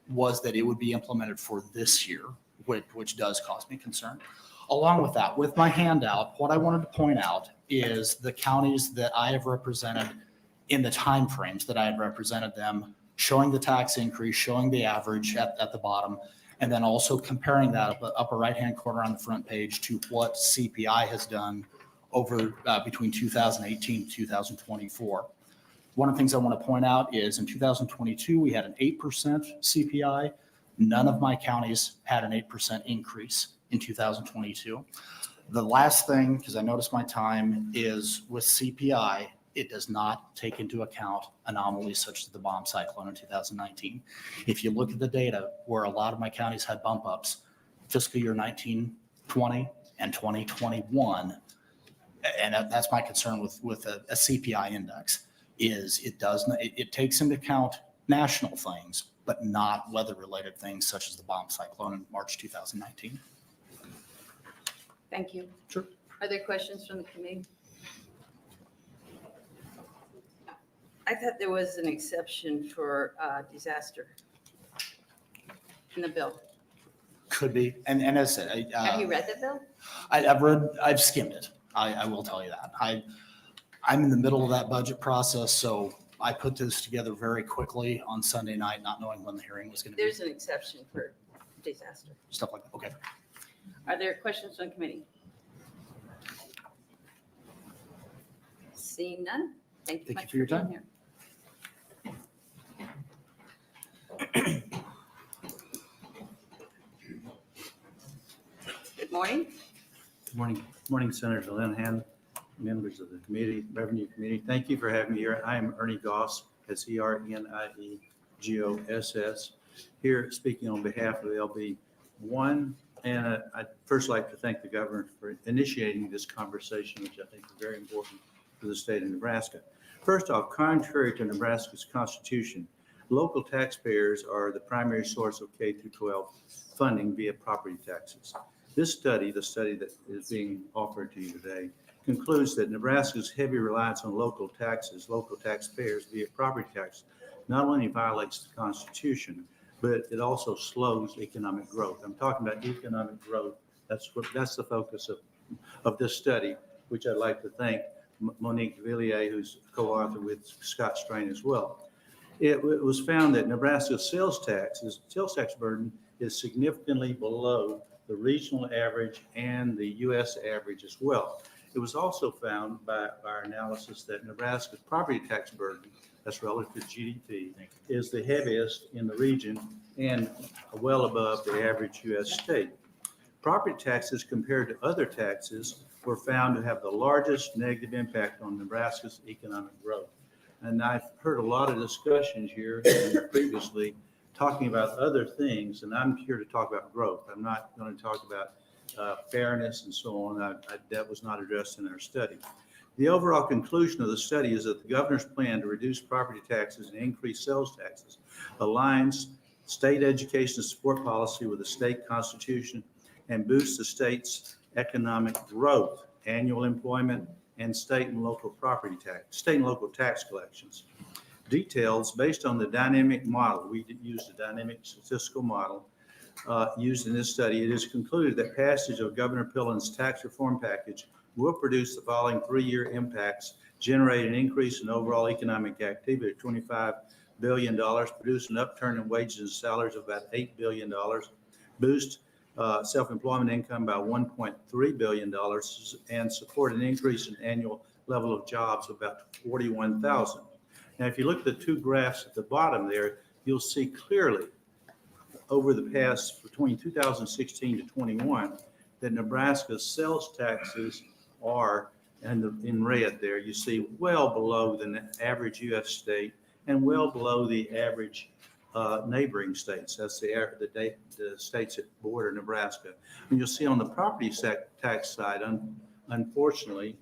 was that it would be implemented for this year, which does cause me concern. Along with that, with my handout, what I wanted to point out is the counties that I have represented in the timeframes that I had represented them, showing the tax increase, showing the average at the bottom, and then also comparing that upper right-hand corner on the front page to what CPI has done over between 2018 and 2024. One of the things I want to point out is in 2022, we had an 8% CPI. None of my counties had an 8% increase in 2022. The last thing, because I noticed my time, is with CPI, it does not take into account anomalies such as the bomb cyclone in 2019. If you look at the data where a lot of my counties had bump ups, fiscal year 19, 20, and 2021, and that's my concern with a CPI index, is it takes into account national things, but not weather-related things such as the bomb cyclone in March 2019. Thank you. Sure. Are there questions from the committee? I thought there was an exception for disaster in the bill. Could be. And as I said, Have you read the bill? I've skimmed it. I will tell you that. I'm in the middle of that budget process, so I put this together very quickly on Sunday night, not knowing when the hearing was going to be. There's an exception for disaster. Stuff like that. Okay. Are there questions on committee? Seeing none, thank you Thank you much for your being time. here. Good morning. Good morning, Senator Linehan, members of the committee, Revenue Committee. Thank you for having me here. I am Ernie Goss, that's ERNIEGOSS, here speaking on behalf of LB1. And I'd first like to thank the governor for initiating this conversation, which I think is very important for the state of Nebraska. First off, contrary to Nebraska's constitution, local taxpayers are the primary source of K through 12 funding via property taxes. This study, the study that is being offered to you today, concludes that Nebraska's heavy reliance on local taxes, local taxpayers via property tax, not only violates the Constitution, but it also slows economic growth. I'm talking about economic growth. That's the focus of this study, which I'd like to thank Monique Villiers, who's co-author with Scott Strain as well. It was found that Nebraska's sales tax burden is significantly below the regional average and the U.S. average as well. It was also found by our analysis that Nebraska's property tax burden, that's relative to GDP, is the heaviest in the region and well above the average U.S. state. Property taxes compared to other taxes were found to have the largest negative impact on Nebraska's economic growth. And I've heard a lot of discussions here previously talking about other things, and I'm here to talk about growth. I'm not going to talk about fairness and so on. That was not addressed in our study. The overall conclusion of the study is that the governor's plan to reduce property taxes and increase sales taxes aligns state education support policy with the state constitution and boosts the state's economic growth, annual employment, and state and local tax collections. Details based on the dynamic model. We used a dynamic statistical model used in this study. It is concluded that passage of Governor Pillen's tax reform package will produce the following 3-year impacts: generate an increase in overall economic activity of $25 billion, produce an upturn in wages and salaries of about $8 billion, boost self-employment income by $1.3 billion, and support an increase in annual level of jobs of about 41,000. Now, if you look at the two graphs at the bottom there, you'll see clearly over the past, between 2016 to 21, that Nebraska's sales taxes are, and in red there, you see well below the average U.S. state and well below the average neighboring states. That's the states that border Nebraska. And you'll see on the property tax side, unfortunately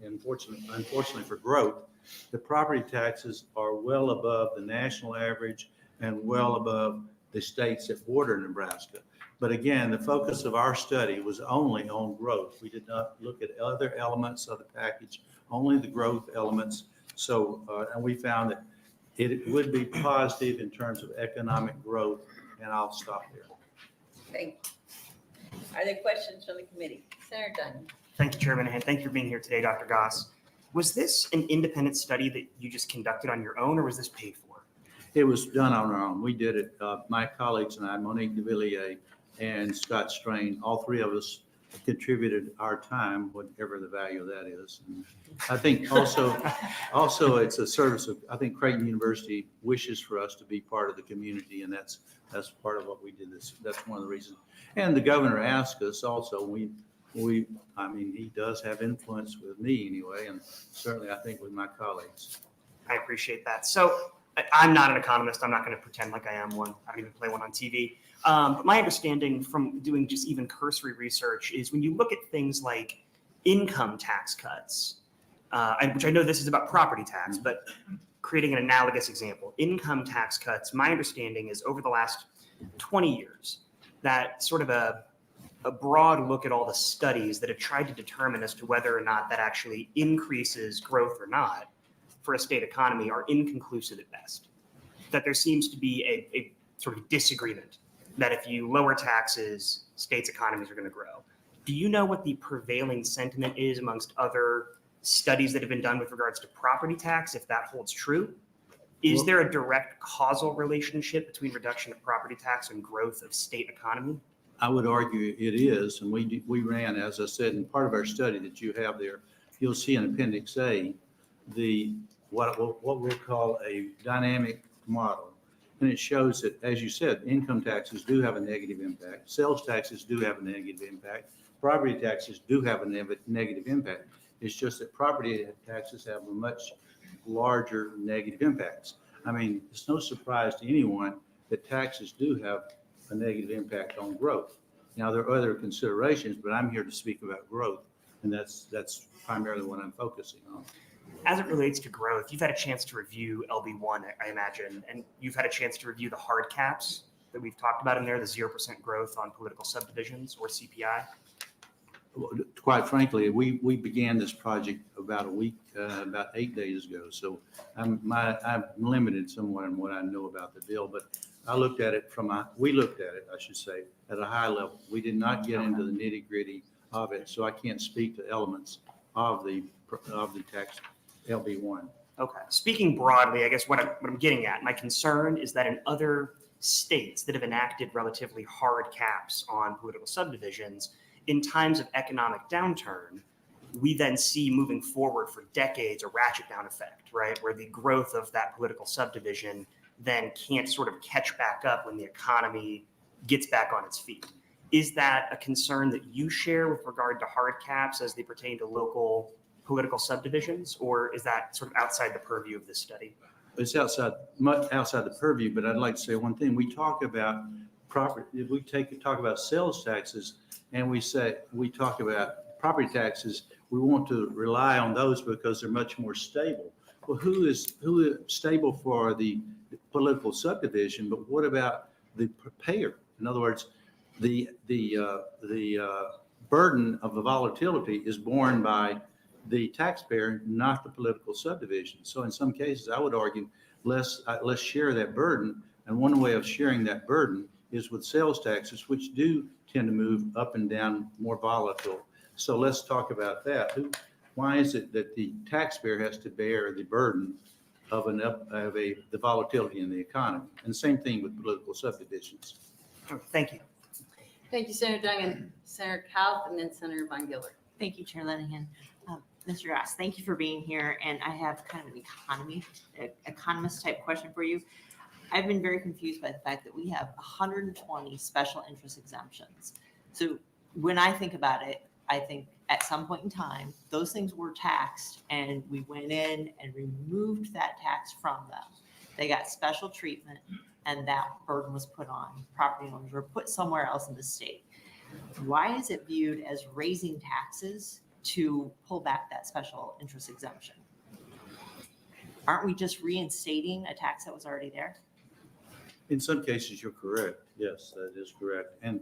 for growth, the property taxes are well above the national average and well above the states that border Nebraska. But again, the focus of our study was only on growth. We did not look at other elements of the package, only the growth elements. So, and we found that it would be positive in terms of economic growth, and I'll stop there. Thank you. Are there questions from the committee? Senator Dunn. Thank you, Chairman, and thank you for being here today, Dr. Goss. Was this an independent study that you just conducted on your own, or was this paid for? It was done on our own. We did it, my colleagues and I, Monique Villiers and Scott Strain, all three of us contributed our time, whatever the value of that is. And I think also it's a service of, I think Creighton University wishes for us to be part of the community, and that's part of what we did. That's one of the reasons. And the governor asked us also, I mean, he does have influence with me anyway, and certainly I think with my colleagues. I appreciate that. So I'm not an economist. I'm not going to pretend like I am one. I don't even play one on TV. But my understanding from doing just even cursory research is when you look at things like income tax cuts, which I know this is about property tax, but creating an analogous example, income tax cuts, my understanding is over the last 20 years, that sort of a broad look at all the studies that have tried to determine as to whether or not that actually increases growth or not, for a state economy are inconclusive at best. That there seems to be a sort of disagreement that if you lower taxes, states' economies are going to grow. Do you know what the prevailing sentiment is amongst other studies that have been done with regards to property tax, if that holds true? Is there a direct causal relationship between reduction of property tax and growth of state economy? I would argue it is, and we ran, as I said, in part of our study that you have there, you'll see in Appendix A, what we'll call a dynamic model. And it shows that, as you said, income taxes do have a negative impact. Sales taxes do have a negative impact. Property taxes do have a negative impact. It's just that property taxes have a much larger negative impacts. I mean, it's no surprise to anyone that taxes do have a negative impact on growth. Now, there are other considerations, but I'm here to speak about growth, and that's primarily what I'm focusing on. As it relates to growth, you've had a chance to review LB1, I imagine, and you've had a chance to review the hard caps that we've talked about in there, the 0% growth on political subdivisions or CPI. Quite frankly, we began this project about 8 days ago. So I'm limited somewhat in what I know about the bill, but we looked at it, I should say, at a high level. We did not get into the nitty gritty of it, so I can't speak to elements of the tax LB1. Okay. Speaking broadly, I guess what I'm getting at, my concern is that in other states that have enacted relatively hard caps on political subdivisions, in times of economic downturn, we then see moving forward for decades a ratchet down effect, right? Where the growth of that political subdivision then can't sort of catch back up when the economy gets back on its feet. Is that a concern that you share with regard to hard caps as they pertain to local political subdivisions, or is that sort of outside the purview of this study? It's much outside the purview, but I'd like to say one thing. We talk about property, if we talk about sales taxes, and we talk about property taxes, we want to rely on those because they're much more stable. Well, who is stable for the political subdivision, but what about the payer? In other words, the burden of the volatility is borne by the taxpayer, not the political subdivision. So in some cases, I would argue, let's share that burden. And one way of sharing that burden is with sales taxes, which do tend to move up and down, more volatile. So let's talk about that. Why is it that the taxpayer has to bear the burden of the volatility in the economy? And the same thing with political subdivisions. Thank you. Thank you, Senator Duggan. Senator Kauth, and then Senator Von Giller. Thank you, Chair Linehan. Mr. Goss, thank you for being here. And I have kind of an economist type question for you. I've been very confused by the fact that we have 120 special interest exemptions. So when I think about it, I think at some point in time, those things were taxed and we went in and removed that tax from them. They got special treatment and that burden was put on property owners or put somewhere else in the state. Why is it viewed as raising taxes to pull back that special interest exemption? Aren't we just reinstating a tax that was already there? In some cases, you're correct. Yes, that is correct. And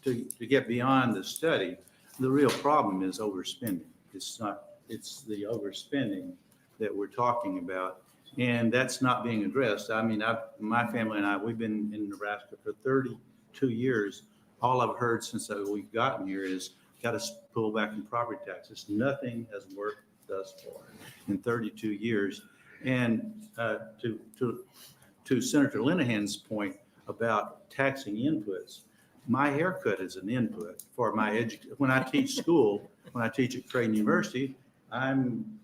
to get beyond the study, the real problem is overspending. It's the overspending that we're talking about, and that's not being addressed. I mean, my family and we've been in Nebraska for 32 years. All I've heard since we've gotten here is got to pull back in property taxes. Nothing has worked thus far in 32 years. And to Senator Linehan's point about taxing inputs, my haircut is an input for my education. When I teach school, when I teach at Creighton University, I'm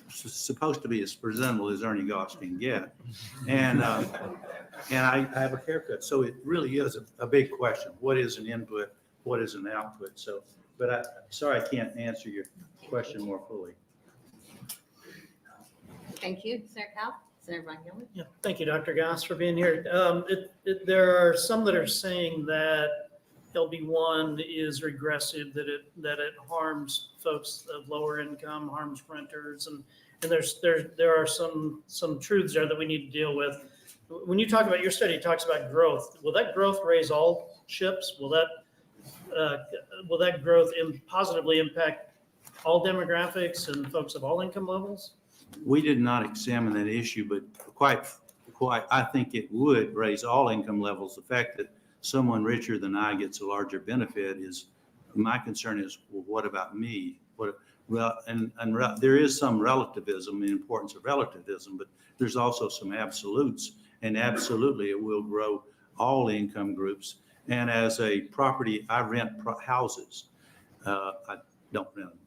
supposed to be as presentable as Ernie Goss can get. And I have a haircut. So it really is a big question. What is an input? What is an output? So, but sorry, I can't answer your question more fully. Thank you, Senator Kauth. Senator Von Giller. Yeah, thank you, Dr. Goss, for being here. There are some that are saying that LB1 is regressive, that it harms folks of lower income, harms renters, and there are some truths there that we need to deal with. When you talk about your study, it talks about growth. Will that growth raise all ships? Will that growth positively impact all demographics and folks of all income levels? We did not examine that issue, but quite, I think it would raise all income levels. The fact that someone richer than I gets a larger benefit is, my concern is, well, what about me? There is some relativism, the importance of relativism, but there's also some absolutes, and absolutely it will grow all income groups. And as a property, I rent houses. I don't rent them.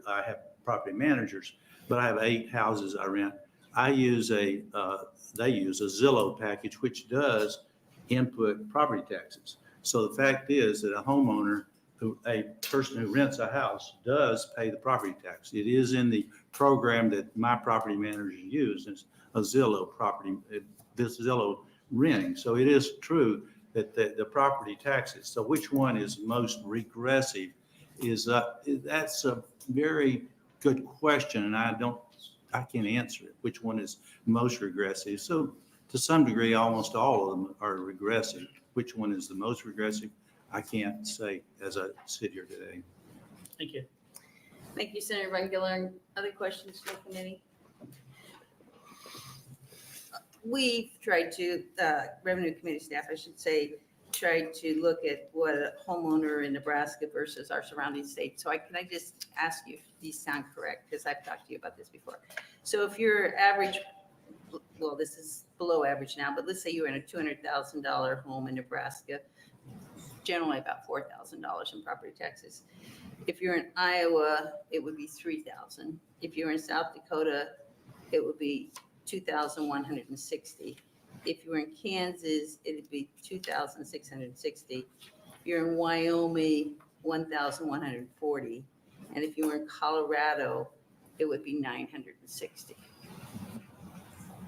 I have property managers, but I have 8 houses I rent. They use a Zillow package, which does input property taxes. So the fact is that a person who rents a house does pay the property tax. It is in the program that my property managers use. It's a Zillow Zillow renting. So it is true that the property taxes. So which one is most regressive that's a very good question, and I can't answer it. Which one is most regressive? So to some degree, almost all of them are regressive. Which one is the most regressive? I can't say as I sit here today. Thank you. Thank you, Senator Van Gillern. Other questions from the committee? We've tried to, Revenue Committee staff, I should say, tried to look at what a homeowner in Nebraska versus our surrounding states. So can I just ask you if these sound correct? Because I've talked to you about this before. So if your average, well, this is below average now, but let's say you're in a $200,000 home in Nebraska, generally about $4,000 in property taxes. If you're in Iowa, it would be $3,000. If you're in South Dakota, it would be $2,160. If you're in Kansas, it'd be $2,660. If you're in Wyoming, $1,140. And if you were in Colorado, it would be $960.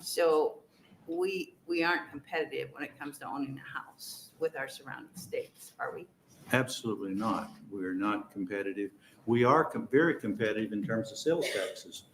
So we aren't competitive when it comes to owning a house with our surrounding states, are we? Absolutely not. We're not competitive. We are very competitive in terms of sales taxes.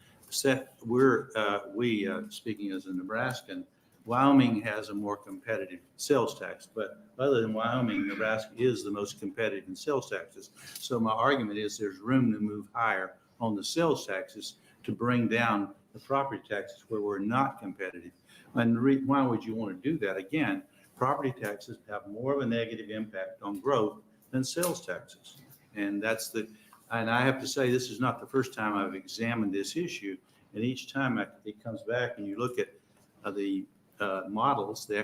Speaking as a Nebraskan, Wyoming has a more competitive sales tax, but other than Wyoming, Nebraska is the most competitive in sales taxes. So my argument is there's room to move higher on the sales taxes to bring down the property taxes where we're not competitive. And why would you want to do that? Again, property taxes have more of a negative impact on growth than sales taxes. And I have to say, this is not the first time I've examined this issue. And each time it comes back and you look at the models, the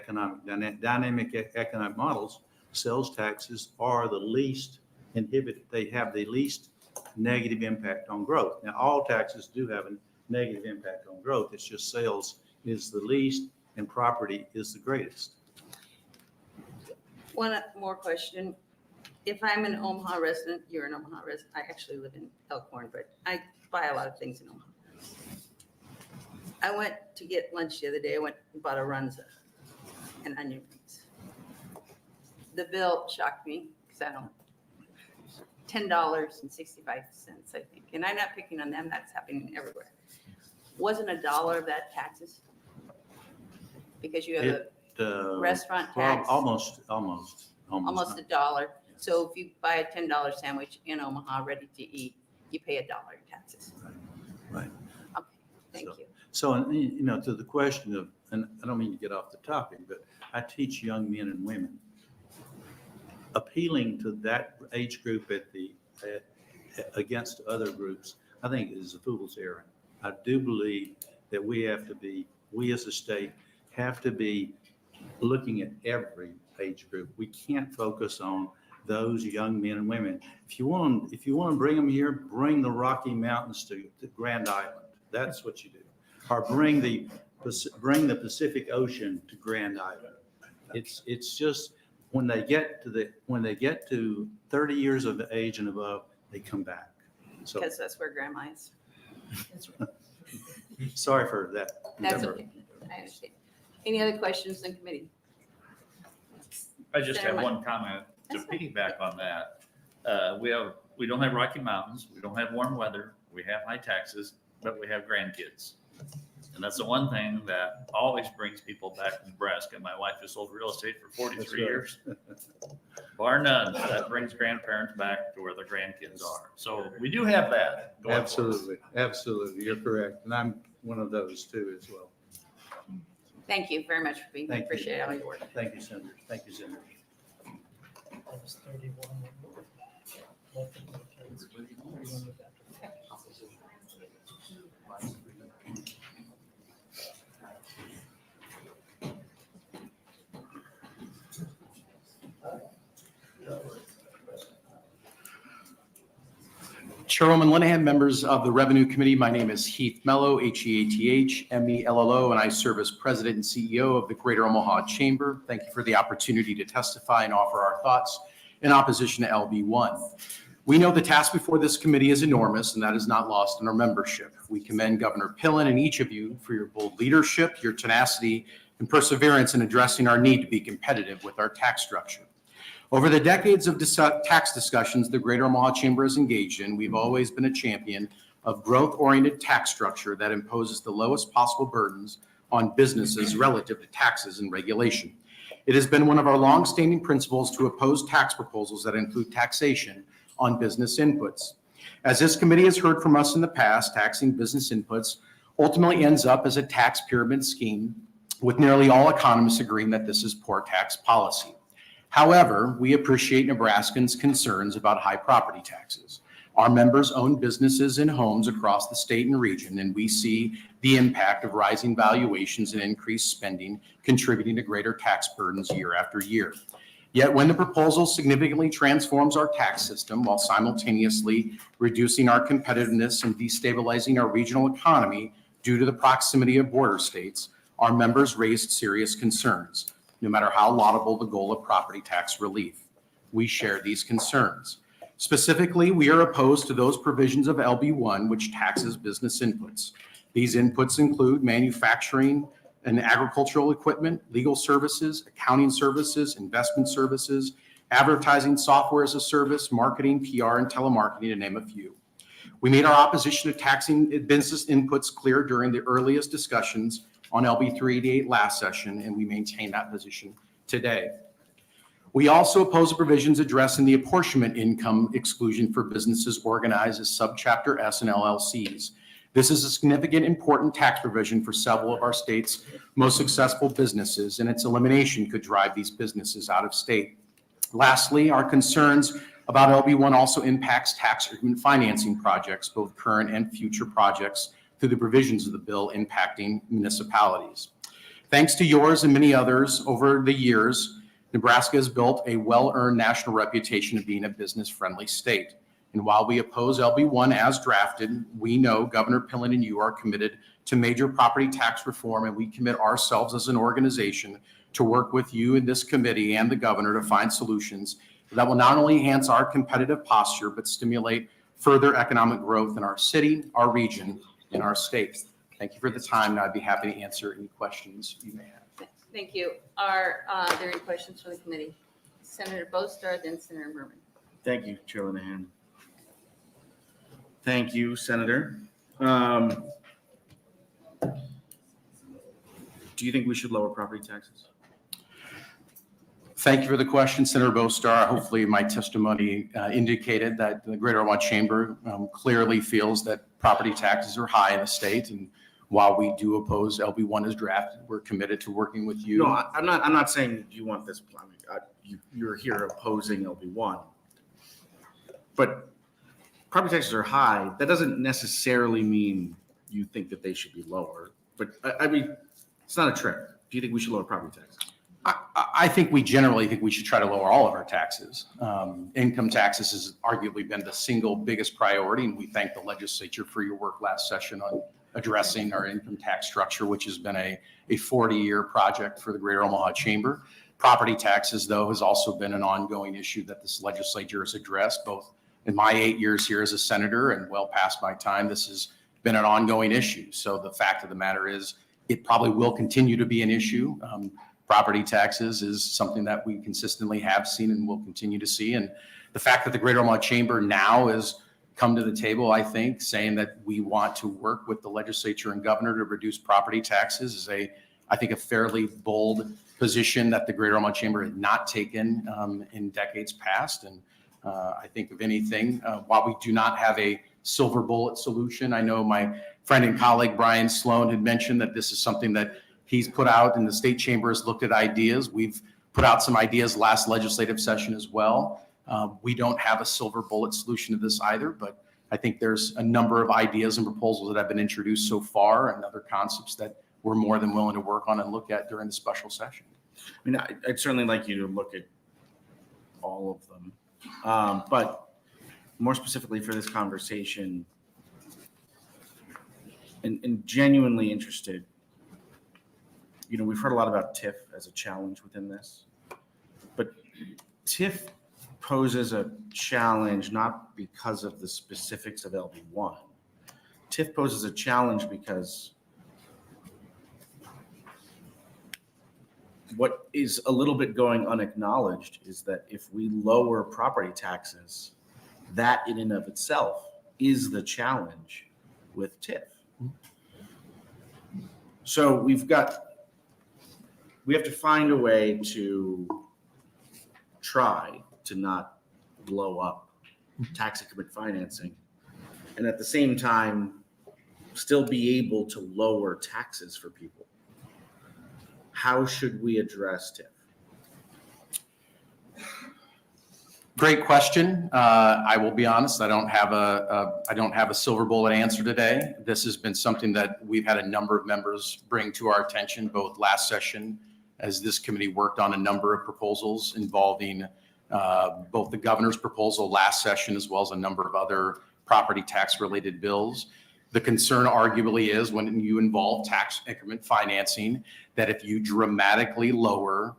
dynamic economic models, sales taxes are the least inhibited. They have the least negative impact on growth. Now, all taxes do have a negative impact on growth. It's just sales is the least and property is the greatest. One more question. If I'm an Omaha resident, you're an Omaha resident. I actually live in Elkhorn, but I buy a lot of things in Omaha. I went to get lunch the other day. I went and bought a runza and onion rings. The bill shocked me because I don't, $10.65, I think. And I'm not picking on them. That's happening everywhere. Wasn't $1 of that taxes? Because you have a restaurant tax. Almost $1. So if you buy a $10 sandwich in Omaha, ready to eat, you pay $1 in taxes. Right. Okay, thank you. So, to the question of, and I don't mean to get off the topic, but I teach young men and women. Appealing to that age group against other groups, I think is a fool's errand. I do believe that we as a state have to be looking at every age group. We can't focus on those young men and women. If you want to bring them here, bring the Rocky Mountains to Grand Island. That's what you do. Or bring the Pacific Ocean to Grand Island. It's just when they get to 30 years of age and above, they come back. So Because that's where grandma is. That's right. sorry for that. That's okay. I understand. Any other questions in committee? I just Senator have Mike. one comment to That's fine. piggyback on that. We don't have Rocky Mountains, we don't have warm weather, we have high taxes, but we have grandkids. And that's the one thing that always brings people back to Nebraska. My wife has sold real estate for 43 That's right. years. bar none. That brings grandparents back to where their grandkids are. So we do have that going for us. Absolutely, absolutely. You're correct. And I'm one of those too as well. Thank you very much for being here. Thank you. Appreciate all your work. Thank you, Senators. Thank you, Senators. Chairwoman Linehan, members of the Revenue Committee, my name is Heath Mello, Heath Mello, and I serve as President and CEO of the Greater Omaha Chamber. Thank you for the opportunity to testify and offer our thoughts in opposition to LB1. We know the task before this committee is enormous, and that is not lost on our membership. We commend Governor Pillen and each of you for your bold leadership, your tenacity, and perseverance in addressing our need to be competitive with our tax structure. Over the decades of tax discussions the Greater Omaha Chamber has engaged in, we've always been a champion of growth-oriented tax structure that imposes the lowest possible burdens on businesses relative to taxes and regulation. It has been one of our long-standing principles to oppose tax proposals that include taxation on business inputs. As this committee has heard from us in the past, taxing business inputs ultimately ends up as a tax pyramid scheme, with nearly all economists agreeing that this is poor tax policy. However, we appreciate Nebraskans' concerns about high property taxes. Our members own businesses and homes across the state and region, and we see the impact of rising valuations and increased spending contributing to greater tax burdens year after year. Yet when the proposal significantly transforms our tax system while simultaneously reducing our competitiveness and destabilizing our regional economy due to the proximity of border states, our members raised serious concerns. No matter how laudable the goal of property tax relief, we share these concerns. Specifically, we are opposed to those provisions of LB1 which taxes business inputs. These inputs include manufacturing and agricultural equipment, legal services, accounting services, investment services, advertising software as a service, marketing, PR, and telemarketing, to name a few. We made our opposition to taxing business inputs clear during the earliest discussions on LB 388 last session, and we maintain that position today. We also oppose the provisions addressing the apportionment income exclusion for businesses organized as Subchapter S and LLCs. This is a significant, important tax provision for several of our state's most successful businesses, and its elimination could drive these businesses out of state. Lastly, our concerns about LB1 also impacts tax increment financing projects, both current and future projects, through the provisions of the bill impacting municipalities. Thanks to yours and many others over the years, Nebraska has built a well-earned national reputation of being a business-friendly state. And while we oppose LB1 as drafted, we know Governor Pillen and you are committed to major property tax reform, and we commit ourselves as an organization to work with you in this committee and the governor to find solutions that will not only enhance our competitive posture, but stimulate further economic growth in our city, our region, in our state. Thank you for the time, and I'd be happy to answer any questions you may have. Thank you. Are there any questions from the committee? Senator Boastar, then Senator Berman. Thank you, Chair Linehan. Thank you, Senator. Do you think we should lower property taxes? Thank you for the question, Senator Boastar. Hopefully my testimony indicated that the Greater Omaha Chamber clearly feels that property taxes are high in the state. And while we do oppose LB1 as drafted, we're committed to working with you. No, I'm not saying you want this. I mean, you're here opposing LB1. But property taxes are high. That doesn't necessarily mean you think that they should be lower. But I mean, it's not a trick. Do you think we should lower property taxes? I think we generally think we should try to lower all of our taxes. Income taxes has arguably been the single biggest priority, and we thank the legislature for your work last session on addressing our income tax structure, which has been a 40-year project for the Greater Omaha Chamber. Property taxes, though, has also been an ongoing issue that this legislature has addressed, both in my 8 years here as a senator and well past my time. This has been an ongoing issue. So the fact of the matter is, it probably will continue to be an issue. Property taxes is something that we consistently have seen and will continue to see. And the fact that the Greater Omaha Chamber now has come to the table, I think, saying that we want to work with the legislature and governor to reduce property taxes is a I think, a fairly bold position that the Greater Omaha Chamber had not taken in decades past. And I think, if anything, while we do not have a silver bullet solution, I know my friend and colleague Brian Sloan had mentioned that this is something that he's put out, and the state chamber has looked at ideas. We've put out some ideas last legislative session as well. We don't have a silver bullet solution to this either, but I think there's a number of ideas and proposals that have been introduced so far, and other concepts that we're more than willing to work on and look at during the special session. I mean, I'd certainly like you to look at all of them. But more specifically for this conversation, and genuinely interested, you know, we've heard a lot about TIF as a challenge within this, but TIF poses a challenge not because of the specifics of LB1. TIF poses a challenge because what is a little bit going unacknowledged is that if we lower property taxes, that in and of itself is the challenge with TIF. So we have to find a way to try to not blow up tax increment financing, and at the same time still be able to lower taxes for people. How should we address TIF? Great question. I will be honest, I don't have a silver bullet answer today. This has been something that we've had a number of members bring to our attention, both last session, as this committee worked on a number of proposals involving both the governor's proposal last session, as well as a number of other property tax related bills. The concern arguably is when you involve tax increment financing, that if you dramatically lower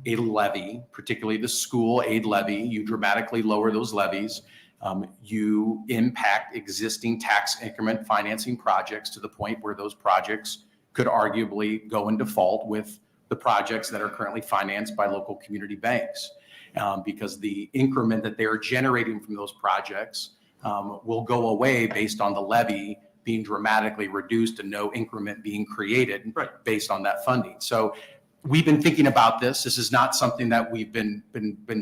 a levy, particularly the school aid levy, you dramatically lower those levies, you impact existing tax increment financing projects to the point where those projects could arguably go in default with the projects that are currently financed by local community banks. Because the increment that they're generating from those projects will go away based on the levy being dramatically reduced and no increment being created based on that funding. So we've been thinking about this. This is not something that we've been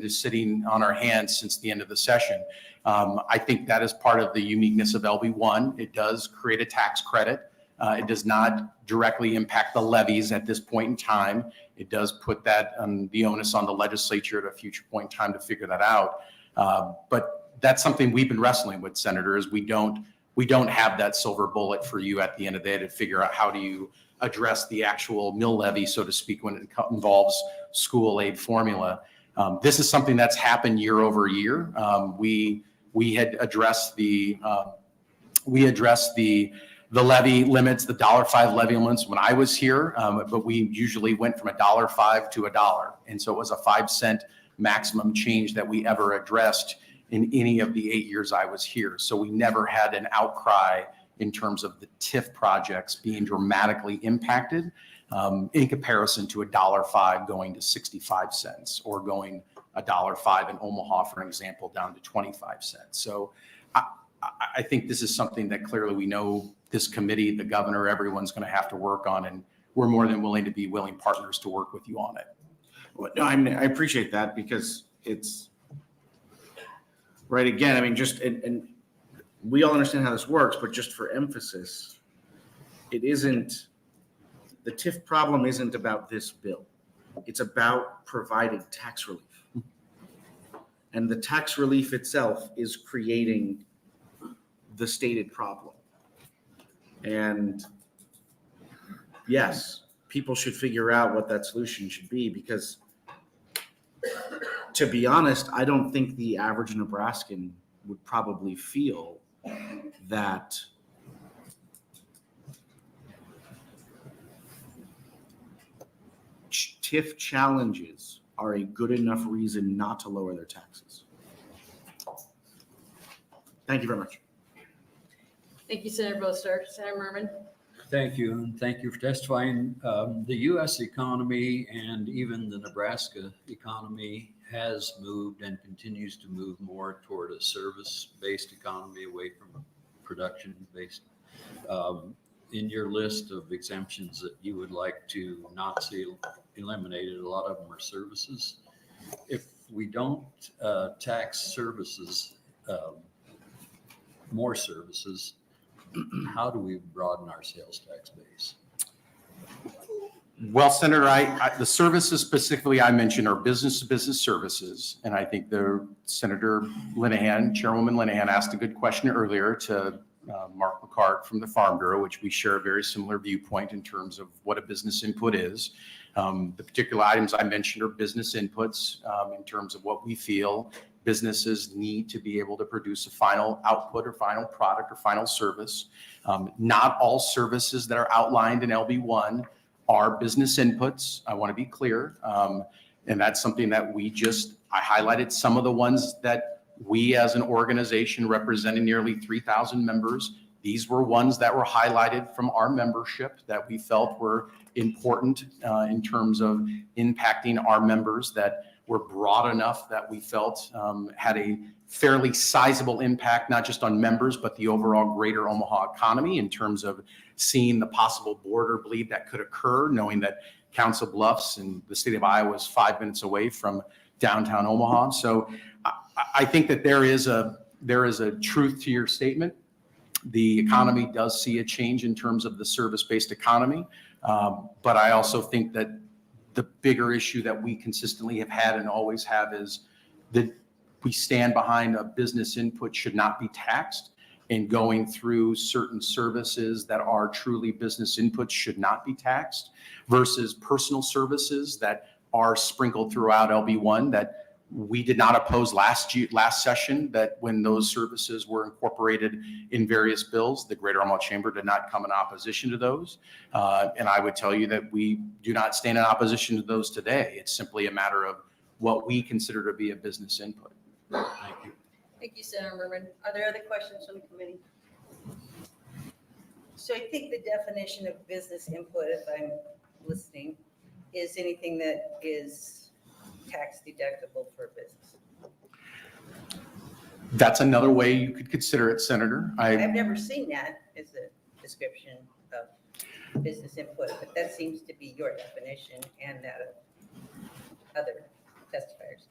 just sitting on our hands since the end of the session. I think that is part of the uniqueness of LB1. It does create a tax credit. It does not directly impact the levies at this point in time. It does put that the onus on the legislature at a future point in time to figure that out. But that's something we've been wrestling with, senators. We don't have that silver bullet for you at the end of the day to figure out how do you address the actual mill levy, so to speak, when it involves school aid formula. This is something that's happened year over year. We had addressed the levy limits, the $5 levy limits when I was here, but we usually went from $5 to $1. And so it was a 5-cent maximum change that we ever addressed in any of the 8 years I was here. So we never had an outcry in terms of the TIF projects being dramatically impacted in comparison to $5 going to 65 cents or going $5 in Omaha, for example, down to 25 cents. So I think this is something that clearly we know this committee, the governor, everyone's going to have to work on, and we're more than willing to be willing partners to work with you on it. Well, no, I mean, I appreciate that because it's right. Again, I mean, and we all understand how this works, but just for emphasis, the TIF problem isn't about this bill. It's about providing tax relief. And the tax relief itself is creating the stated problem. And yes, people should figure out what that solution should be, because to be honest, I don't think the average Nebraskan would probably feel that TIF challenges are a good enough reason not to lower their taxes. Thank you very much. Thank you, Senator Boster. Senator Merman. Thank you, and thank you for testifying. The U.S. economy and even the Nebraska economy has moved and continues to move more toward a service-based economy away from a production-based. in your list of exemptions that you would like to not see eliminated, a lot of them are services. If we don't tax services, more services, how do we broaden our sales tax base? Well, Senator, the services specifically I mentioned are business-to-business services. And I think Senator Linehan, Chairwoman Linehan asked a good question earlier to Mark McHarg from the Farm Bureau, which we share a very similar viewpoint in terms of what a business input is. The particular items I mentioned are business inputs in terms of what we feel businesses need to be able to produce a final output or final product or final service. Not all services that are outlined in LB1 are business inputs. I want to be clear. And that's something that I highlighted some of the ones that we as an organization representing nearly 3,000 members, these were ones that were highlighted from our membership that we felt were important in terms of impacting our members, that were broad enough that we felt had a fairly sizable impact, not just on members, but the overall greater Omaha economy in terms of seeing the possible border bleed that could occur, knowing that Council Bluffs and the state of Iowa is 5 minutes away from downtown Omaha. So I think that there is a truth to your statement. The economy does see a change in terms of the service-based economy. But I also think that the bigger issue that we consistently have had and always have is that we stand behind a business input should not be taxed, and going through certain services that are truly business inputs should not be taxed versus personal services that are sprinkled throughout LB1 that we did not oppose last session, that when those services were incorporated in various bills, the Greater Omaha Chamber did not come in opposition to those. And I would tell you that we do not stand in opposition to those today. It's simply a matter of what we consider to be a business input. Thank you. Thank you, Senator Merman. Are there other questions from the committee? So I think the definition of business input, if I'm listening, is anything that is tax deductible for business. That's another way you could consider it, Senator. I've never seen that as a description of business input, but that seems to be your definition and that of other testifiers.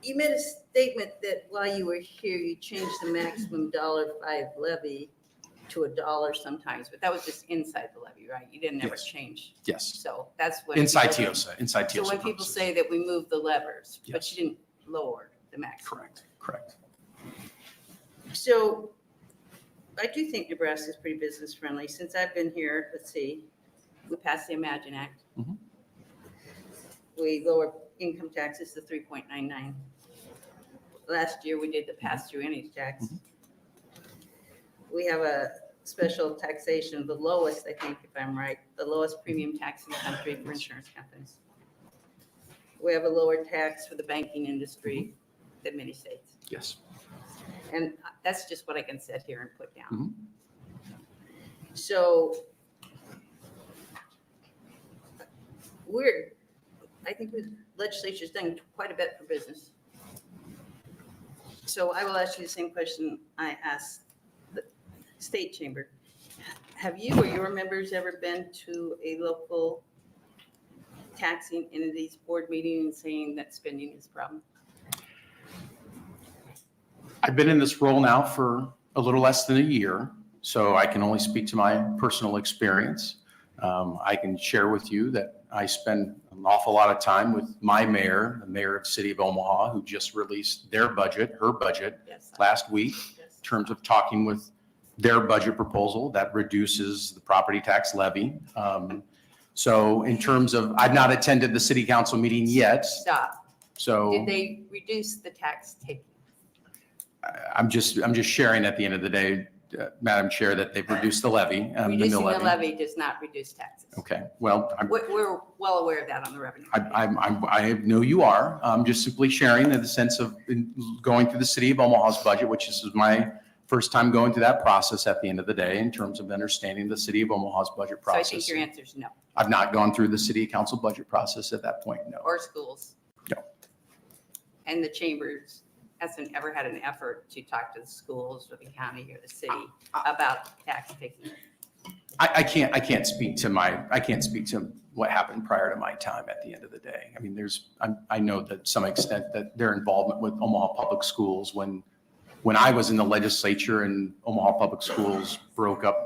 You made a statement that while you were here, you changed the maximum $5 levy to $1 sometimes, but that was just inside the levy, right? You didn't ever change. Yes. So that's what. Inside TIOSA. Inside TIOSA. So when people say that we moved the levers, but you didn't lower the maximum. Correct. So I do think Nebraska is pretty business friendly. Since I've been here, let's see, we passed the Imagine Act. Mhm. We lowered income taxes to 3.99. Last year, we did the pass-through entities tax. We have a special taxation, the lowest, I think, if I'm right, the lowest premium tax in the country for insurance companies. We have a lower tax for the banking industry than many states. Yes. And that's just what I can sit here and put down. Mhm. So I think the legislature's done quite a bit for business. So I will ask you the same question I asked the state chamber. Have you or your members ever been to a local taxing entities board meeting and saying that spending is a problem? I've been in this role now for a little less than a year, so I can only speak to my personal experience. I can share with you that I spend an awful lot of time with my mayor, the mayor of the city of Omaha, who just released her budget last week, in terms of talking with their budget proposal that reduces the property tax levy. So in terms of, I've not attended the city council meeting yet. Stop. So Did they reduce the tax taking? I'm just sharing at the end of the day, Madam Chair, that they've reduced the levy. Reducing the levy does not reduce taxes. Okay, well, We're well aware of that on the revenue. I know you are. I'm just simply sharing in the sense of going through the city of Omaha's budget, which is my first time going through that process at the end of the day in terms of understanding the city of Omaha's budget So I process. think your answer is no. I've not gone through the city council budget process at that point, no. Or schools. No. And the chambers hasn't ever had an effort to talk to the schools or the county or the city about tax taking? I can't speak to what happened prior to my time at the end of the day. I mean, I know that to some extent that their involvement with Omaha Public Schools, when I was in the legislature and Omaha Public Schools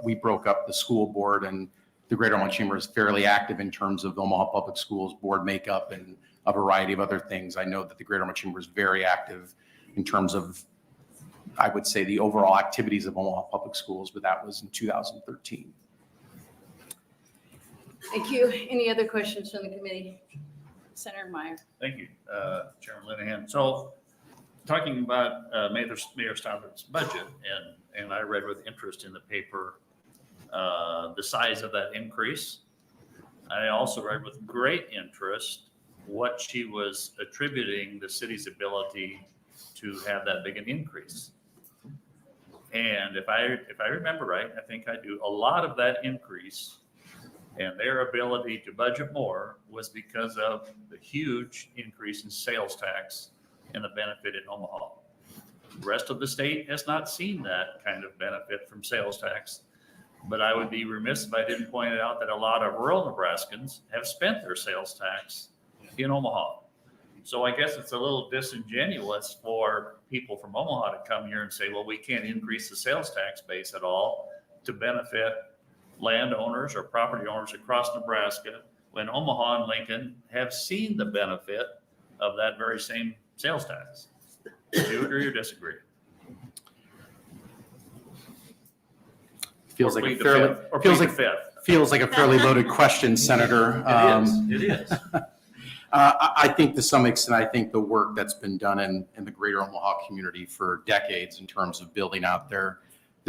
we broke up the school board, and the Greater Omaha Chamber is fairly active in terms of the Omaha Public Schools board makeup and a variety of other things. I know that the Greater Omaha Chamber is very active in terms of, I would say, the overall activities of Omaha Public Schools, but that was in 2013. Thank you. Any other questions from the committee? Senator Meyer. Thank you, Chairman Linehan. So talking about Mayor Stoughton's budget, and I read with interest in the paper the size of that increase. I also read with great interest what she was attributing the city's ability to have that big an increase. And if I remember right, I think I do, a lot of that increase and their ability to budget more was because of the huge increase in sales tax and the benefit in Omaha. The rest of the state has not seen that kind of benefit from sales tax, but I would be remiss if I didn't point out that a lot of rural Nebraskans have spent their sales tax in Omaha. So I guess it's a little disingenuous for people from Omaha to come here and say, well, we can't increase the sales tax base at all to benefit landowners or property owners across Nebraska, when Omaha and Lincoln have seen the benefit of that very same sales tax. Do you agree or disagree? Feels like a fairly loaded question, Senator. It is. I think to some extent, I think the work that's been done in the greater Omaha community for decades in terms of building out the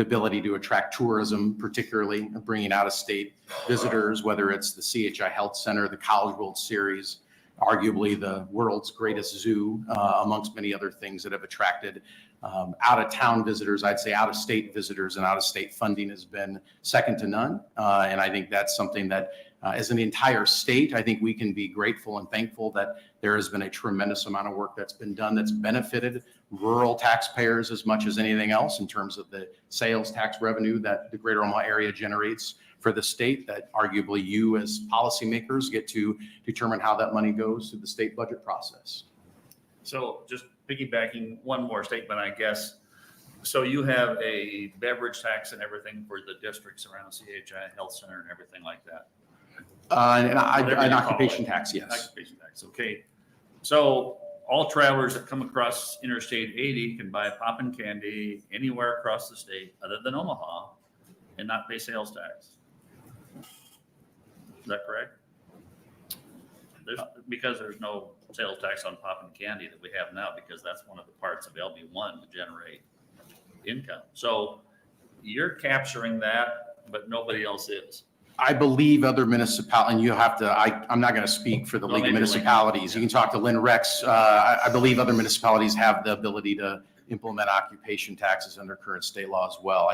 ability to attract tourism, particularly bringing out of state visitors, whether it's the CHI Health Center, the College World Series, arguably the world's greatest zoo, amongst many other things that have attracted out of town visitors. I'd say out of state visitors and out of state funding has been second to none. And I think that's something that as an entire state, I think we can be grateful and thankful that there has been a tremendous amount of work that's been done that's benefited rural taxpayers as much as anything else in terms of the sales tax revenue that the greater Omaha area generates for the state, that arguably you as policymakers get to determine how that money goes through the state budget process. So just piggybacking one more statement, I guess. So you have a beverage tax and everything for the districts around CHI Health Center and everything like that? An occupation tax, yes. Occupation tax, okay. So all travelers that come across Interstate 80 can buy poppin' candy anywhere across the state other than Omaha and not pay sales tax. Is that correct? Because there's no sales tax on poppin' candy that we have now, because that's one of the parts of LB1 to generate income. So you're capturing that, but nobody else is. I believe other municipalities, and you have to, I'm not going to speak for the League of Municipalities. You can talk to Lynn Rex. I believe other municipalities have the ability to implement occupation taxes under current state law as well.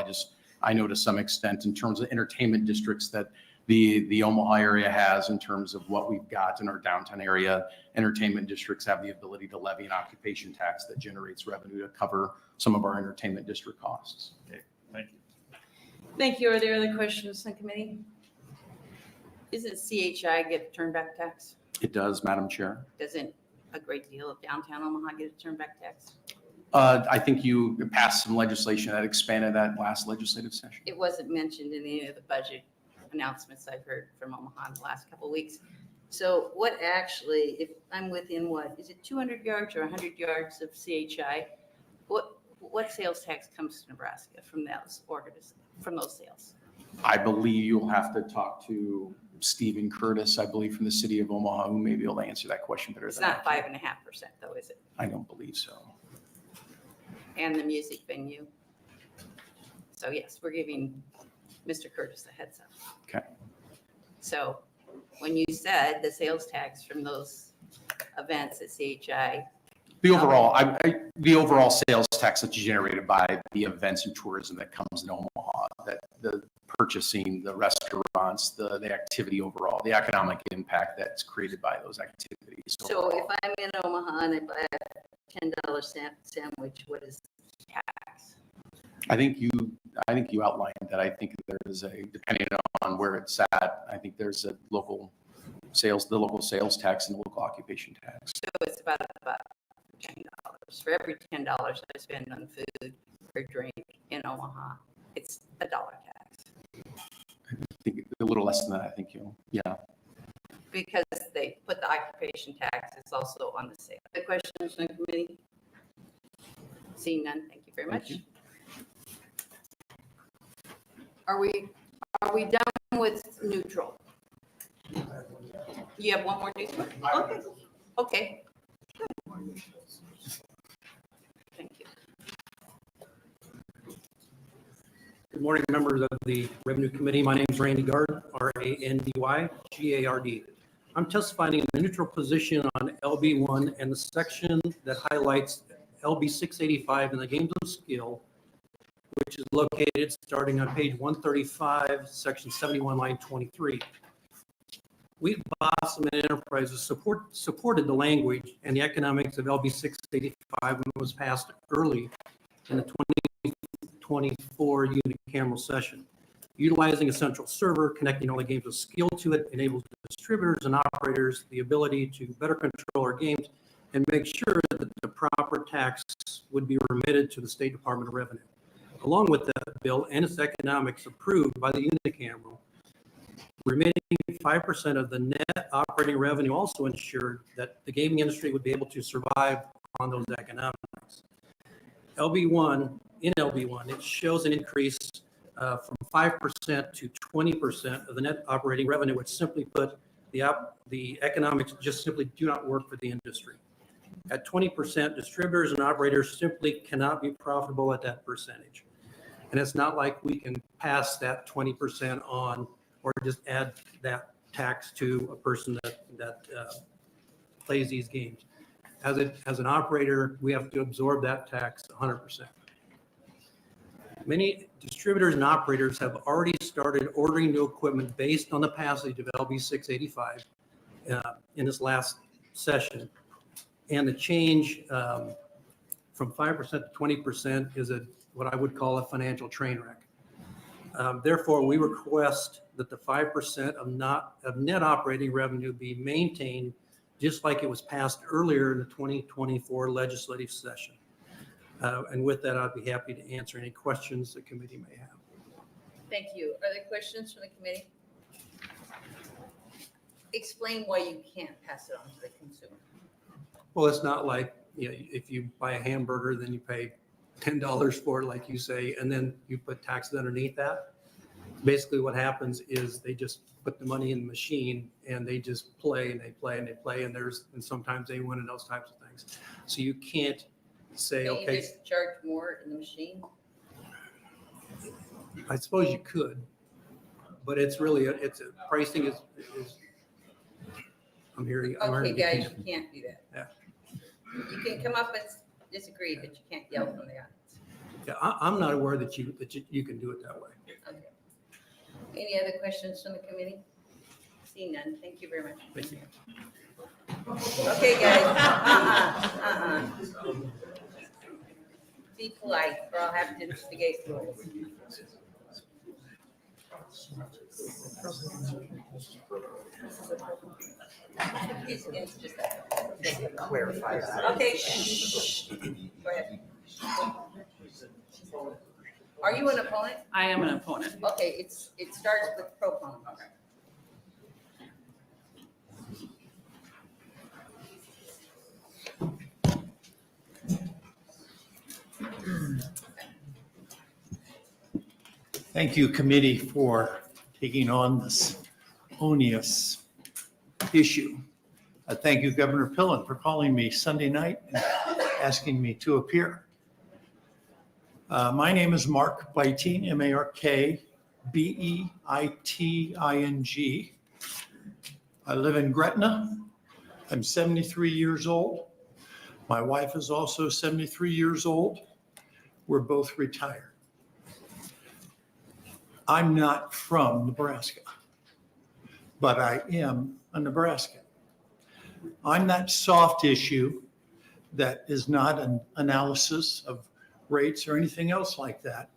I know to some extent in terms of entertainment districts that the Omaha area has in terms of what we've got in our downtown area, entertainment districts have the ability to levy an occupation tax that generates revenue to cover some of our entertainment district costs. Okay, thank you. Thank you. Are there other questions in the committee? Isn't CHI get a turnback tax? It does, Madam Chair. Doesn't a great deal of downtown Omaha get a turnback tax? I think you passed some legislation that expanded that last legislative session. It wasn't mentioned in any of the budget announcements I've heard from Omaha in the last couple of weeks. So what actually, if I'm within is it 200 yards or 100 yards of CHI, what sales tax comes to Nebraska from those sales? I believe you'll have to talk to Stephen Curtis, I believe, from the city of Omaha, who may be able to answer that question better It's than not 5.5% though, is it? I don't believe so. And the music venue. So yes, we're giving Mr. Curtis a heads up. Okay. So when you said the sales tax from those events at CHI. The overall sales tax that's generated by the events and tourism that comes in Omaha, that the purchasing, the restaurants, the activity overall, the economic impact that's created by those activities. So if I'm in Omaha and I buy a $10 sandwich, what is tax? I think you outlined that. I think there's depending on where it's at, I think there's a local sales tax and the local occupation tax. So it's about $10. For every $10 I spend on food or drink in Omaha, it's a dollar tax. I think a little less than that, I think yeah. Because they put the occupation tax, it's also on the sale. The questions from the committee? Seeing none, thank you very much. Are we done with neutral? You have one more neutral? Okay. Okay. Thank you. Good morning, members of the Revenue Committee. My name is Randy Gard, R-A-N-D-Y-G-A-R-D. I'm testifying in a neutral position on LB1 and the section that highlights LB 685 in the games of skill, which is located starting on page 135, section 71, line 23. We, Boston Enterprises, supported the language and the economics of LB 685 when it was passed early in the 2024 unicameral session. Utilizing a central server, connecting all the games of skill to it enables distributors and operators the ability to better control our games and make sure that the proper tax would be remitted to the State Department of Revenue. Along with that bill and its economics approved by the unicameral, remitting 5% of the net operating revenue also ensured that the gaming industry would be able to survive on those economics. LB1, it shows an increase from 5% to 20% of the net operating revenue, which simply put, the economics just simply do not work for the industry. At 20%, distributors and operators simply cannot be profitable at that percentage. And it's not like we can pass that 20% on or just add that tax to a person that plays these games. As an operator, we have to absorb that tax 100%. Many distributors and operators have already started ordering new equipment based on the passage of LB 685 in this last session. And the change from 5% to 20% is what I would call a financial train wreck. Therefore, we request that the 5% of net operating revenue be maintained just like it was passed earlier in the 2024 legislative session. And with that, I'd be happy to answer any questions the committee may have. Thank you. Are there questions from the committee? Explain why you can't pass it on to the consumer. Well, it's not like, if you buy a hamburger, then you pay $10 for it, like you say, and then you put taxes underneath that. Basically what happens is they just put the money in the machine and they just play and they play and they play and sometimes they win and those types of things. So you can't say, Can okay. you just charge more in the machine? I suppose you could, but it's really, pricing is I'm hearing. Okay, guys, you can't do that. Yeah. You can come up and disagree, but you can't yell from the audience. Yeah, I'm not aware that you can do it that way. Okay. Any other questions from the committee? Seeing none, thank you very much. Thank you. Okay, guys. Be polite, or I'll have to instigate rules. It's just that. Clarify that. Okay. Shh. Go ahead. Are you an opponent? I am an opponent. Okay, it starts with proponent. Thank you, committee, for taking on this onerous issue. Thank you, Governor Pillen, for calling me Sunday night and asking me to appear. My name is Mark Bitner, M-A-R-K-B-E-I-T-I-N-G. I live in Gretna. I'm 73 years old. My wife is also 73 years old. We're both retired. I'm not from Nebraska, but I am a Nebraskan. I'm that soft issue that is not an analysis of rates or anything else like that.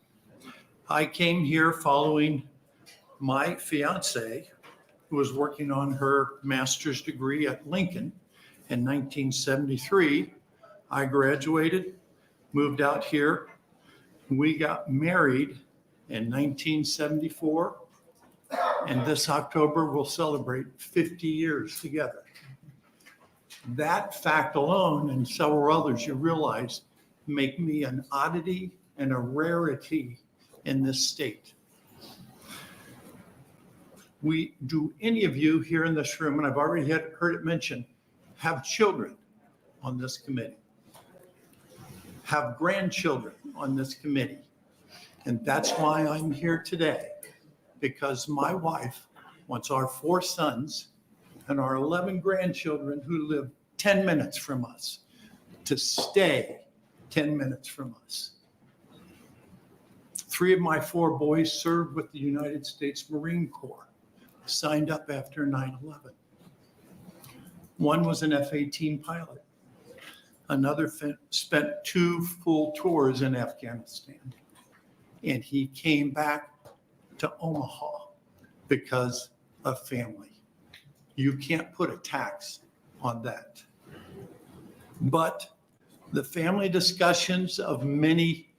I came here following my fiance, who was working on her master's degree at Lincoln in 1973. I graduated, moved out here. We got married in 1974, and this October we'll celebrate 50 years together. That fact alone, and several others you realize, make me an oddity and a rarity in this state. Do any of you here in this room, and I've already heard it mentioned, have children on this committee? Have grandchildren on this committee? And that's why I'm here today, because my wife wants our 4 sons and our 11 grandchildren who live 10 minutes from us to stay 10 minutes from us. 3 of my 4 boys served with the United States Marine Corps, signed up after 9/11. One was an F-18 pilot. Another spent 2 full tours in Afghanistan. And he came back to Omaha because of family. You can't put a tax on that. But the family discussions of many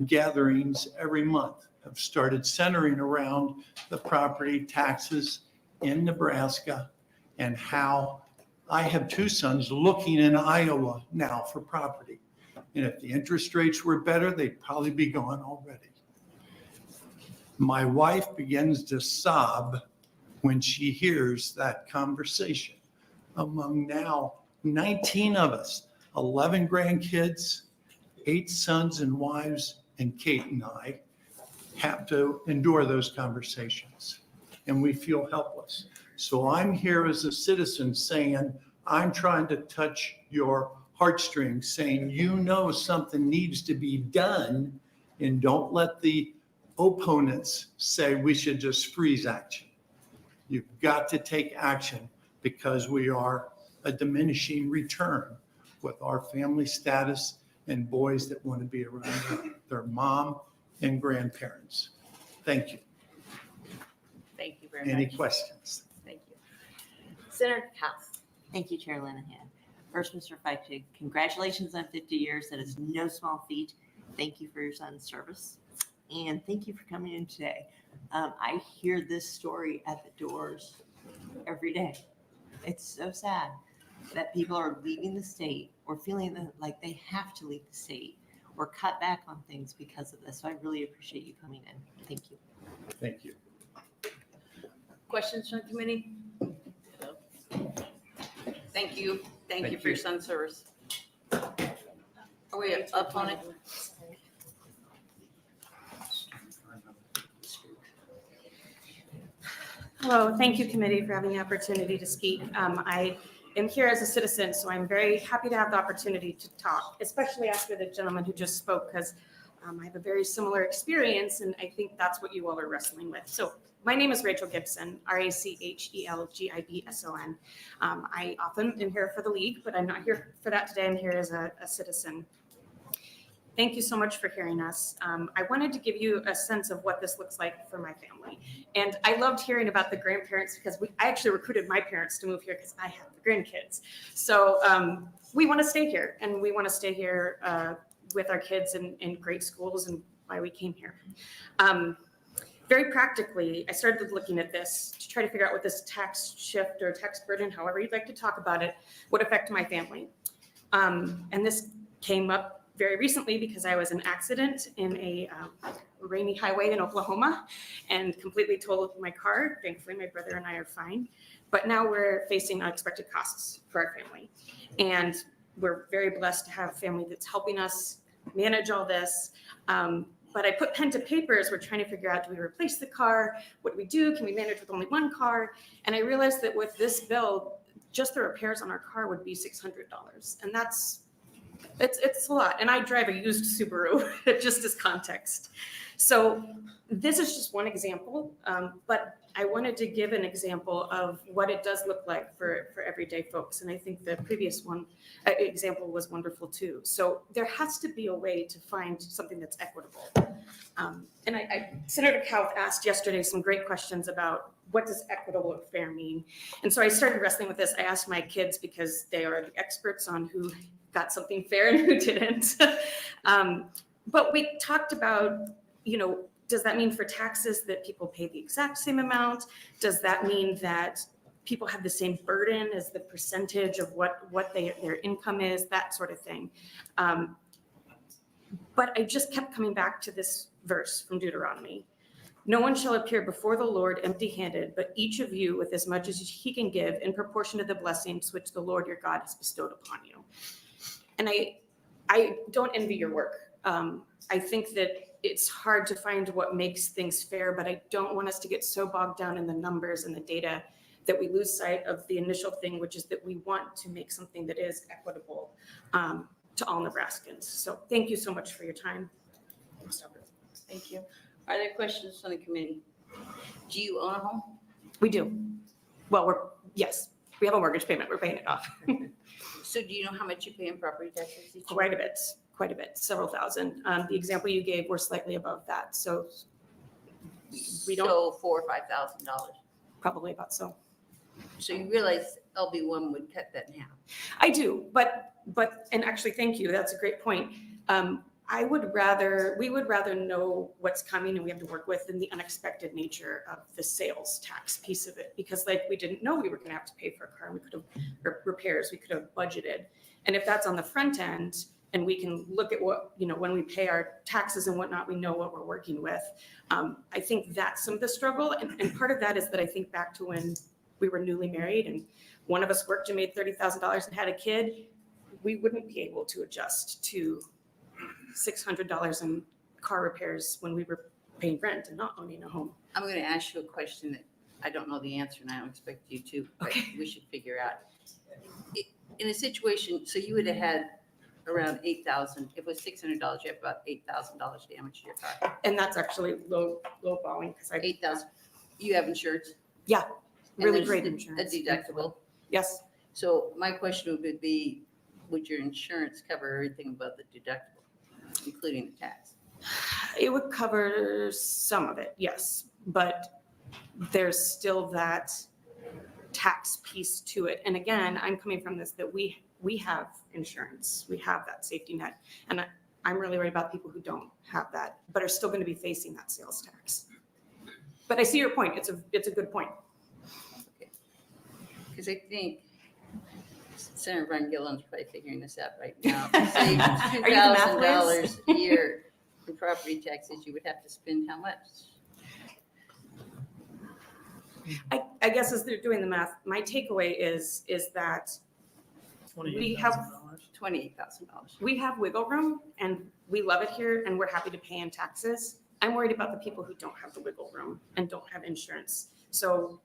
gatherings every month have started centering around the property taxes in Nebraska and how I have 2 sons looking in Iowa now for property. And if the interest rates were better, they'd probably be gone already. My wife begins to sob when she hears that conversation among now 19 of us, 11 grandkids, 8 sons and wives, and Kate and I have to endure those conversations, and we feel helpless. So I'm here as a citizen saying, I'm trying to touch your heartstrings, saying, you know, something needs to be done, and don't let the opponents say we should just freeze action. You've got to take action because we are a diminishing return with our family status and boys that want to be around their mom and grandparents. Thank you. Thank you very much. Any questions? Thank you. Senator House. Thank you, Chair Linehan. First, Mr. Feig, congratulations on 50 years. That is no small feat. Thank you for your son's service. And thank you for coming in today. I hear this story at the doors every day. It's so sad that people are leaving the state or feeling like they have to leave the state or cut back on things because of this. So I really appreciate you coming in. Thank you. Thank you. Questions from the committee? Thank you. Thank you for your son's service. Are we up on it? Hello, thank you committee for having the opportunity to speak. I am here as a citizen, so I'm very happy to have the opportunity to talk, especially after the gentleman who just spoke, because I have a very similar experience, and I think that's what you all are wrestling with. So my name is Rachel Gibson, RACHELGIBSON. I often am here for the league, but I'm not here for that today. I'm here as a citizen. Thank you so much for hearing us. I wanted to give you a sense of what this looks like for my family. And I loved hearing about the grandparents because I actually recruited my parents to move here because I have the grandkids. So we want to stay here, and we want to stay here with our kids in great schools, and why we came here. Very practically, I started looking at this to try to figure out what this tax shift or tax burden, however you'd like to talk about it, would affect my family. And this came up very recently because I was in an accident in a rainy highway in Oklahoma and completely totaled my car. Thankfully, my brother and I are fine. But now we're facing unexpected costs for our family. And we're very blessed to have a family that's helping us manage all this. But I put pen to paper as we're trying to figure out, do we replace the car? What do we do? Can we manage with only one car? And I realized that with this bill, just the repairs on our car would be $600. And that's It's a lot. And I drive a used Subaru, just as context. So this is just one example, but I wanted to give an example of what it does look like for everyday folks. And I think the previous one example was wonderful too. So there has to be a way to find something that's equitable. And Senator Kauth asked yesterday some great questions about what does equitable or fair mean? And so I started wrestling with this. I asked my kids because they are the experts on who got something fair and who didn't. But we talked about, does that mean for taxes that people pay the exact same amount? Does that mean that people have the same burden as the percentage of what their income is, that sort of thing? But I just kept coming back to this verse from Deuteronomy. No one shall appear before the Lord empty-handed, but each of you with as much as he can give in proportion to the blessings which the Lord your God has bestowed upon you. And I don't envy your work. I think that it's hard to find what makes things fair, but I don't want us to get so bogged down in the numbers and the data that we lose sight of the initial thing, which is that we want to make something that is equitable to all Nebraskans. So thank you so much for your time. Thank you. Are there questions from the committee? Do you own a home? We do. Well, yes, we have a mortgage payment. We're paying it off. So do you know how much you pay in property taxes each year? Quite a bit, several thousand. The example you gave, we're slightly above that. So we don't. So $4,000 or $5,000. Probably about so. So you realize LB1 would cut that in half? I do, but, and actually, thank you. That's a great point. We would rather know what's coming and we have to work with than the unexpected nature of the sales tax piece of it. Because we didn't know we were going to have to pay for a car. We could have, or repairs, we could have budgeted. And if that's on the front end and we can look at what, when we pay our taxes and whatnot, we know what we're working with. I think that's some of the struggle. And part of that is that I think back to when we were newly married and one of us worked and made $30,000 and had a kid, we wouldn't be able to adjust to $600 in car repairs when we were paying rent and not owning a home. I'm going to ask you a question that I don't know the answer and I don't expect you to, but we should figure out. In a situation, so you would have had around $8,000. If it was $600, you have about $8,000 damage to your car. And that's actually low balling because $8,000. You have insurance? Yeah, really And great there's insurance. A deductible? Yes. So my question would be, would your insurance cover everything above the deductible, including the tax? It would cover some of it, yes, but there's still that tax piece to it. And again, I'm coming from this, that we have insurance, we have that safety net. And I'm really worried about people who don't have that, but are still going to be facing that sales tax. But I see your point. It's a good point. Because I think Senator Van Gillen's probably figuring this out right now. Save $2,000 a year in property taxes, you would have to spend how much? I guess as they're doing the math, my takeaway is that we have $28,000. We have wiggle room and we love it here and we're happy to pay in taxes. I'm worried about the people who don't have the wiggle room and don't have insurance. So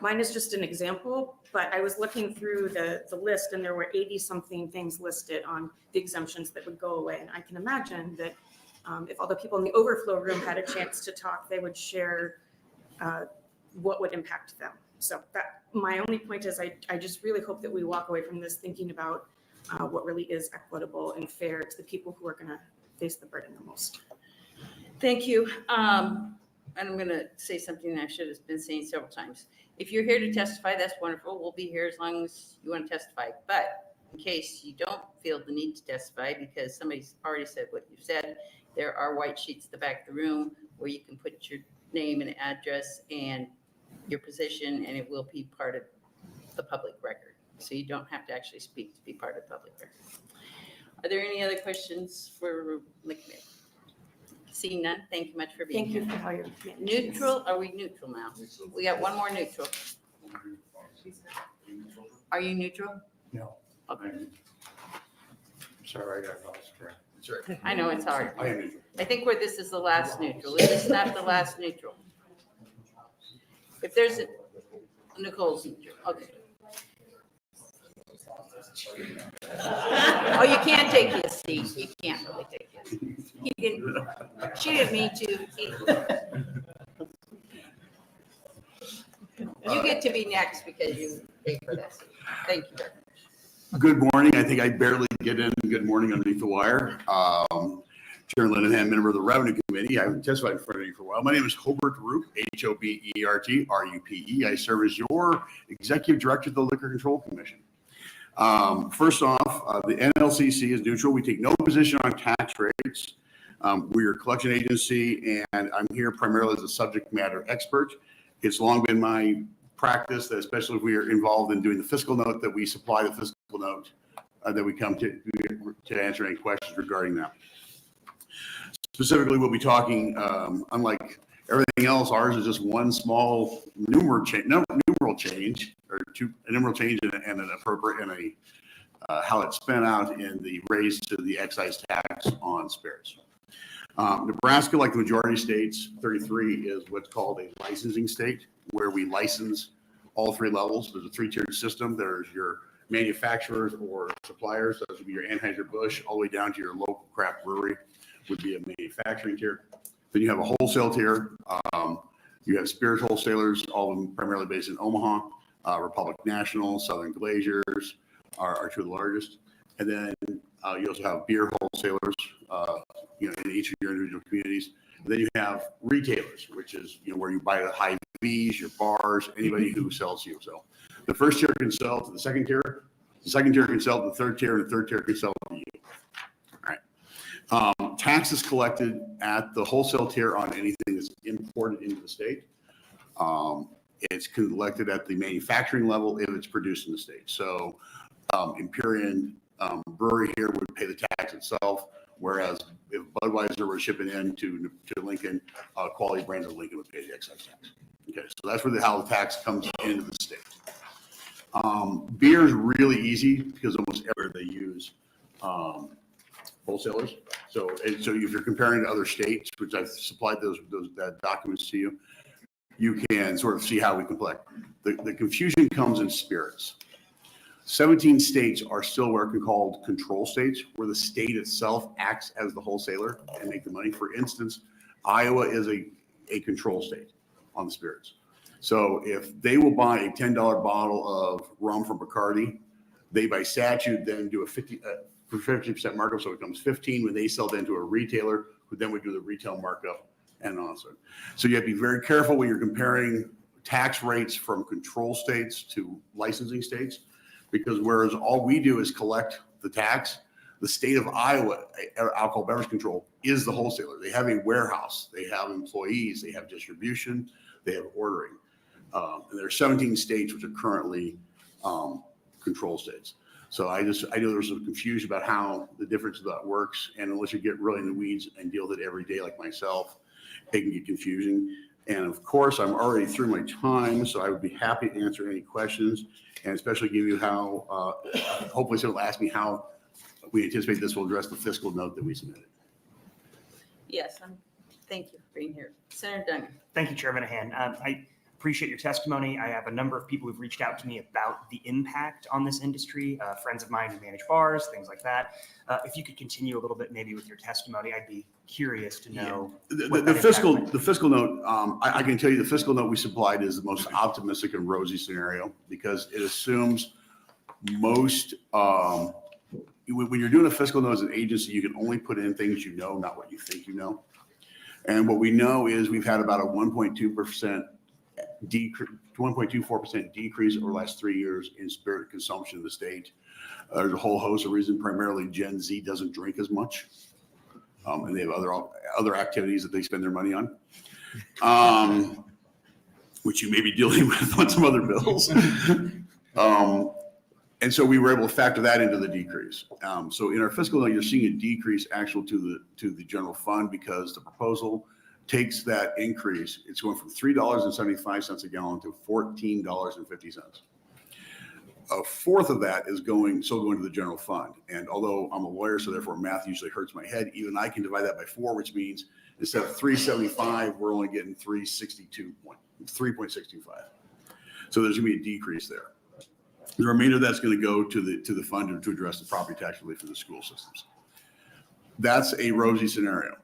mine is just an example, but I was looking through the list and there were 80 something things listed on the exemptions that would go away. And I can imagine that if all the people in the overflow room had a chance to talk, they would share what would impact them. So that my only point is I just really hope that we walk away from this thinking about what really is equitable and fair to the people who are going to face the burden the most. Thank you. And I'm going to say something that I should have been saying several times. If you're here to testify, that's wonderful. We'll be here as long as you want to testify. But in case you don't feel the need to testify because somebody's already said what you said, there are white sheets at the back of the room where you can put your name and address and your position, and it will be part of the public record. So you don't have to actually speak to be part of the public record. Are there any other questions for the committee? Seeing none, thank you much for being here. Thank you for all your Neutral, are we neutral now? We got one more neutral. Are you neutral? No. Okay. Sorry, I got lost track. Sure. I know it's hard. I am neutral. I think this is the last neutral. Is this not the last neutral? If there's Nicole's neutral, okay. Oh, you can't take his seat. You can't really take his seat. She didn't mean to. You get to be next because you paid for that seat. Thank you very much. Good morning. I think I barely get in. Good morning underneath the wire. Chairman Linehan, member of the Revenue Committee. I haven't testified in front of you for a while. My name is Hobert Rupe, Hobert Rupe. I serve as your Executive Director of the Liquor Control Commission. First off, the NLCC is neutral. We take no position on tax rates. We're a collection agency, and I'm here primarily as a subject matter expert. It's long been my practice that, especially if we are involved in doing the fiscal note, that we supply the fiscal note that we come to answer any questions regarding that. Specifically, we'll be talking, unlike everything else, ours is just one small numeral change, or a numeral change and an appropriate and how it's spent out in the raise to the excise tax on spirits. Nebraska, like the majority of states, 33 is what's called a licensing state, where we license all three levels. There's a three-tiered system. There's your manufacturers or suppliers. Those would be your Anheuser-Busch, all the way down to your local craft brewery would be a manufacturing tier. Then you have a wholesale tier. You have spirit wholesalers, all of them primarily based in Omaha. Republic National, Southern Glaciers are two of the largest. And then you also have beer wholesalers, in each of your individual communities. And then you have retailers, which is where you buy the high V's, your bars, anybody who sells you. So the first tier can sell to the second tier. The second tier can sell to the third tier, and the third tier can sell to you. All right. Taxes collected at the wholesale tier on anything that's imported into the state. It's collected at the manufacturing level if it's produced in the state. So Empyrean Brewery here would pay the tax itself, whereas if Budweiser were shipping in to Lincoln, Quality Brands of Lincoln would pay the excise tax. Okay, so that's how the tax comes into the state. Beer is really easy because almost everywhere they use wholesalers. So if you're comparing to other states, which I've supplied those documents to you, you can sort of see how we collect. The confusion comes in spirits. 17 states are still what are called control states, where the state itself acts as the wholesaler and make the money. For instance, Iowa is a control state on the spirits. So if they will buy a $10 bottle of rum from Bacardi, they by statute then do a 50% markup, so it becomes 15 when they sell then to a retailer, who then would do the retail markup and on. So you have to be very careful when you're comparing tax rates from control states to licensing states, because whereas all we do is collect the tax, the state of Iowa, alcohol beverage control, is the wholesaler. They have a warehouse, they have employees, they have distribution, they have ordering. And there are 17 states which are currently control states. So I know there's some confusion about how the difference of that works. And unless you get really in the weeds and deal with it every day like myself, it can get confusing. And of course, I'm already through my time, so I would be happy to answer any questions, and especially give you how, hopefully someone will ask me how we anticipate this will address the fiscal note that we submitted. Yes, thank you for being here. Senator Duggig. Thank you, Chairman Hand. I appreciate your testimony. I have a number of people who've reached out to me about the impact on this industry, friends of mine who manage bars, things like that. If you could continue a little bit maybe with your testimony, I'd be curious to know. Yeah. The fiscal note, I can tell you the fiscal note we supplied is the most optimistic and rosy scenario, because it assumes most, when you're doing a fiscal note as an agency, you can only put in things you know, not what you think you know. And what we know is we've had about a 1.24% decrease over the last 3 years in spirit consumption in the state. There's a whole host of reasons. Primarily, Gen Z doesn't drink as much, and they have other activities that they spend their money on, which you may be dealing with on some other bills. And so we were able to factor that into the decrease. So in our fiscal note, you're seeing a decrease actual to the general fund, because the proposal takes that increase. It's going from $3.75 a gallon to $14.50. A fourth of that is going to the general fund. And although I'm a lawyer, so therefore math usually hurts my head, even I can divide that by 4, which means instead of 375, we're only getting 3.625. So there's gonna be a decrease there. The remainder of that's going to go to the fund to address the property tax relief for the school systems. That's a rosy scenario.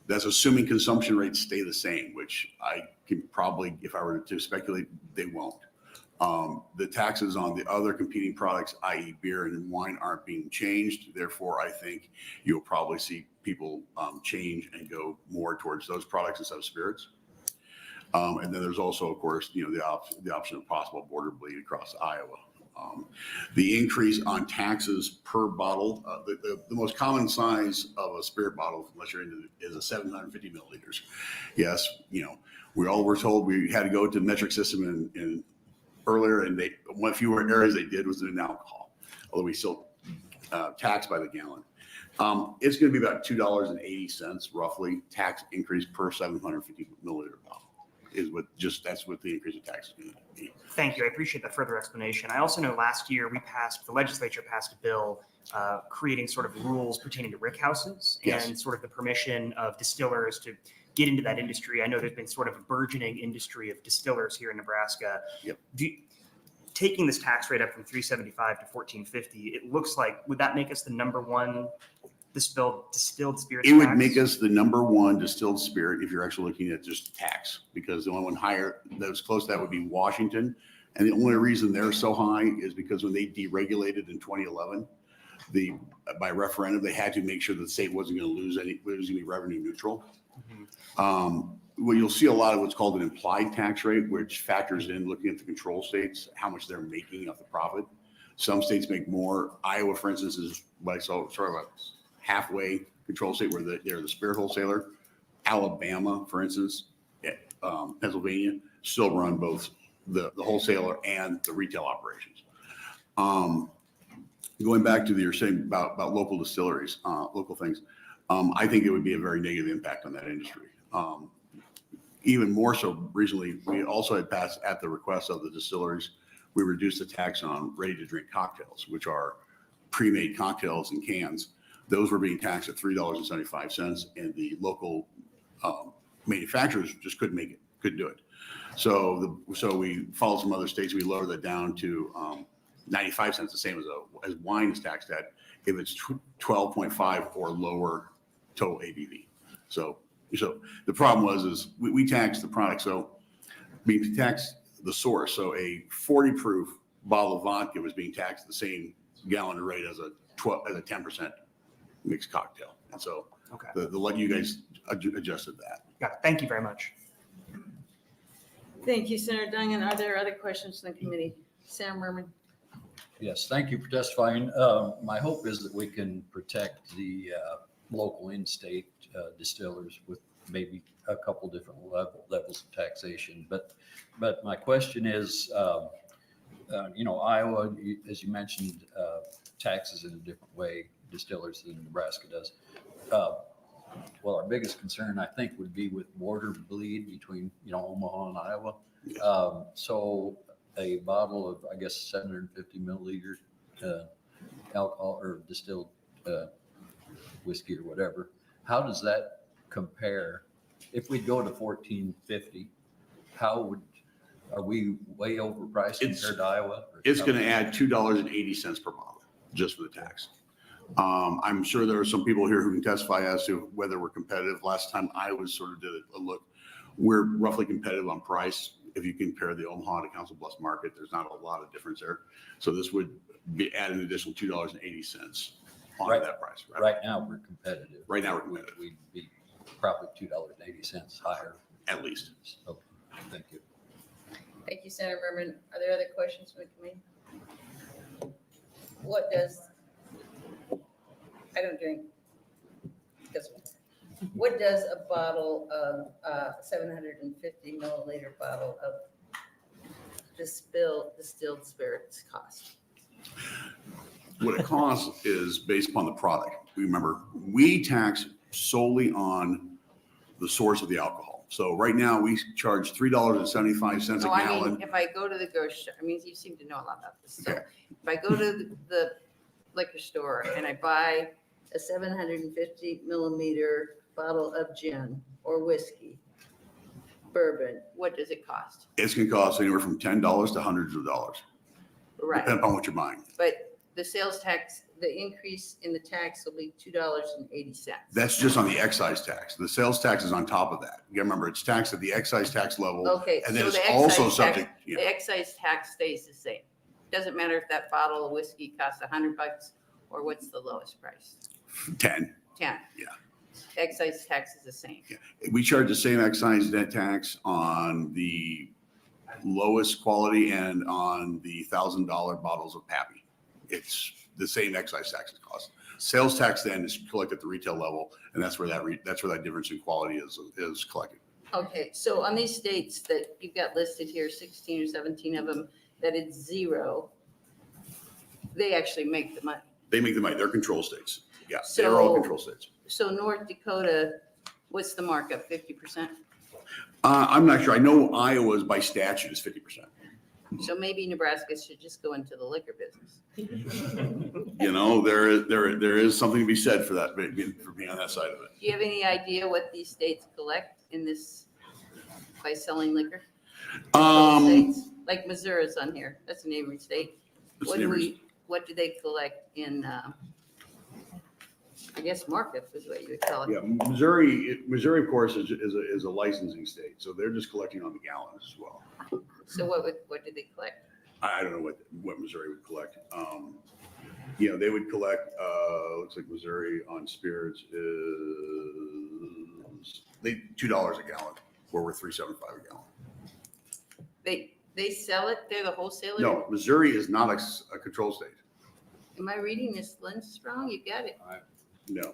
That's assuming consumption rates stay the same, which I can probably, if I were to speculate, they won't. The taxes on the other competing products, i.e. beer and wine, aren't being changed. Therefore, I think you'll probably see people change and go more towards those products instead of spirits. And then there's also, of course, the option of possible border bleed across Iowa. The increase on taxes per bottle, the most common size of a spirit bottle, unless you're into it, is a 750 milliliters. Yes, we all were told we had to go to the metric system in earlier, and one few areas they did was in alcohol, although we still tax by the gallon. It's going to be about $2.80 roughly tax increase per 750 milliliter bottle. That's what the increase in tax is going to be. Thank you. I appreciate that further explanation. I also know last year the legislature passed a bill creating sort of rules pertaining to rick houses and sort of the permission of distillers to get into that industry. I know there's been sort of a burgeoning industry of distillers here in Nebraska. Yep. Taking this tax rate up from $3.75 to $14.50, it looks like, would that make us the number one distilled spirit? It would make us the number one distilled spirit if you're actually looking at just tax, because the only one higher that was close to that would be Washington. And the only reason they're so high is because when they deregulated in 2011, by referendum, they had to make sure that the state wasn't going to lose any, it was going to be revenue neutral. Well, you'll see a lot of what's called an implied tax rate, which factors in looking at the control states, how much they're making off the profit. Some states make more. Iowa, for instance, is what I saw sort of a halfway control state where they're the spirit wholesaler. Alabama, for instance, Pennsylvania still run both the wholesaler and the retail operations. Going back to you're saying about local distilleries, local things, I think it would be a very negative impact on that industry. Even more so recently, we also had passed at the request of the distilleries, we reduced the tax on ready-to-drink cocktails, which are pre-made cocktails in cans. Those were being taxed at $3.75, and the local manufacturers just couldn't make it, couldn't do it. So we followed some other states. We lowered that down to 95 cents, the same as wine is taxed at if it's 12.5 or lower total ABV. So the problem is we tax the product. So we tax the source. So a 40 proof bottle of vodka was being taxed the same gallon rate as a 10% mixed cocktail. And so you guys adjusted that. Got it. Thank you very much. Thank you, Senator Dungan. Are there other questions from the committee? Senator Merman. Yes, thank you for testifying. My hope is that we can protect the local in-state distillers with maybe a couple different levels of taxation. But my question is, Iowa, as you mentioned, taxes in a different way, distillers than Nebraska does. Well, our biggest concern, I think, would be with border bleed between, Omaha and Iowa. So a bottle of, I guess, 750 milliliter alcohol or distilled whiskey or whatever, how does that compare? If we go to 1450, are we way overpriced compared to Iowa? It's going to add $2.80 per bottle just for the tax. I'm sure there are some people here who can testify as to whether we're competitive. Last time Iowa sort of did a look, we're roughly competitive on price. If you compare the Omaha to Council Bluffs market, there's not a lot of difference there. So this would be adding an additional $2.80 onto that price. Right now we're competitive. Right now we're competitive. We'd be probably $2.80 higher. At least. Okay, thank you. Thank you, Senator Merman. Are there other questions from the committee? What does, I don't drink. What does a bottle of 750 milliliter bottle of distilled spirits cost? What it costs is based upon the product. Remember, we tax solely on the source of the alcohol. So right now we charge $3.75 a gallon. I mean, if I go to the grocery store, you seem to know a lot about this. So if I go to the liquor store and I buy a 750 milliliter bottle of gin or whiskey, bourbon, what does it cost? It's going to cost anywhere from $10 to hundreds of dollars. Right. depending upon what you're buying. But the sales tax, the increase in the tax will be $2.80. That's just on the excise tax. The sales tax is on top of that. You gotta remember, it's taxed at the excise tax level. Okay, And then so it's the also excise tax, subject, yeah, the excise tax stays the same. Doesn't matter if that bottle of whiskey costs $100 or what's the lowest price? 10. 10. Yeah. Excise tax is the same. We charge the same excise net tax on the lowest quality and on the $1,000 bottles of Pappy. It's the same excise tax cost. Sales tax then is collected at the retail level, and that's where that difference in quality is collected. Okay, so on these states that you've got listed here, 16 or 17 of them, that it's zero, they actually make the money. They make the money. They're control states. Yeah, they're all control states. So North Dakota, what's the markup, 50%? I'm not sure. I know Iowa's by statute is 50%. So maybe Nebraska should just go into the liquor business. You know, there is something to be said for that, for being on that side of it. Do you have any idea what these states collect in this, by selling liquor? States? Like Missouri's on here, that's a neighboring state. What do they collect in, I guess markup is what you would call it. Yeah, Missouri, of course, is a licensing state, so they're just collecting on the gallons as well. So what do they collect? I don't know what Missouri would collect. You know, they would collect, looks like Missouri on spirits is $2 a gallon, where we're $3.75 a gallon. They sell it, they're the wholesaler? No, Missouri is not a control state. Am I reading this list wrong? You got it. No.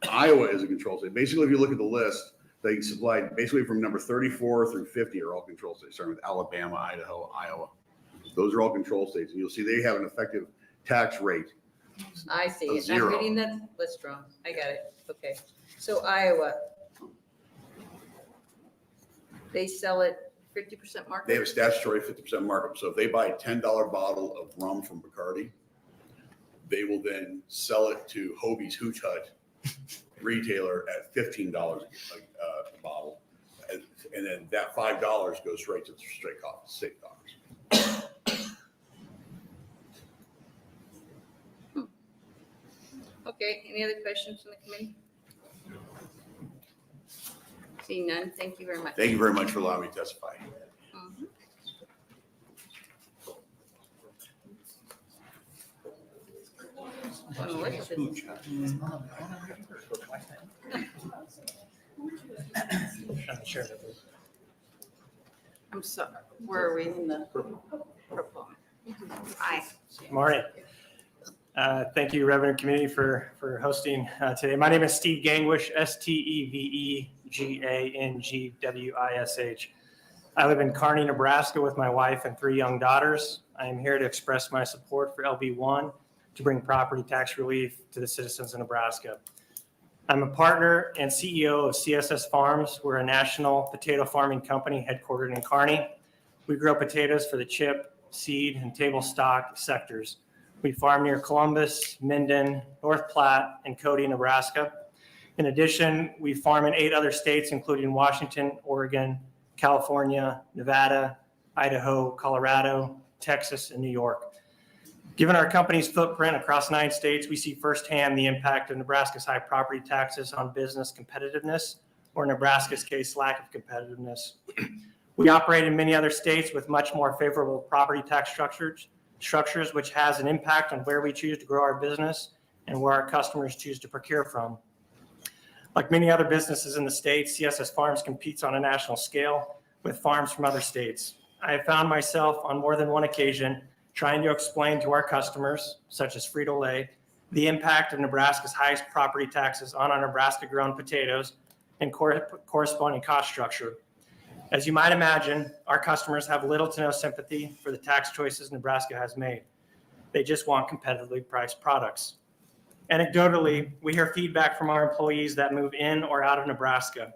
Iowa is a control state. Basically, if you look at the list, they supplied basically from number 34 through 50 are all control states, starting with Alabama, Idaho, Iowa. Those are all control states. And you'll see they have an effective tax rate. I see it. I'm Zero. reading that list wrong. I got it. Okay. So Iowa, they sell it 50% markup? They have a statutory 50% markup. So if they buy a $10 bottle of rum from Bacardi, they will then sell it to Hobie's Hooch Hut retailer at $15 a bottle. And then that $5 goes straight to the state coffers. Okay, any other questions from the committee? Seeing none, thank you very much. Thank you very much for allowing me to testify. Mhm. Well, what is it? I'm sorry, where are we in the purple? Aye. Morning. Thank you, Revenue Committee, for hosting today. My name is Steve Gangwish, SteveGangwish. I live in Kearney, Nebraska with my wife and 3 young daughters. I am here to express my support for LB1 to bring property tax relief to the citizens of Nebraska. I'm a partner and CEO of CSS Farms. We're a national potato farming company headquartered in Kearney. We grow potatoes for the chip, seed, and table stock sectors. We farm near Columbus, Minden, North Platte, and Cody, Nebraska. In addition, we farm in 8 other states, including Washington, Oregon, California, Nevada, Idaho, Colorado, Texas, and New York. Given our company's footprint across 9 states, we see firsthand the impact of Nebraska's high property taxes on business competitiveness, or in Nebraska's case, lack of competitiveness. We operate in many other states with much more favorable property tax structures, which has an impact on where we choose to grow our business and where our customers choose to procure from. Like many other businesses in the state, CSS Farms competes on a national scale with farms from other states. I have found myself on more than one occasion trying to explain to our customers, such as Frito-Lay, the impact of Nebraska's highest property taxes on our Nebraska-grown potatoes and corresponding cost structure. As you might imagine, our customers have little to no sympathy for the tax choices Nebraska has made. They just want competitively priced products. Anecdotally, we hear feedback from our employees that move in or out of Nebraska.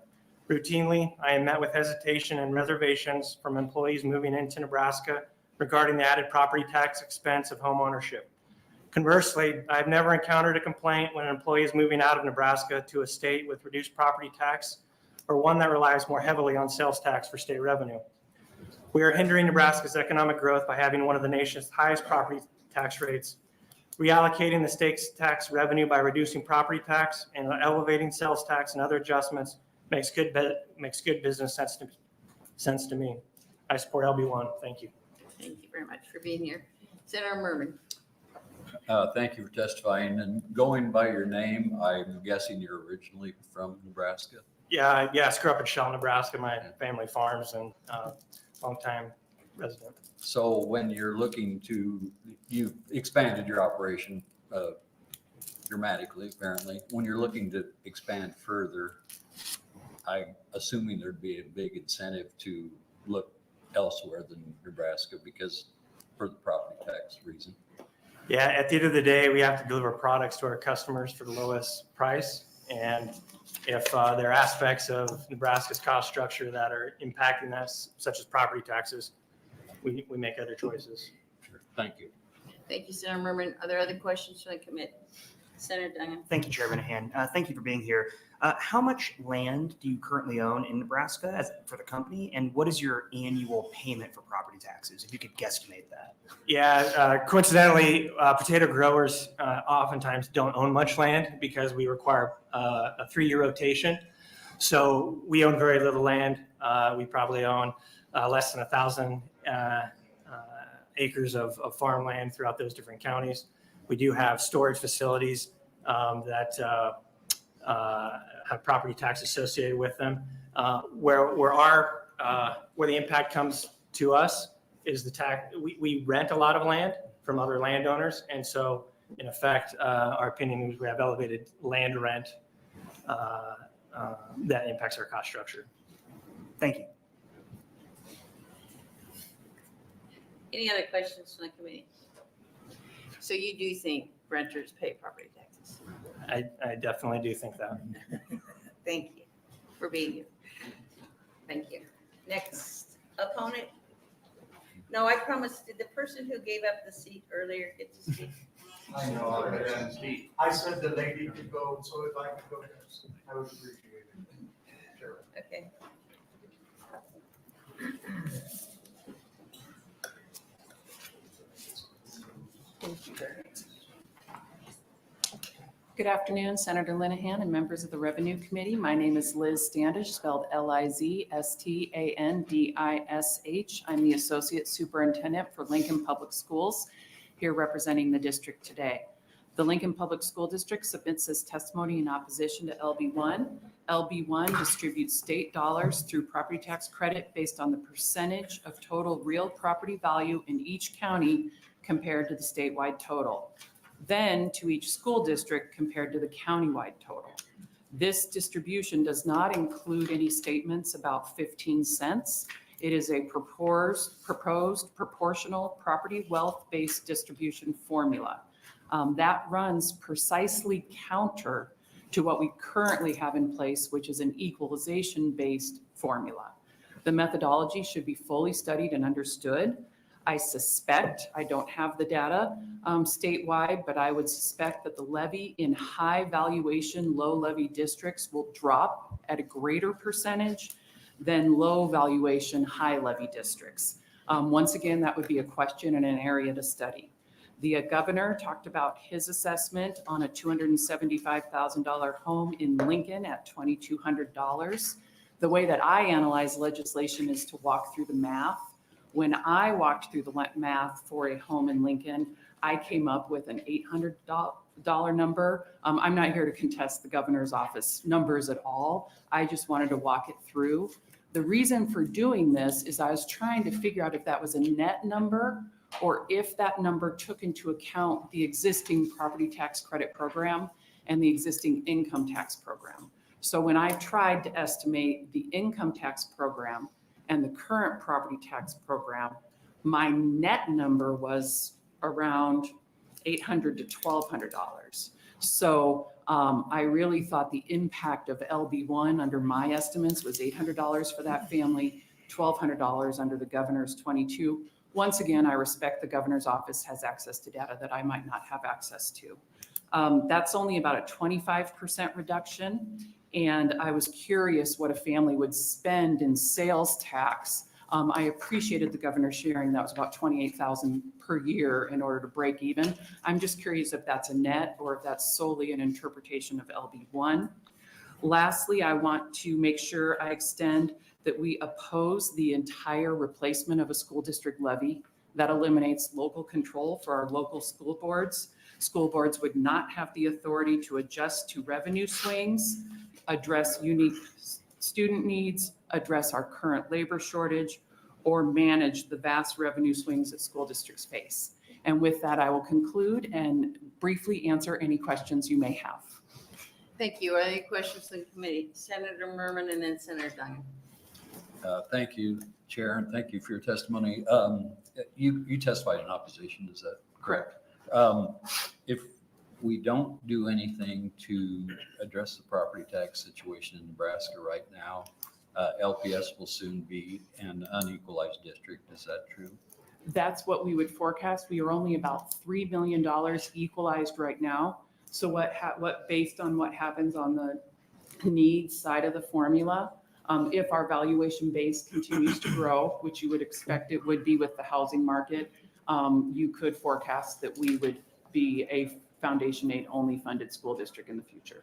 Routinely, I am met with hesitation and reservations from employees moving into Nebraska regarding the added property tax expense of home ownership. Conversely, I've never encountered a complaint when an employee is moving out of Nebraska to a state with reduced property tax or one that relies more heavily on sales tax for state revenue. We are hindering Nebraska's economic growth by having one of the nation's highest property tax rates, reallocating the state's tax revenue by reducing property tax and elevating sales tax and other adjustments makes good business sense to me. I support LB1. Thank you. Thank you very much for being here. Senator Merman. Thank you for testifying. And going by your name, I'm guessing you're originally from Nebraska? Yeah, I grew up in Shaw, Nebraska. My family farms and longtime resident. So when you're looking to, you've expanded your operation dramatically, apparently. When you're looking to expand further, I'm assuming there'd be a big incentive to look elsewhere than Nebraska because for the property tax reason. Yeah, at the end of the day, we have to deliver products to our customers for the lowest price. And if there are aspects of Nebraska's cost structure that are impacting us, such as property taxes, we make other choices. Sure. Thank you. Thank you, Senator Merman. Are there other questions from the committee? Senator Duncan. Thank you, Chair Linehan. Thank you for being here. How much land do you currently own in Nebraska for the company, and what is your annual payment for property taxes, if you could guesstimate that? Yeah, coincidentally, potato growers oftentimes don't own much land because we require a 3-year rotation. So we own very little land. We probably own less than 1,000 acres of farmland throughout those different counties. We do have storage facilities that have property tax associated with them. Where the impact comes to us is the tax. We rent a lot of land from other landowners, and so in effect, our opinion is we have elevated land rent that impacts our cost structure. Thank you. Any other questions from the committee? So you do think renters pay property taxes? I definitely do think that. Thank you for being here. Thank you. Next opponent. No, I promised, did the person who gave up the seat earlier get to speak? I know, I said the lady could go, so if I could go next, I would appreciate it. Sure. Okay. Thank you very much. Good afternoon, Senator Linehan and members of the Revenue Committee. My name is Liz Standish, spelled Lizstandish. I'm the Associate Superintendent for Lincoln Public Schools, here representing the district today. The Lincoln Public School District submits this testimony in opposition to LB1. LB1 distributes state dollars through property tax credit based on the percentage of total real property value in each county compared to the statewide total, then to each school district compared to the countywide total. This distribution does not include any statements about 15 cents. It is a proposed proportional property wealth-based distribution formula that runs precisely counter to what we currently have in place, which is an equalization-based formula. The methodology should be fully studied and understood. I suspect, I don't have the data statewide, but I would suspect that the levy in high valuation, low levy districts will drop at a greater percentage than low valuation, high levy districts. Once again, that would be a question and an area to study. The governor talked about his assessment on a $275,000 home in Lincoln at $2,200. The way that I analyze legislation is to walk through the math. When I walked through the math for a home in Lincoln, I came up with an $800 number. I'm not here to contest the governor's office numbers at all. I just wanted to walk it through. The reason for doing this is I was trying to figure out if that was a net number or if that number took into account the existing property tax credit program and the existing income tax program. So when I tried to estimate the income tax program and the current property tax program, my net number was around $800 to $1,200. So I really thought the impact of LB1 under my estimates was $800 for that family, $1,200 under the governor's 22. Once again, I respect the governor's office has access to data that I might not have access to. That's only about a 25% reduction. And I was curious what a family would spend in sales tax I appreciated the governor sharing that was about 28,000 per year in order to break even. I'm just curious if that's a net or if that's solely an interpretation of LB1. Lastly, I want to make sure I extend that we oppose the entire replacement of a school district levy. That eliminates local control for our local school boards. School boards would not have the authority to adjust to revenue swings, address unique student needs, address our current labor shortage, or manage the vast revenue swings that school districts face. And with that, I will conclude and briefly answer any questions you may have. Thank you. Are there any questions from the committee? Senator Merman and then Senator Duggig. Thank you, Chair, and thank you for your testimony. You testified in opposition, is that correct? If we don't do anything to address the property tax situation in Nebraska right now, LPS will soon be an unequalized district. Is that true? That's what we would forecast. We are only about $3 million equalized right now. So what based on what happens on the needs side of the formula, if our valuation base continues to grow, which you would expect it would be with the housing market, you could forecast that we would be a foundation aid only funded school district in the future.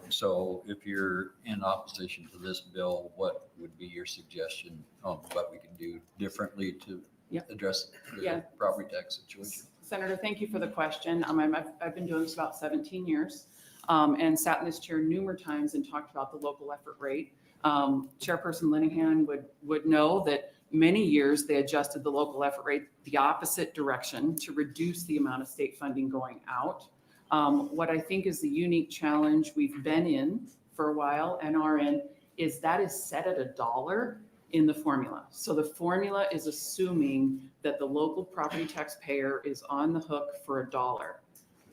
So if you're in opposition to this bill, what would be your suggestion on what we can do differently to address the property tax situation? Senator, thank you for the question. I've been doing this about 17 years and sat in this chair numerous times and talked about the local effort rate. Chairperson Linehan would know that many years they adjusted the local effort rate the opposite direction to reduce the amount of state funding going out. What I think is the unique challenge we've been in for a while and are in is that is set at $1 in the formula. So the formula is assuming that the local property taxpayer is on the hook for $1.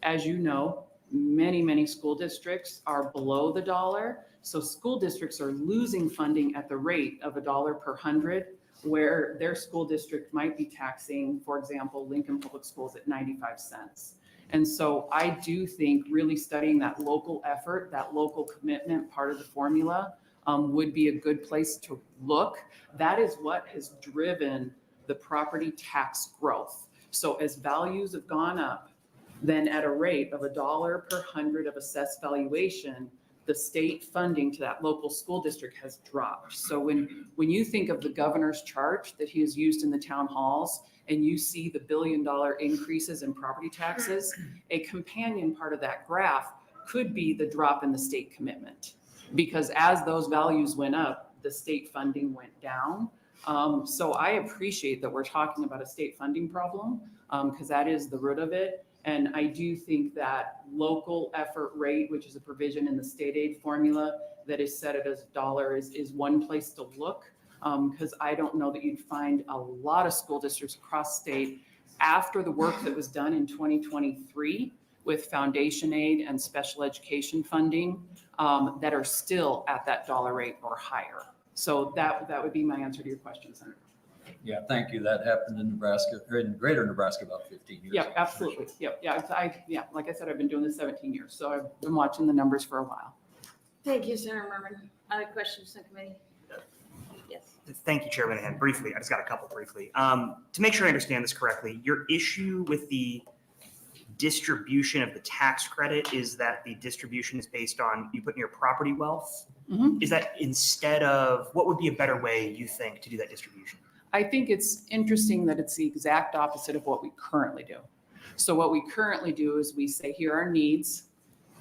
As you know, many school districts are below the $1. So school districts are losing funding at the rate of $1 per 100, where their school district might be taxing, for example, Lincoln Public Schools at 95 cents. And so I do think really studying that local effort, that local commitment part of the formula would be a good place to look. That is what has driven the property tax growth. So as values have gone up, then at a rate of $1 per 100 of assessed valuation, the state funding to that local school district has dropped. So when you think of the governor's chart that he has used in the town halls, and you see the $1 billion increases in property taxes, a companion part of that graph could be the drop in the state commitment. Because as those values went up, the state funding went down. So I appreciate that we're talking about a state funding problem because that is the root of it. And I do think that local effort rate, which is a provision in the state aid formula that is set at $1 is one place to look. Because I don't know that you'd find a lot of school districts across state after the work that was done in 2023 with foundation aid and special education funding that are still at that $1 rate or higher. So that would be my answer to your question, Senator. Yeah, thank you. That happened in Nebraska, or in greater Nebraska about 15 years ago. Yeah, absolutely. Yeah, like I said, I've been doing this 17 years, so I've been watching the numbers for a while. Thank you, Senator Merman. Other questions from the committee? Yes. Thank you, Chairman Hand. Briefly, I just got a couple briefly. To make sure I understand this correctly, your issue with the distribution of the tax credit is that the distribution is based on you put in your property wealth? Mm-hmm. Is that instead of, what would be a better way, you think, to do that distribution? I think it's interesting that it's the exact opposite of what we currently do. So what we currently do is we say, here are needs,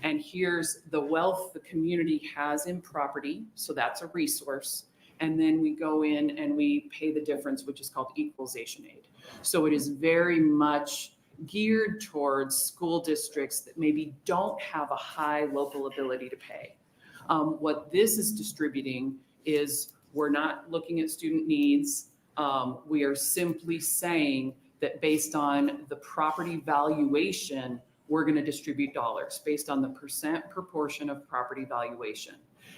and here's the wealth the community has in property. So that's a resource. And then we go in and we pay the difference, which is called equalization aid. So it is very much geared towards school districts that maybe don't have a high local ability to pay. What this is distributing is we're not looking at student needs. We are simply saying that based on the property valuation, we're going to distribute dollars based on the percent proportion of property valuation.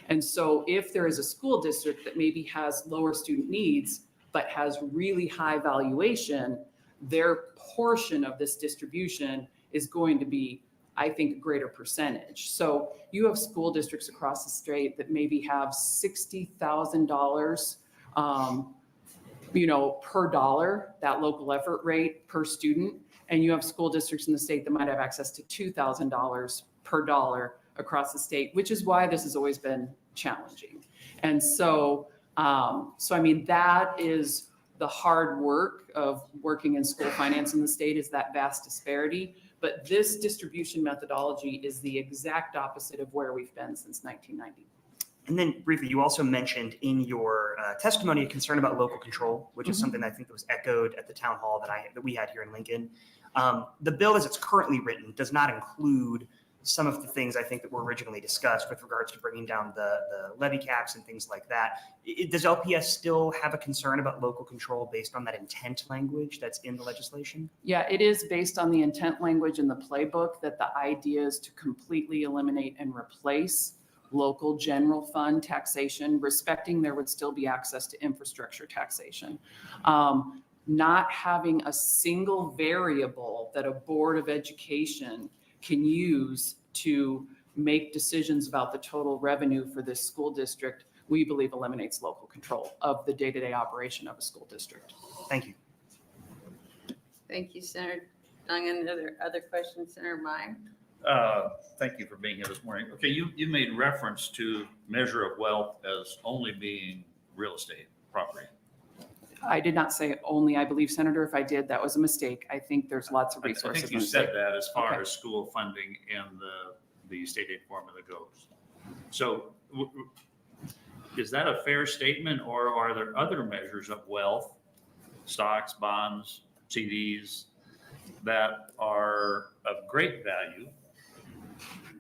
And so if there is a school district that maybe has lower student needs, but has really high valuation, their portion of this distribution is going to be, I think, a greater percentage. So you have school districts across the state that maybe have $60,000 per dollar, that local effort rate per student. And you have school districts in the state that might have access to $2,000 per dollar across the state, which is why this has always been challenging. And so, I mean, that is the hard work of working in school finance in the state, is that vast disparity. But this distribution methodology is the exact opposite of where we've been since 1990. And then briefly, you also mentioned in your testimony a concern about local control, which is something that I think that was echoed at the town hall that we had here in Lincoln. The bill as it's currently written does not include some of the things I think that were originally discussed with regards to bringing down the levy caps and things like that. Does LPS still have a concern about local control based on that intent language that's in the legislation? Yeah, it is based on the intent language in the playbook that the idea is to completely eliminate and replace local general fund taxation, respecting there would still be access to infrastructure taxation. Not having a single variable that a board of education can use to make decisions about the total revenue for this school district, we believe eliminates local control of the day-to-day operation of a school district. Thank you. Thank you, Senator Dungan. Other questions, Senator Meyer? Thank you for being here this morning. Okay, you made reference to measure of wealth as only being real estate property. I did not say only. I believe, Senator, if I did, that was a mistake. I think there's lots of resources. I think you said that as far as school funding and the state aid formula goes. So is that a fair statement, or are there other measures of wealth, stocks, bonds, CDs, that are of great value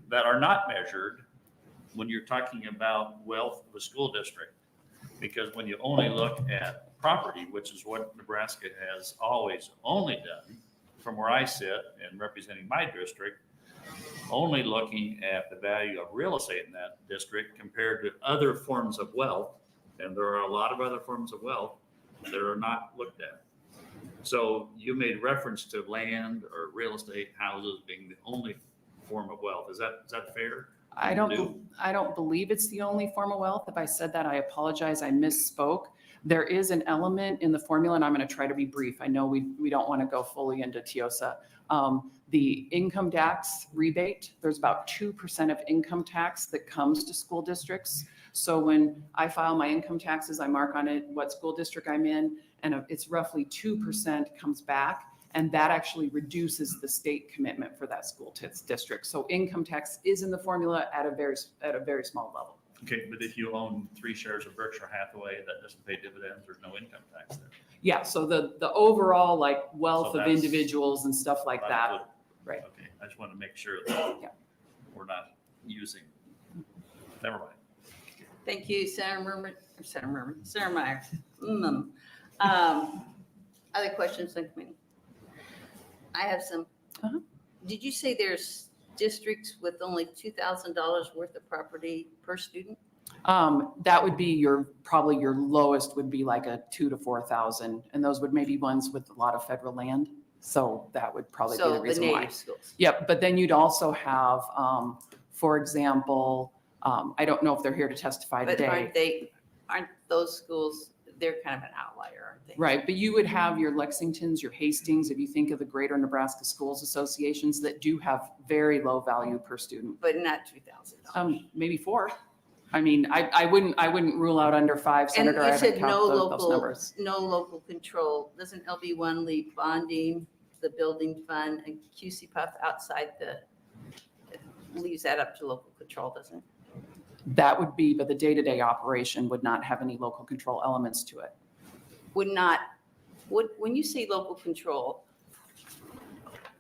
that are not measured when you're talking about wealth of a school district? Because when you only look at property, which is what Nebraska has always only done, from where I sit and representing my district, only looking at the value of real estate in that district compared to other forms of wealth, and there are a lot of other forms of wealth that are not looked at. So you made reference to land or real estate, houses being the only form of wealth. Is that fair? I don't believe it's the only form of wealth. If I said that, I apologize. I misspoke. There is an element in the formula, and I'm going to try to be brief. I know we don't want to go fully into TIOSA. The income tax rebate, there's about 2% of income tax that comes to school districts. So when I file my income taxes, I mark on it what school district I'm in, and it's roughly 2% comes back. And that actually reduces the state commitment for that school district. So income tax is in the formula at a very small level. Okay, but if you own 3 shares of Berkshire Hathaway, that doesn't pay dividends, there's no income tax there. Yeah, so the overall wealth of individuals and stuff like that. Right. Okay, I just want to make sure that we're not using, never mind. Thank you, Senator Meyer. Other questions on the committee? I have some. Did you say there's districts with only $2,000 worth of property per student? That would be probably your lowest would be like a 2,000 to 4,000, and those would maybe ones with a lot of federal land. So that would probably be the reason why. native schools. Yep, but then you'd also have, for example, I don't know if they're here to testify But today. aren't those schools, they're kind of an outlier, aren't they? Right, but you would have your Lexingtons, your Hastings, if you think of the Greater Nebraska Schools Associations that do have very low value per student. But not $2,000. Maybe 4. I mean, I wouldn't rule out under 5, Senator. I And you haven't said counted those numbers. no local control. Doesn't LB1 leave bonding, the building fund, and QC Puff outside leaves that up to local control, doesn't it? That would be, but the day-to-day operation would not have any local control elements to it. When you say local control,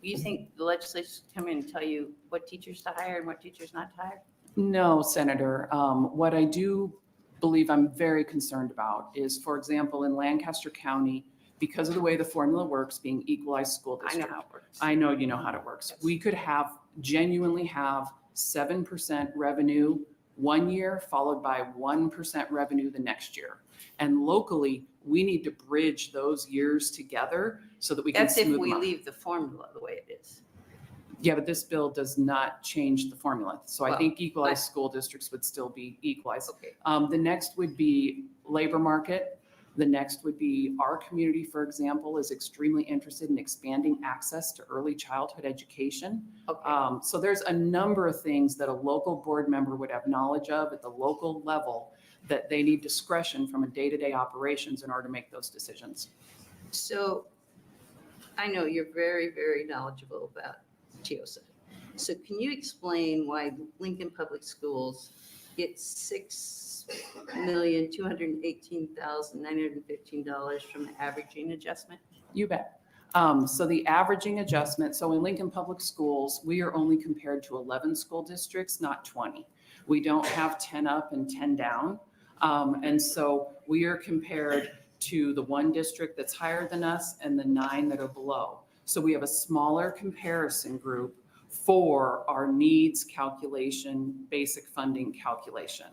do you think the legislature should come in and tell you what teachers to hire and what teachers not to hire? No, Senator. What I do believe I'm very concerned about is, for example, in Lancaster County, because of the way the formula works, being equalized school district. I know how it works. I know you know how it works. Yes. We could genuinely have 7% revenue one year followed by 1% revenue the next year. And locally, we need to bridge those years together so that we can That's if smooth we them out. leave the formula the way it is. Yeah, but this bill does not change the formula. So I Well, think equalized school districts would still be equalized. Okay. The next would be labor market. The next would be our community, for example, is extremely interested in expanding access to early childhood education. So there's a number of things that a local board member would have knowledge of at the local level that they need discretion from a day-to-day operations in order to make those decisions. So I know you're very, very knowledgeable about TIOSA. So can you explain why Lincoln Public Schools get $6,218,915 from the averaging adjustment? You bet. So the averaging adjustment, so in Lincoln Public Schools, we are only compared to 11 school districts, not 20. We don't have 10 up and 10 down. And so we are compared to the one district that's higher than us and the 9 that are below. So we have a smaller comparison group for our needs calculation, basic funding calculation.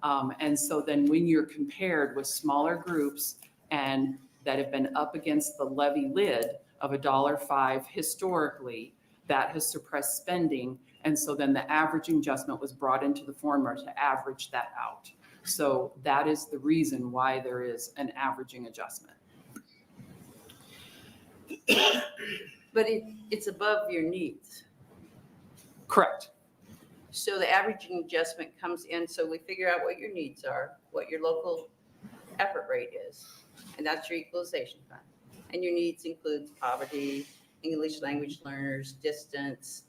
And so then when you're compared with smaller groups and that have been up against the levy lid of $1.05 historically, that has suppressed spending. And so then the averaging adjustment was brought into the formula to average that out. So that is the reason why there is an averaging adjustment. But it's above your needs. Correct. So the averaging adjustment comes in, so we figure out what your needs are, what your local effort rate is, and that's your equalization fund. And your needs includes poverty, English language learners, distance,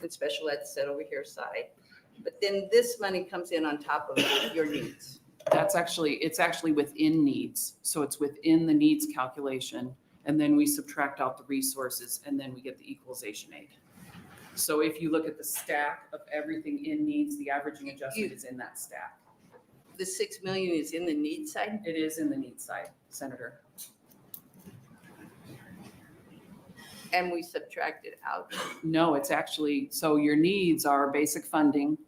and special ed set over here side. But then this money comes in on top of your needs. It's actually within needs. So it's within the needs calculation. And then we subtract out the resources and then we get the equalization aid. So if you look at the stack of everything in needs, the averaging adjustment is in that stack. The 6 million is in the needs side? It is in the needs side, Senator. And we subtract it out? No, it's actually, so your needs are basic funding,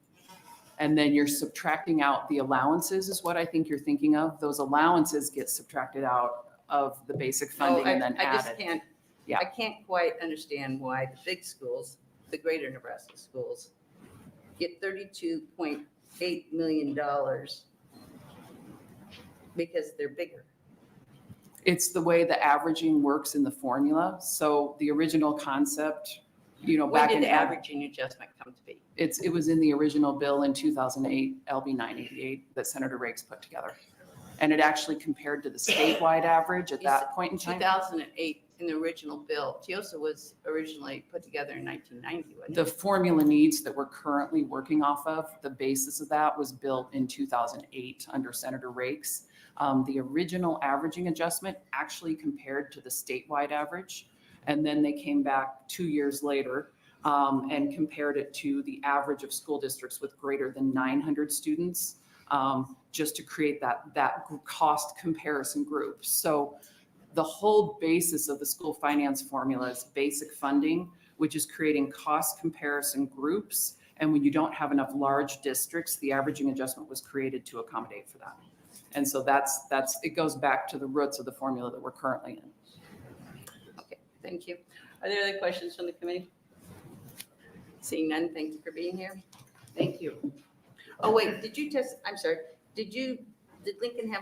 and then you're subtracting out the allowances is what I think you're thinking of. Those allowances get subtracted out of the basic funding and then added. I can't quite understand why the big schools, the greater Nebraska schools, get $32.8 million because they're bigger. It's the way the averaging works in the formula. So the original concept, When did the averaging adjustment come to be? It was in the original bill in 2008, LB 988, that Senator Rakes put together. And it actually compared to the statewide average at that point in time. 2008, in the original bill. TIOSA was originally put together in 1990, wasn't it? The formula needs that we're currently working off of, the basis of that was built in 2008 under Senator Rakes. The original averaging adjustment actually compared to the statewide average. And then they came back 2 years later and compared it to the average of school districts with greater than 900 students, just to create that cost comparison group. So the whole basis of the school finance formula is basic funding, which is creating cost comparison groups. And when you don't have enough large districts, the averaging adjustment was created to accommodate for that. And so it goes back to the roots of the formula that we're currently in. Okay, thank you. Are there other questions from the committee? Seeing none, thank you for being here. Thank you. Oh, wait, I'm sorry, did Lincoln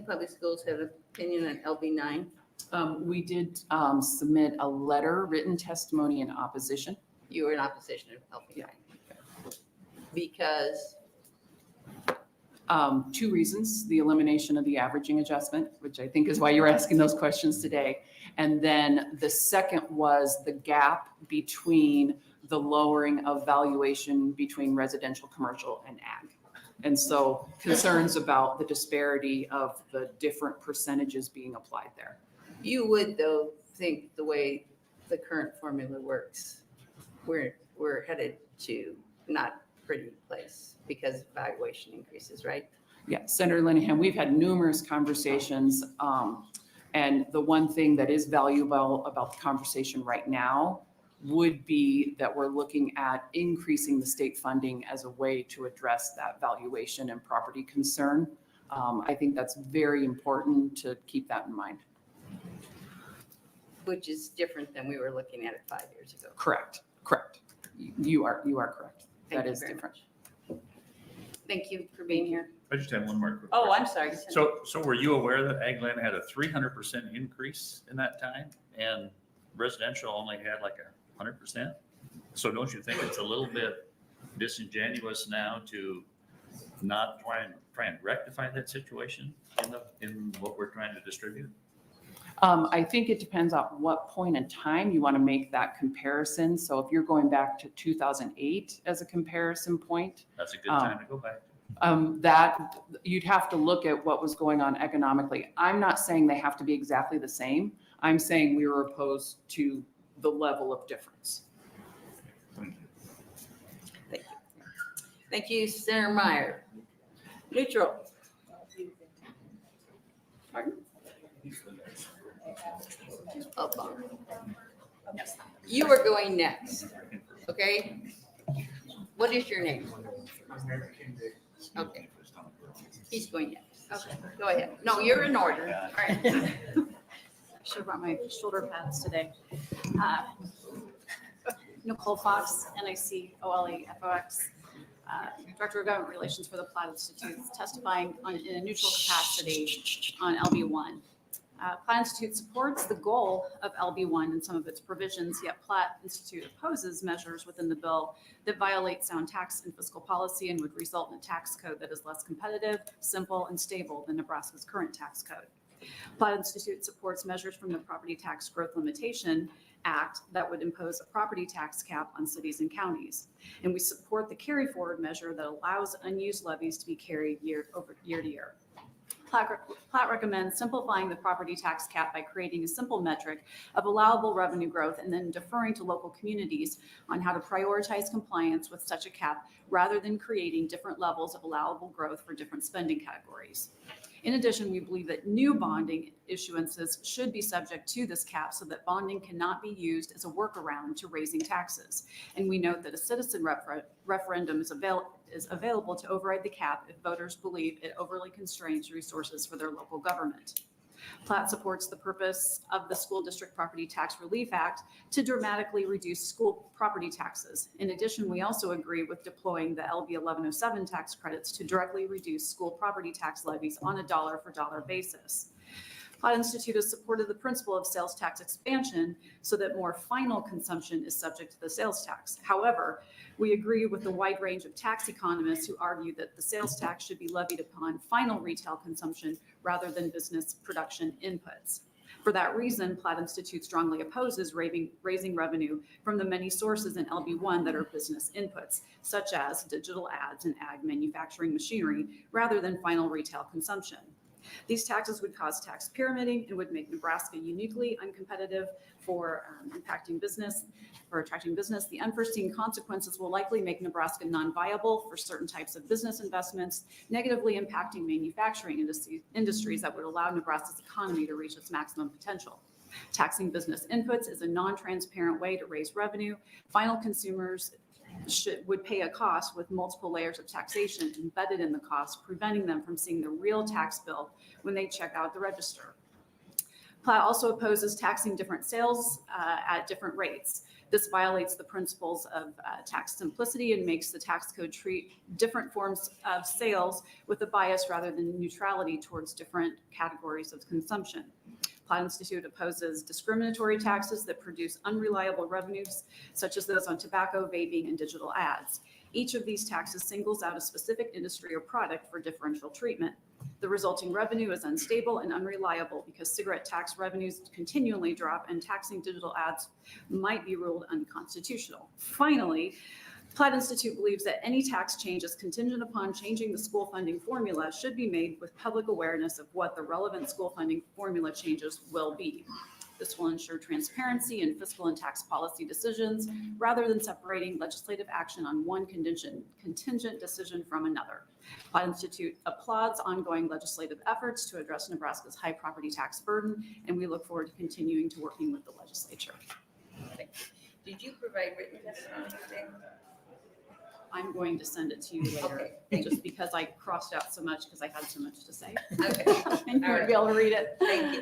Public Schools have an opinion on LB 9? We did submit a letter, written testimony in opposition. You were in opposition to LB 9? Because? 2 reasons: the elimination of the averaging adjustment, which I think is why you're asking those questions today. And then the second was the gap between the lowering of valuation between residential, commercial, and ag. And so concerns about the disparity of the different percentages being applied there. You would, though, think the way the current formula works, we're headed to not pretty place because valuation increases, right? Yeah, Senator Linehan, we've had numerous conversations. And the one thing that is valuable about the conversation right now would be that we're looking at increasing the state funding as a way to address that valuation and property concern. I think that's very important to keep that in mind. Which is different than we were looking at it 5 years ago. Correct. You are correct. Thank That you is very different. much. Thank you for being here. I just have one more quick Oh, question. I'm sorry. So were you aware that Agland had a 300% increase in that time and residential only had like 100%? So don't you think it's a little bit disingenuous now to not try and rectify that situation in what we're trying to distribute? I think it depends on what point in time you want to make that comparison. So if you're going back to 2008 as a comparison point, That's a good time to go back. that you'd have to look at what was going on economically. I'm not saying they have to be exactly the same. I'm saying we were opposed to the level of difference. Thank you, Senator Meyer. Neutral. Pardon? Oh, bummer. You are going next, okay? What is your name? Okay. He's going next. Okay, go ahead. No, you're in order. All right. Should have brought my shoulder pads today. Nicole Fox, NICOLEFOX, Director of Government Relations for the Platt Institute, testifying in a neutral capacity on LB1. Platt Institute supports the goal of LB1 and some of its provisions, yet Platt Institute opposes measures within the bill that violate sound tax and fiscal policy and would result in a tax code that is less competitive, simple, and stable than Nebraska's current tax code. Platt Institute supports measures from the Property Tax Growth Limitation Act that would impose a property tax cap on cities and counties. And we support the carry forward measure that allows unused levies to be carried year to year. Platt recommends simplifying the property tax cap by creating a simple metric of allowable revenue growth and then deferring to local communities on how to prioritize compliance with such a cap rather than creating different levels of allowable growth for different spending categories. In addition, we believe that new bonding issuances should be subject to this cap so that bonding cannot be used as a workaround to raising taxes. And we note that a citizen referendum is available to override the cap if voters believe it overly constrains resources for their local government. Platt supports the purpose of the School District Property Tax Relief Act to dramatically reduce school property taxes. In addition, we also agree with deploying the LB 1107 tax credits to directly reduce school property tax levies on a dollar-for-dollar basis. Platt Institute has supported the principle of sales tax expansion so that more final consumption is subject to the sales tax. However, we agree with the wide range of tax economists who argue that the sales tax should be levied upon final retail consumption rather than business production inputs. For that reason, Platt Institute strongly opposes raising revenue from the many sources in LB1 that are business inputs, such as digital ads and ag manufacturing machinery, rather than final retail consumption. These taxes would cause tax pyramiding and would make Nebraska uniquely uncompetitive for attracting business. The unforeseen consequences will likely make Nebraska non-viable for certain types of business investments, negatively impacting manufacturing industries that would allow Nebraska's economy to reach its maximum potential. Taxing business inputs is a non-transparent way to raise revenue. Final consumers would pay a cost with multiple layers of taxation embedded in the cost, preventing them from seeing the real tax bill when they check out the register. Platt also opposes taxing different sales at different rates. This violates the principles of tax simplicity and makes the tax code treat different forms of sales with a bias rather than neutrality towards different categories of consumption. Platt Institute opposes discriminatory taxes that produce unreliable revenues, such as those on tobacco, vaping, and digital ads. Each of these taxes singles out a specific industry or product for differential treatment. The resulting revenue is unstable and unreliable because cigarette tax revenues continually drop and taxing digital ads might be ruled unconstitutional. Finally, Platt Institute believes that any tax changes contingent upon changing the school funding formula should be made with public awareness of what the relevant school funding formula changes will be. This will ensure transparency in fiscal and tax policy decisions rather than separating legislative action on one contingent decision from another. Platt Institute applauds ongoing legislative efforts to address Nebraska's high property tax burden, and we look forward to continuing to working with the legislature. Thank you. Did you provide written testimony today? I'm going to send it to you later, just because I crossed out so much because I had so much to say. Okay. And you would be able to read it. Thank you.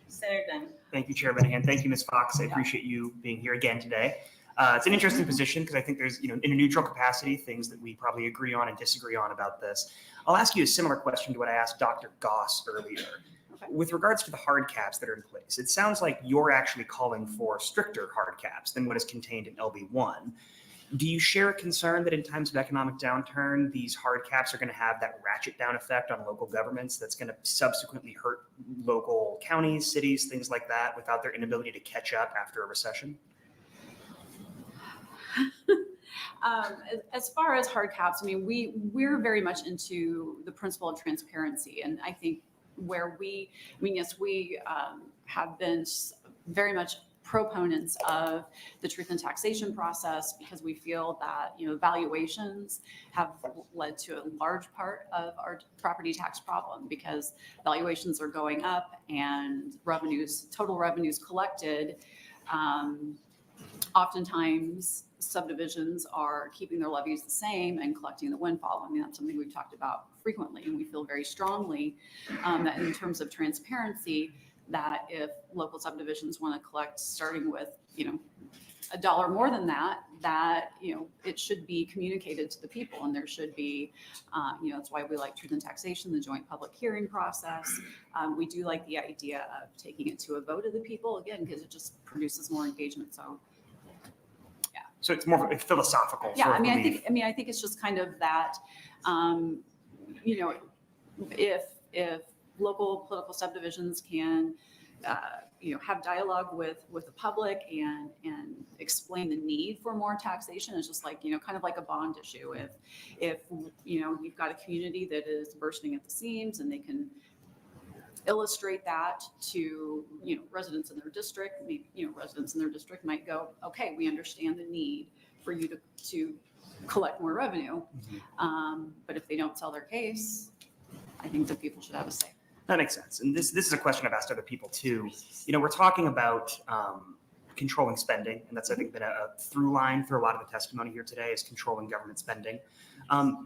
Senator Dunn. Thank you, Chair Linehan. Thank you, Ms. Fox. I appreciate you being here again today. It's an interesting position because I think there's, in a neutral capacity, things that we probably agree on and disagree on about this. I'll ask you a similar question to what I asked Dr. Goss earlier. With regards to the hard caps that are in place, it sounds like you're actually calling for stricter hard caps than what is contained in LB1. Do you share a concern that in times of economic downturn, these hard caps are going to have that ratchet down effect on local governments that's going to subsequently hurt local counties, cities, things like that without their inability to catch up after a recession? As far as hard caps, I mean, we're very much into the principle of transparency. And I think where yes, we have been very much proponents of the truth in taxation process because we feel that valuations have led to a large part of our property tax problem because valuations are going up and total revenues collected. Oftentimes subdivisions are keeping their levies the same and collecting the windfall. I mean, that's something we've talked about frequently, and we feel very strongly that in terms of transparency, that if local subdivisions want to collect starting with, $1 more than that, it should be communicated to the people, and there should be, that's why we like truth in taxation, the joint public hearing process. We do like the idea of taking it to a vote of the people, again, because it just produces more engagement. So, yeah. So it's more philosophical. Yeah, sort of I belief. think it's just kind of that, if local political subdivisions can, have dialogue with the public and explain the need for more taxation. It's just like, kind of like a bond issue. If you've got a community that is bursting at the seams and they can illustrate that to, residents in their district, residents in their district might go, okay, we understand the need for you to collect more revenue. But if they don't sell their case, I think that people should have a say. That makes sense. And this is a question I've asked other people too. We're talking about controlling spending, and that's, I think, been a through line through a lot of the testimony here today is controlling government spending.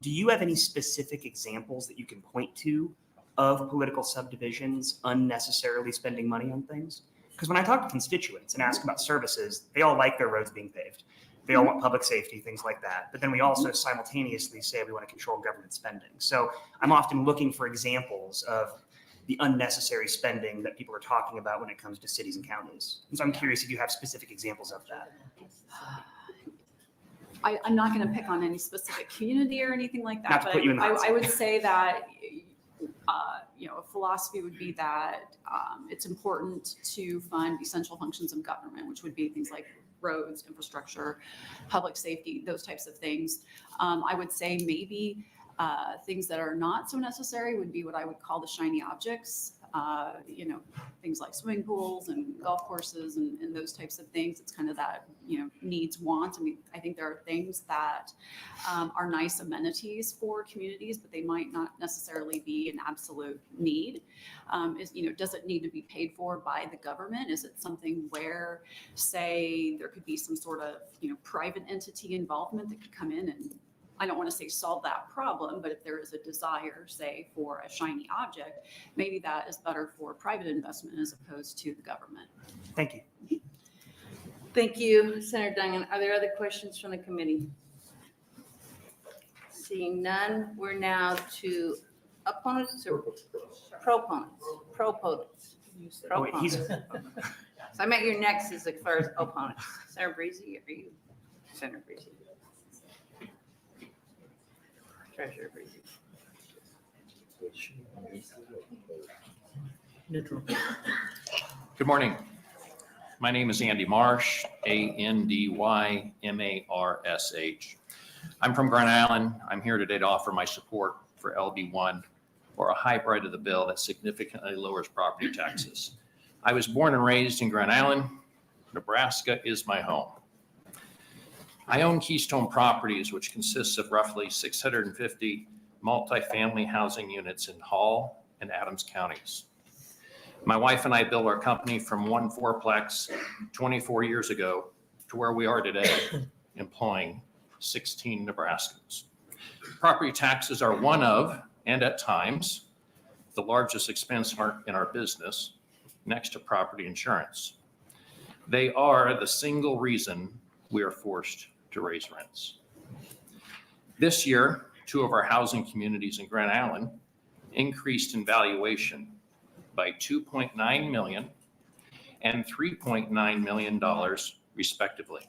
Do you have any specific examples that you can point to of political subdivisions unnecessarily spending money on things? Because when I talk to constituents and ask about services, they all like their roads being paved. They all want public safety, things like that. But then we also simultaneously say we want to control government spending. So I'm often looking for examples of the unnecessary spending that people are talking about when it comes to cities and counties. And so I'm curious if you have specific examples of that. I'm not going to pick on any specific community or anything like that. Not to but put you in the hot I seat. would say that, a philosophy would be that it's important to fund essential functions of government, which would be things like roads, infrastructure, public safety, those types of things. I would say maybe things that are not so necessary would be what I would call the shiny objects, things like swimming pools and golf courses and those types of things. It's kind of that, needs, wants. I mean, I think there are things that are nice amenities for communities, but they might not necessarily be an absolute need. Does it need to be paid for by the government? Is it something where, say, there could be some sort of, private entity involvement that could come in and, I don't want to say solve that problem, but if there is a desire, say, for a shiny object, maybe that is better for private investment as opposed to the government. Thank you. Thank you, Senator Dungan. Are there other questions from the committee? Seeing none, we're now to opponents or proponents? Proponents. Oh, wait, he's- So I meant your next is as far as opponents. Senator Breezy, are you? Senator Breezy. Treasurer Breezy. Good morning. My name is Andy Marsh, ANDYMARSH. I'm from Grand Island. I'm here today to offer my support for LB1, or a hybrid of the bill that significantly lowers property taxes. I was born and raised in Grand Island. Nebraska is my home. I own Keystone Properties, which consists of roughly 650 multifamily housing units in Hall and Adams counties. My wife and I built our company from one fourplex 24 years ago to where we are today, employing 16 Nebraskans. Property taxes are one of, and at times, the largest expense in our business, next to property insurance. They are the single reason we are forced to raise rents. This year, 2 of our housing communities in Grand Island increased in valuation by $2.9 million and $3.9 million respectively.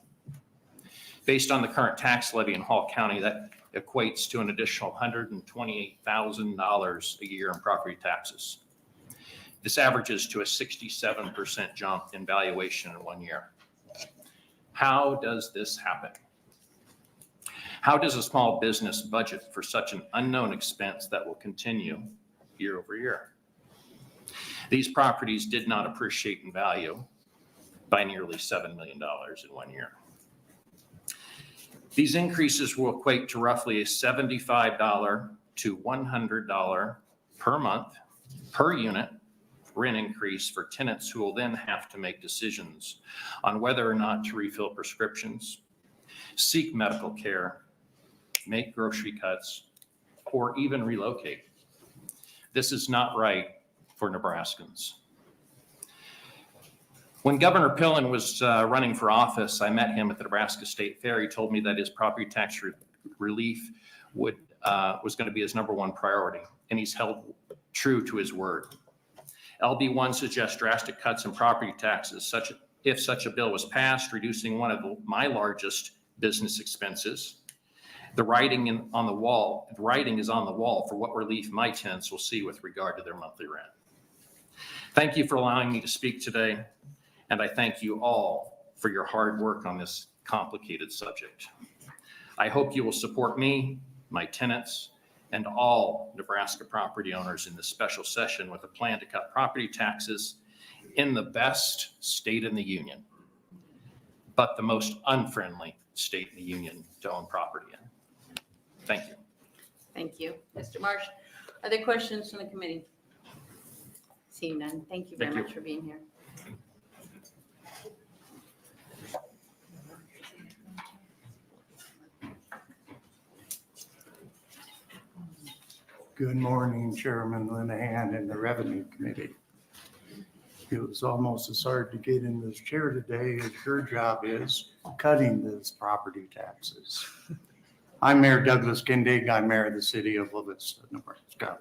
Based on the current tax levy in Hall County, that equates to an additional $128,000 a year in property taxes. This averages to a 67% jump in valuation in 1 year. How does this happen? How does a small business budget for such an unknown expense that will continue year over year? These properties did not appreciate in value by nearly $7 million in 1 year. These increases will equate to roughly a $75 to $100 per month per unit rent increase for tenants who will then have to make decisions on whether or not to refill prescriptions, seek medical care, make grocery cuts, or even relocate. This is not right for Nebraskans. When Governor Pillen was running for office, I met him at the Nebraska State Fair. He told me that his property tax relief was going to be his #1 priority, and he's held true to his word. LB1 suggests drastic cuts in property taxes, if such a bill was passed, reducing one of my largest business expenses. The writing is on the wall for what relief my tenants will see with regard to their monthly rent. Thank you for allowing me to speak today, and I thank you all for your hard work on this complicated subject. I hope you will support me, my tenants, and all Nebraska property owners in this special session with a plan to cut property taxes in the best state in the union, but the most unfriendly state in the union to own property in. Thank you. Thank you. Mr. Marsh, are there questions from the committee? Seeing none, thank you very Thank you. much for being here. Good morning, Chairman Linehan and the Revenue Committee. It was almost as hard to get in this chair today as your job is cutting these property taxes. I'm Mayor Douglas Kindig. I'm Mayor of the City of Lewiston, Nebraska.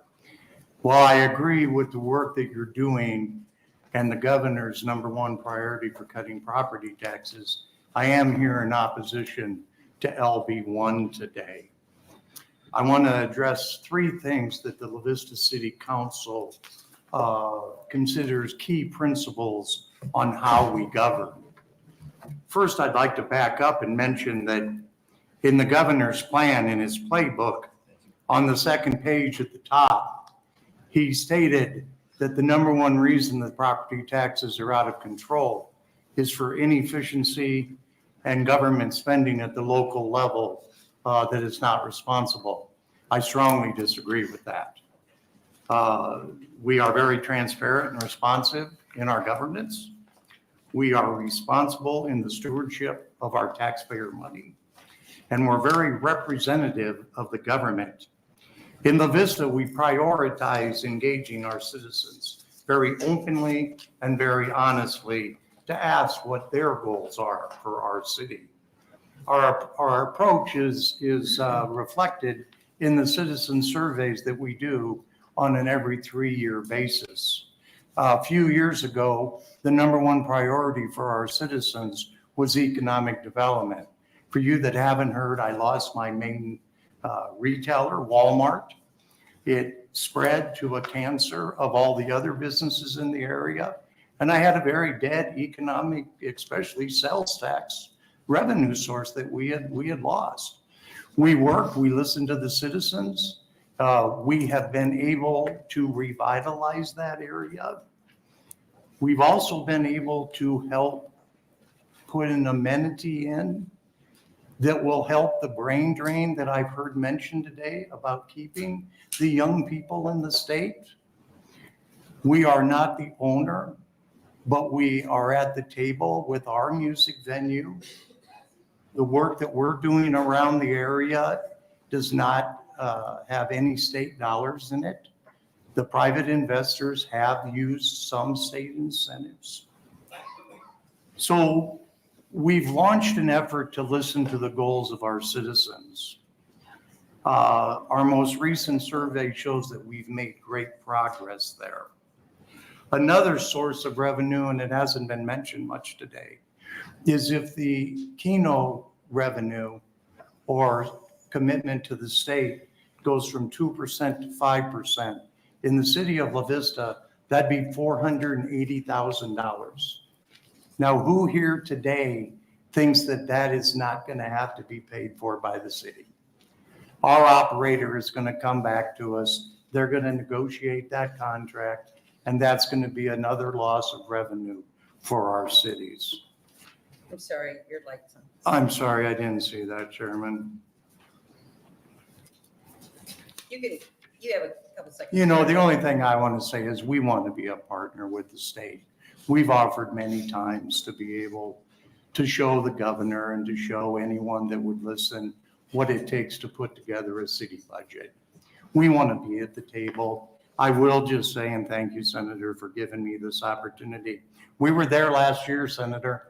While I agree with the work that you're doing and the governor's #1 priority for cutting property taxes, I am here in opposition to LB1 today. I want to address 3 things that the La Vista City Council considers key principles on how we govern. First, I'd like to back up and mention that in the governor's plan, in his playbook, on the 2nd page at the top, he stated that the #1 reason that property taxes are out of control is for inefficiency and government spending at the local level that is not responsible. I strongly disagree with that. We are very transparent and responsive in our governance. We are responsible in the stewardship of our taxpayer money. And we're very representative of the government. In La Vista, we prioritize engaging our citizens very openly and very honestly to ask what their goals are for our city. Our approach is reflected in the citizen surveys that we do on an every 3-year basis. A few years ago, the #1 priority for our citizens was economic development. For you that haven't heard, I lost my main retailer, Walmart. It spread to a cancer of all the other businesses in the area. And I had a very dead economic, especially sales tax revenue source that we had lost. We work, we listen to the citizens. We have been able to revitalize that area. We've also been able to help put an amenity in that will help the brain drain that I've heard mentioned today about keeping the young people in the state. We are not the owner, but we are at the table with our music venue. The work that we're doing around the area does not have any state dollars in it. The private investors have used some state incentives. So we've launched an effort to listen to the goals of our citizens. Our most recent survey shows that we've made great progress there. Another source of revenue, and it hasn't been mentioned much today, is if the Keno revenue or commitment to the state goes from 2% to 5%. In the city of La Vista, that'd be $480,000. Now, who here today thinks that that is not going to have to be paid for by the city? Our operator is going to come back to us. They're going to negotiate that contract, and that's going to be another loss of revenue for our cities. I'm sorry, your light's on. I'm sorry, I didn't see that, Chairman. You have a couple seconds. You know, the only thing I want to say is we want to be a partner with the state. We've offered many times to be able to show the governor and to show anyone that would listen what it takes to put together a city budget. We want to be at the table. I will just say, and thank you, Senator, for giving me this opportunity. We were there last year, Senator.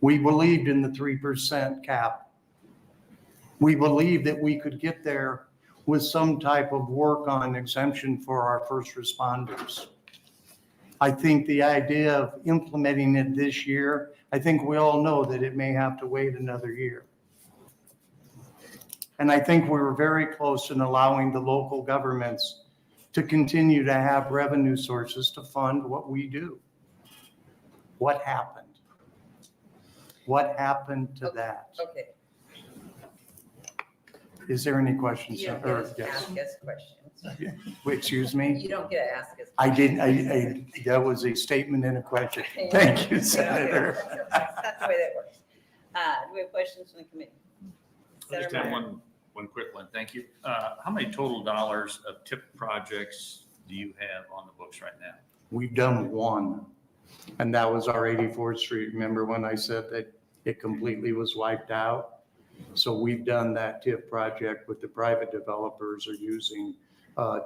We believed in the 3% cap. We believed that we could get there with some type of work on exemption for our first responders. I think the idea of implementing it this year, I think we all know that it may have to wait another year. And I think we were very close in allowing the local governments to continue to have revenue sources to fund what we do. What happened? What happened to that? Okay. Is there any questions? You don't Or- get to yes. ask us questions. Excuse me? You don't get to ask us. I didn't, that was a statement and a question. Thank you, Senator. That's not the way that works. Do we have questions from the committee? I just Senator have Meyer. one quick one. Thank you. How many total dollars of TIP projects do you have on the books right now? We've done one, and that was our 84th Street. Remember when I said that it completely was wiped out? So we've done that TIP project with the private developers are using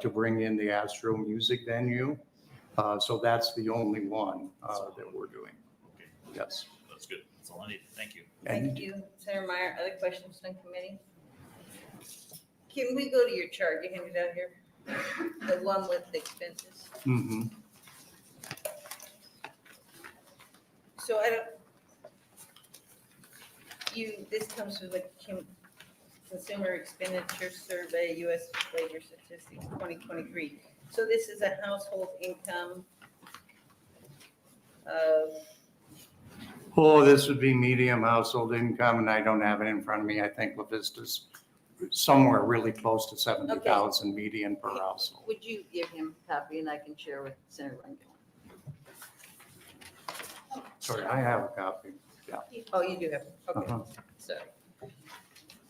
to bring in the Astro music venue. So that's the only one that we're doing. Okay. Yes. That's good. That's all I need. Thank you. Thank you, Senator Meyer. Other questions from the committee? Can we go to your chart you handed out here? The one with the expenses? Mm-hmm. So I don't, this comes from the Consumer Expenditure Survey, U.S. Labor Statistics 2023. So this is a household income of, Oh, this would be medium household income, and I don't have it in front of me. I think La Vista's somewhere really close to 70,000 median per household. Would you give him a copy and I can share with Senator Lincoln? Sorry, I have a copy. Yeah. oh, you do have, okay, Uh-huh. sorry.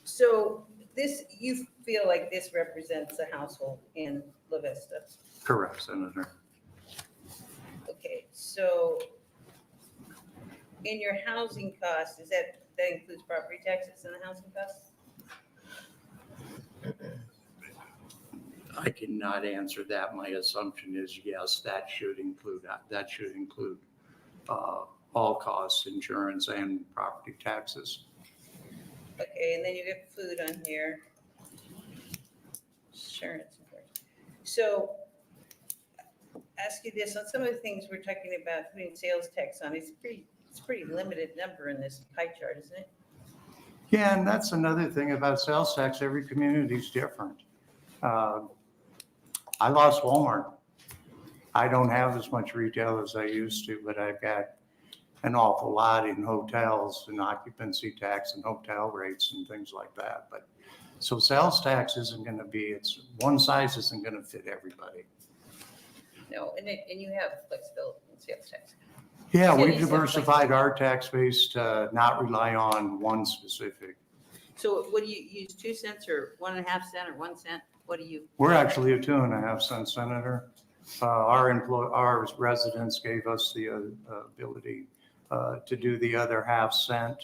So this, you feel like this represents a household in La Vista? Correct, Senator. Okay, so in your housing cost, is that includes property taxes and the housing costs? I cannot answer that. My assumption is yes, that should include all costs, insurance and property taxes. Okay, and then you get food on here. Insurance. So ask you this, on some of the things we're talking about putting sales tax on, it's pretty limited number in this pie chart, isn't it? Yeah, and that's another thing about sales tax. Every community is different. I lost Walmart. I don't have as much retail as I used to, but I've got an awful lot in hotels and occupancy tax and hotel rates and things like that. But so sales tax isn't going to be, it's one size isn't going to fit everybody. No, and you have flexibility in sales tax. Yeah, we've Cities have diversified our tax base to not rely on one specific. So what do you use, 2 cents or 1.5 cents or 1 cent? What do you? We're actually a 2.5 cent, Senator. Our residents gave us the ability to do the other half cent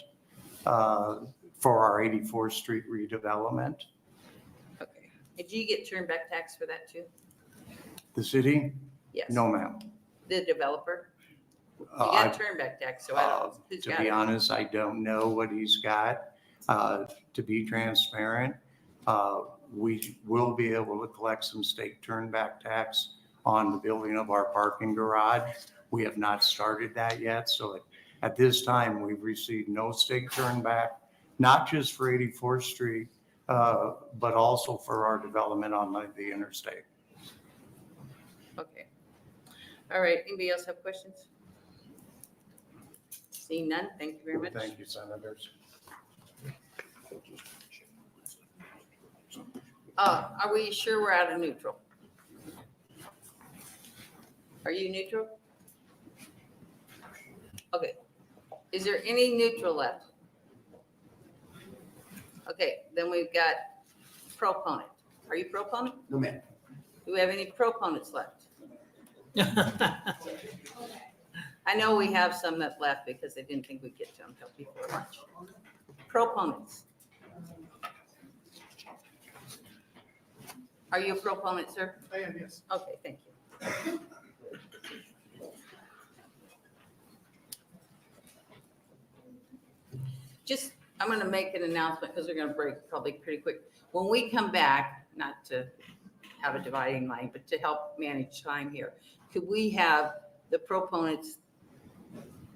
for our 84th Street redevelopment. Okay. And do you get turned back tax for that too? The city? Yes. No, ma'am. The developer? got turnback tax, so I don't know who's To got be it. honest, I don't know what he's got. To be transparent, we will be able to collect some state turnback tax on the building of our parking garage. We have not started that yet, so at this time, we've received no state turnback, not just for 84th Street, but also for our development on the interstate. Okay. All right, anybody else have questions? Seeing none, thank you very much. Thank you, Senators. Are we sure we're out of neutral? Are you neutral? Okay. Is there any neutral left? Okay, then we've got proponent. Are you proponent? No, ma'am. Do we have any proponents left? I know we have some that left because they didn't think we'd get to them until before lunch. Proponents. Are you a proponent, sir? I am, yes. Okay, thank you. Just, I'm going to make an announcement because we're going to break probably pretty quick. When we come back, not to have a dividing line, but to help manage time here, could we have the proponents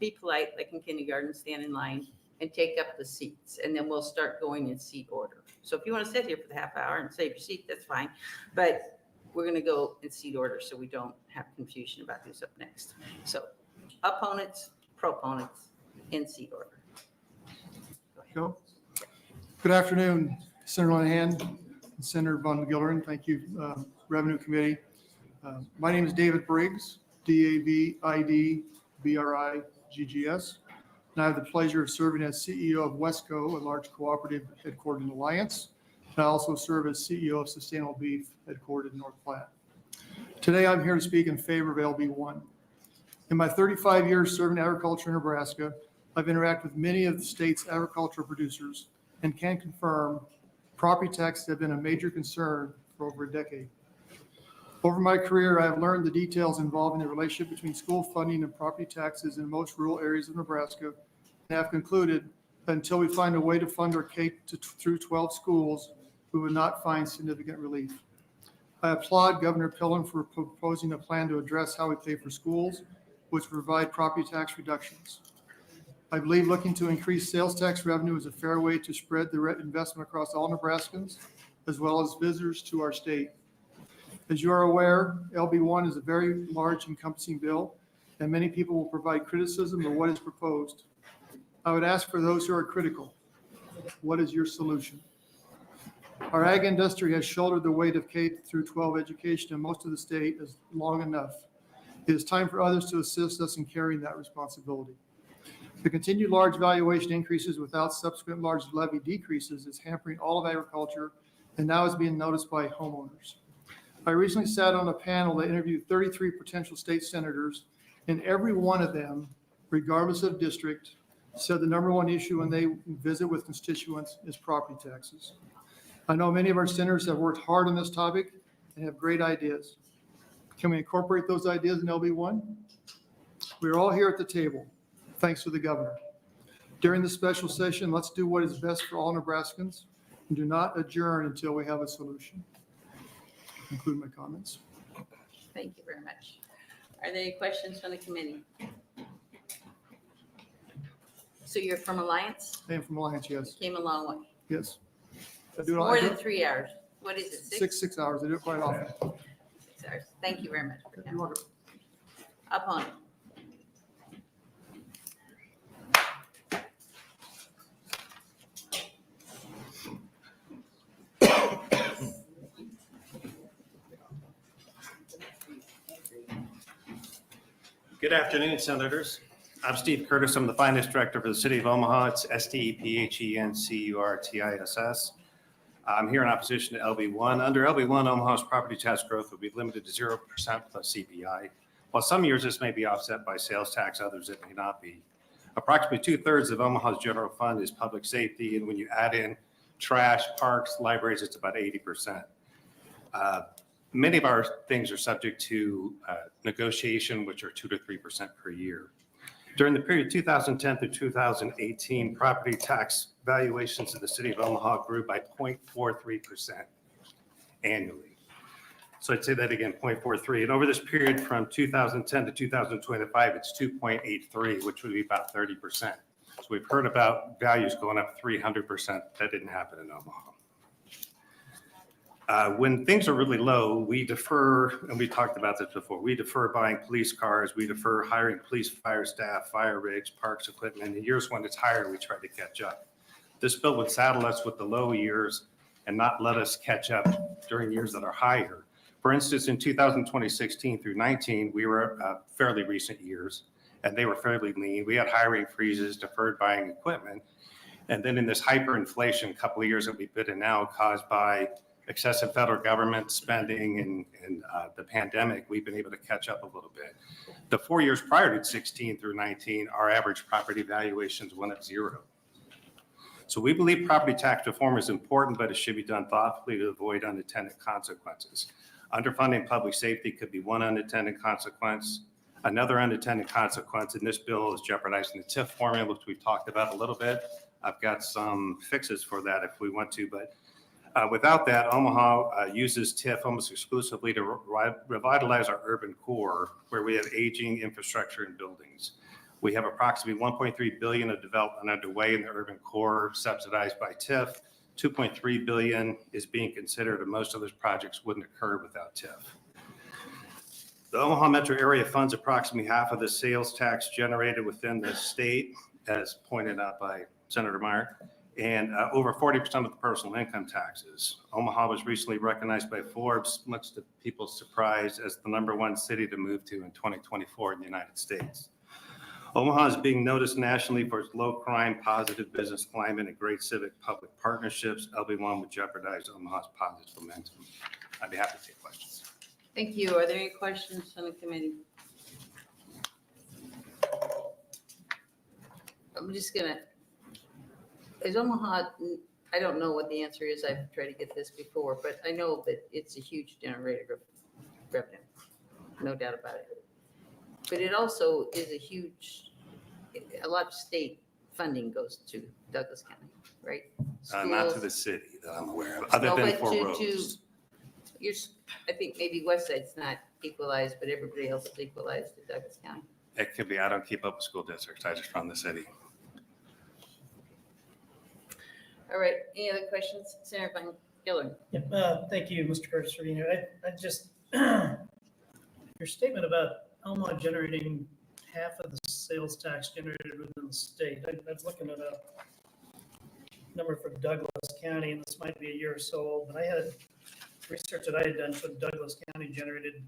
be polite, like in kindergarten, stand in line and take up the seats, and then we'll start going in seat order. So if you want to sit here for the half hour and save your seat, that's fine. But we're going to go in seat order so we don't have confusion about who's up next. So opponents, proponents, in seat order. Go. Good afternoon, Senator Linehan, and Senator Von Gilderen. Thank you, Revenue Committee. My name is David Briggs, DAVID BRIGGS, and I have the pleasure of serving as CEO of Wesco, a large cooperative headquartered in Alliance. And I also serve as CEO of Sustainable Beef, headquartered in North Platte. Today, I'm here to speak in favor of LB1. In my 35 years serving agriculture in Nebraska, I've interacted with many of the state's agricultural producers and can confirm property taxes have been a major concern for over a decade. Over my career, I have learned the details involving the relationship between school funding and property taxes in most rural areas of Nebraska, and have concluded that until we find a way to fund our K-12 schools, we would not find significant relief. I applaud Governor Pillen for proposing a plan to address how we pay for schools, which provide property tax reductions. I believe looking to increase sales tax revenue is a fair way to spread the investment across all Nebraskans, as well as visitors to our state. As you are aware, LB1 is a very large encompassing bill, and many people will provide criticism of what is proposed. I would ask for those who are critical, what is your solution? Our ag industry has shouldered the weight of K-12 education in most of the state as long enough. It is time for others to assist us in carrying that responsibility. The continued large valuation increases without subsequent large levy decreases is hampering all of agriculture and now is being noticed by homeowners. I recently sat on a panel that interviewed 33 potential state senators, and every one of them, regardless of district, said the number one issue when they visit with constituents is property taxes. I know many of our senators have worked hard on this topic and have great ideas. Can we incorporate those ideas in LB1? We're all here at the table, thanks to the governor. During the special session, let's do what is best for all Nebraskans and do not adjourn until we have a solution. Conclude my comments. Thank you very much. Are there any questions from the committee? So you're from Alliance? I am from Alliance, yes. Came a long way. Yes. I It's do it all- more I do than it- 3 hours. What is it, 6 hours. I do it quite often. 6 hours. Thank you very much. for You're welcome. Opponent. Good afternoon, Senators. I'm Steve Curtis. I'm the Finance Director for the City of Omaha. It's STEPHENCURTISS. I'm here in opposition to LB1. Under LB1, Omaha's property tax growth would be limited to 0% plus CPI. While some years this may be offset by sales tax, others it may not be. Approximately 2/3 of Omaha's general fund is public safety, and when you add in trash, parks, libraries, it's about 80%. Many of our things are subject to negotiation, which are 2 to 3% per year. During the period 2010 through 2018, property tax valuations in the city of Omaha grew by 0.43% annually. So I'd say that again, 0.43. And over this period from 2010 to 2025, it's 2.83, which would be about 30%. So we've heard about values going up 300%. That didn't happen in Omaha. When things are really low, we defer, and we talked about this before, we defer buying police cars, we defer hiring police, fire staff, fire rigs, parks equipment. In years when it's higher, we try to catch up. This bill would saddle us with the low years and not let us catch up during years that are higher. For instance, in 2016 through 19, we were fairly recent years, and they were fairly lean. We had hiring freezes, deferred buying equipment. And then in this hyperinflation couple of years that we've been in now caused by excessive federal government spending and the pandemic, we've been able to catch up a little bit. The 4 years prior to 16 through 19, our average property valuations went up 0. So we believe property tax reform is important, but it should be done thoughtfully to avoid unintended consequences. Underfunding public safety could be one unintended consequence. Another unintended consequence in this bill is jeopardizing the TIF formula, which we've talked about a little bit. I've got some fixes for that if we want to, but without that, Omaha uses TIF almost exclusively to revitalize our urban core, where we have aging infrastructure and buildings. We have approximately $1.3 billion of development underway in the urban core, subsidized by TIF. $2.3 billion is being considered, and most of those projects wouldn't occur without TIF. The Omaha metro area funds approximately half of the sales tax generated within the state, as pointed out by Senator Meyer, and over 40% of the personal income taxes. Omaha was recently recognized by Forbes, much to people's surprise, as the #1 city to move to in 2024 in the United States. Omaha is being noticed nationally for its low crime, positive business climate, and great civic public partnerships. LB1 would jeopardize Omaha's positive momentum. I'd be happy to take questions. Thank you. Are there any questions from the committee? I'm just gonna, is Omaha, I don't know what the answer is. I've tried to get this before, but I know that it's a huge generator of revenue. No doubt about it. But it also is a lot of state funding goes to Douglas County, right? Not to the city that I'm aware of, other than for roads. I think maybe West Side's not equalized, but everybody else is equalized to Douglas County. It could be. I don't keep up with school districts. I just run the city. All right, any other questions? Senator Van Gillern. Thank you, Mr. Curtis, for being here. I just, your statement about Omaha generating half of the sales tax generated within the state. I was looking at a number for Douglas County, and this might be a year or so old, but I had research that I had done showed Douglas County generated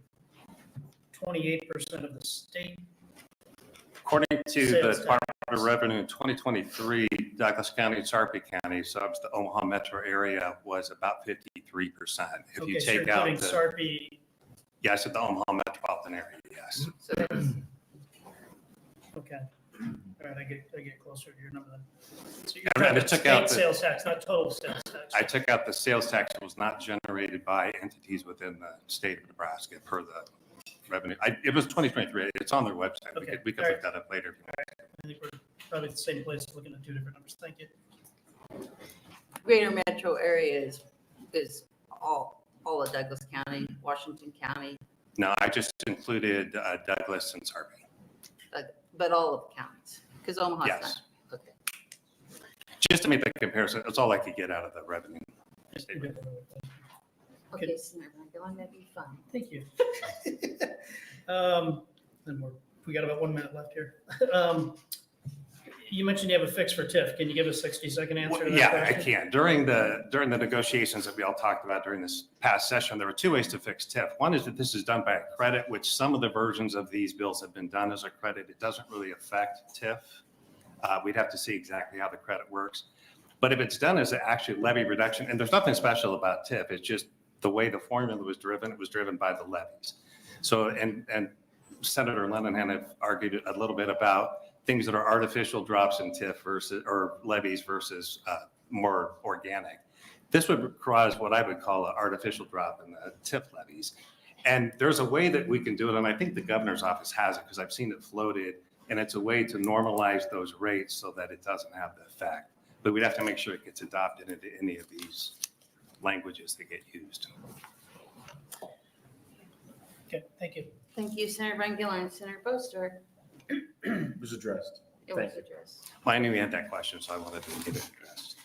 28% of the state. According to the Department of Revenue in 2023, Douglas County and Sarpy County, subs the Omaha metro area, was about 53%. If you take out the Sarpy. Yes, at the Omaha metropolitan area, yes. So that is, okay. All right, I get closer to your number then. So And I you're took talking out state the- sales tax, not total sales tax. I took out the sales tax that was not generated by entities within the state of Nebraska per the revenue. It was 2023. It's on their website. Okay. We could All look that up later. I think we're probably at the same place, looking at two different numbers. Thank you. greater metro area is all of Douglas County, Washington County, No, I just included Douglas and Sarpy. but all of the counties, because Omaha's not. Yes. Okay. Just to make the comparison, that's all I could get out of the revenue statement. Okay, Senator Van Gillern, that'd be fun. Thank you. And we got about 1 minute left here. You mentioned you have a fix for TIF. Can you give a 60-second answer to that Yeah, I question? can. During the negotiations that we all talked about during this past session, there were two ways to fix TIF. One is that this is done by a credit, which some of the versions of these bills have been done as a credit. It doesn't really affect TIF. We'd have to see exactly how the credit works. But if it's done as an actual levy reduction, and there's nothing special about TIF, it's just the way the formula was driven, it was driven by the levies. So, and Senator Linehan have argued a little bit about things that are artificial drops in TIF versus, or levies versus more organic. This would cause what I would call an artificial drop in the TIF levies. And there's a way that we can do it, and I think the governor's office has it because I've seen it floated, And it's a way to normalize those rates so that it doesn't have the effect. But we'd have to make sure it gets adopted into any of these languages that get used. Okay, thank you. Thank you, Senator Van Gillen. Senator Boster. Was addressed. It was addressed. Well, I knew you had that question, so I wanted to get it addressed.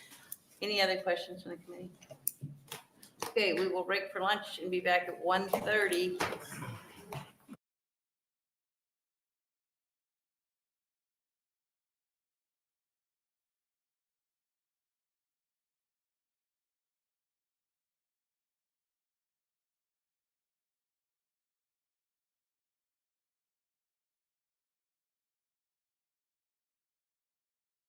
Any other questions from the committee? Okay, we will break for lunch and be back at 1:30.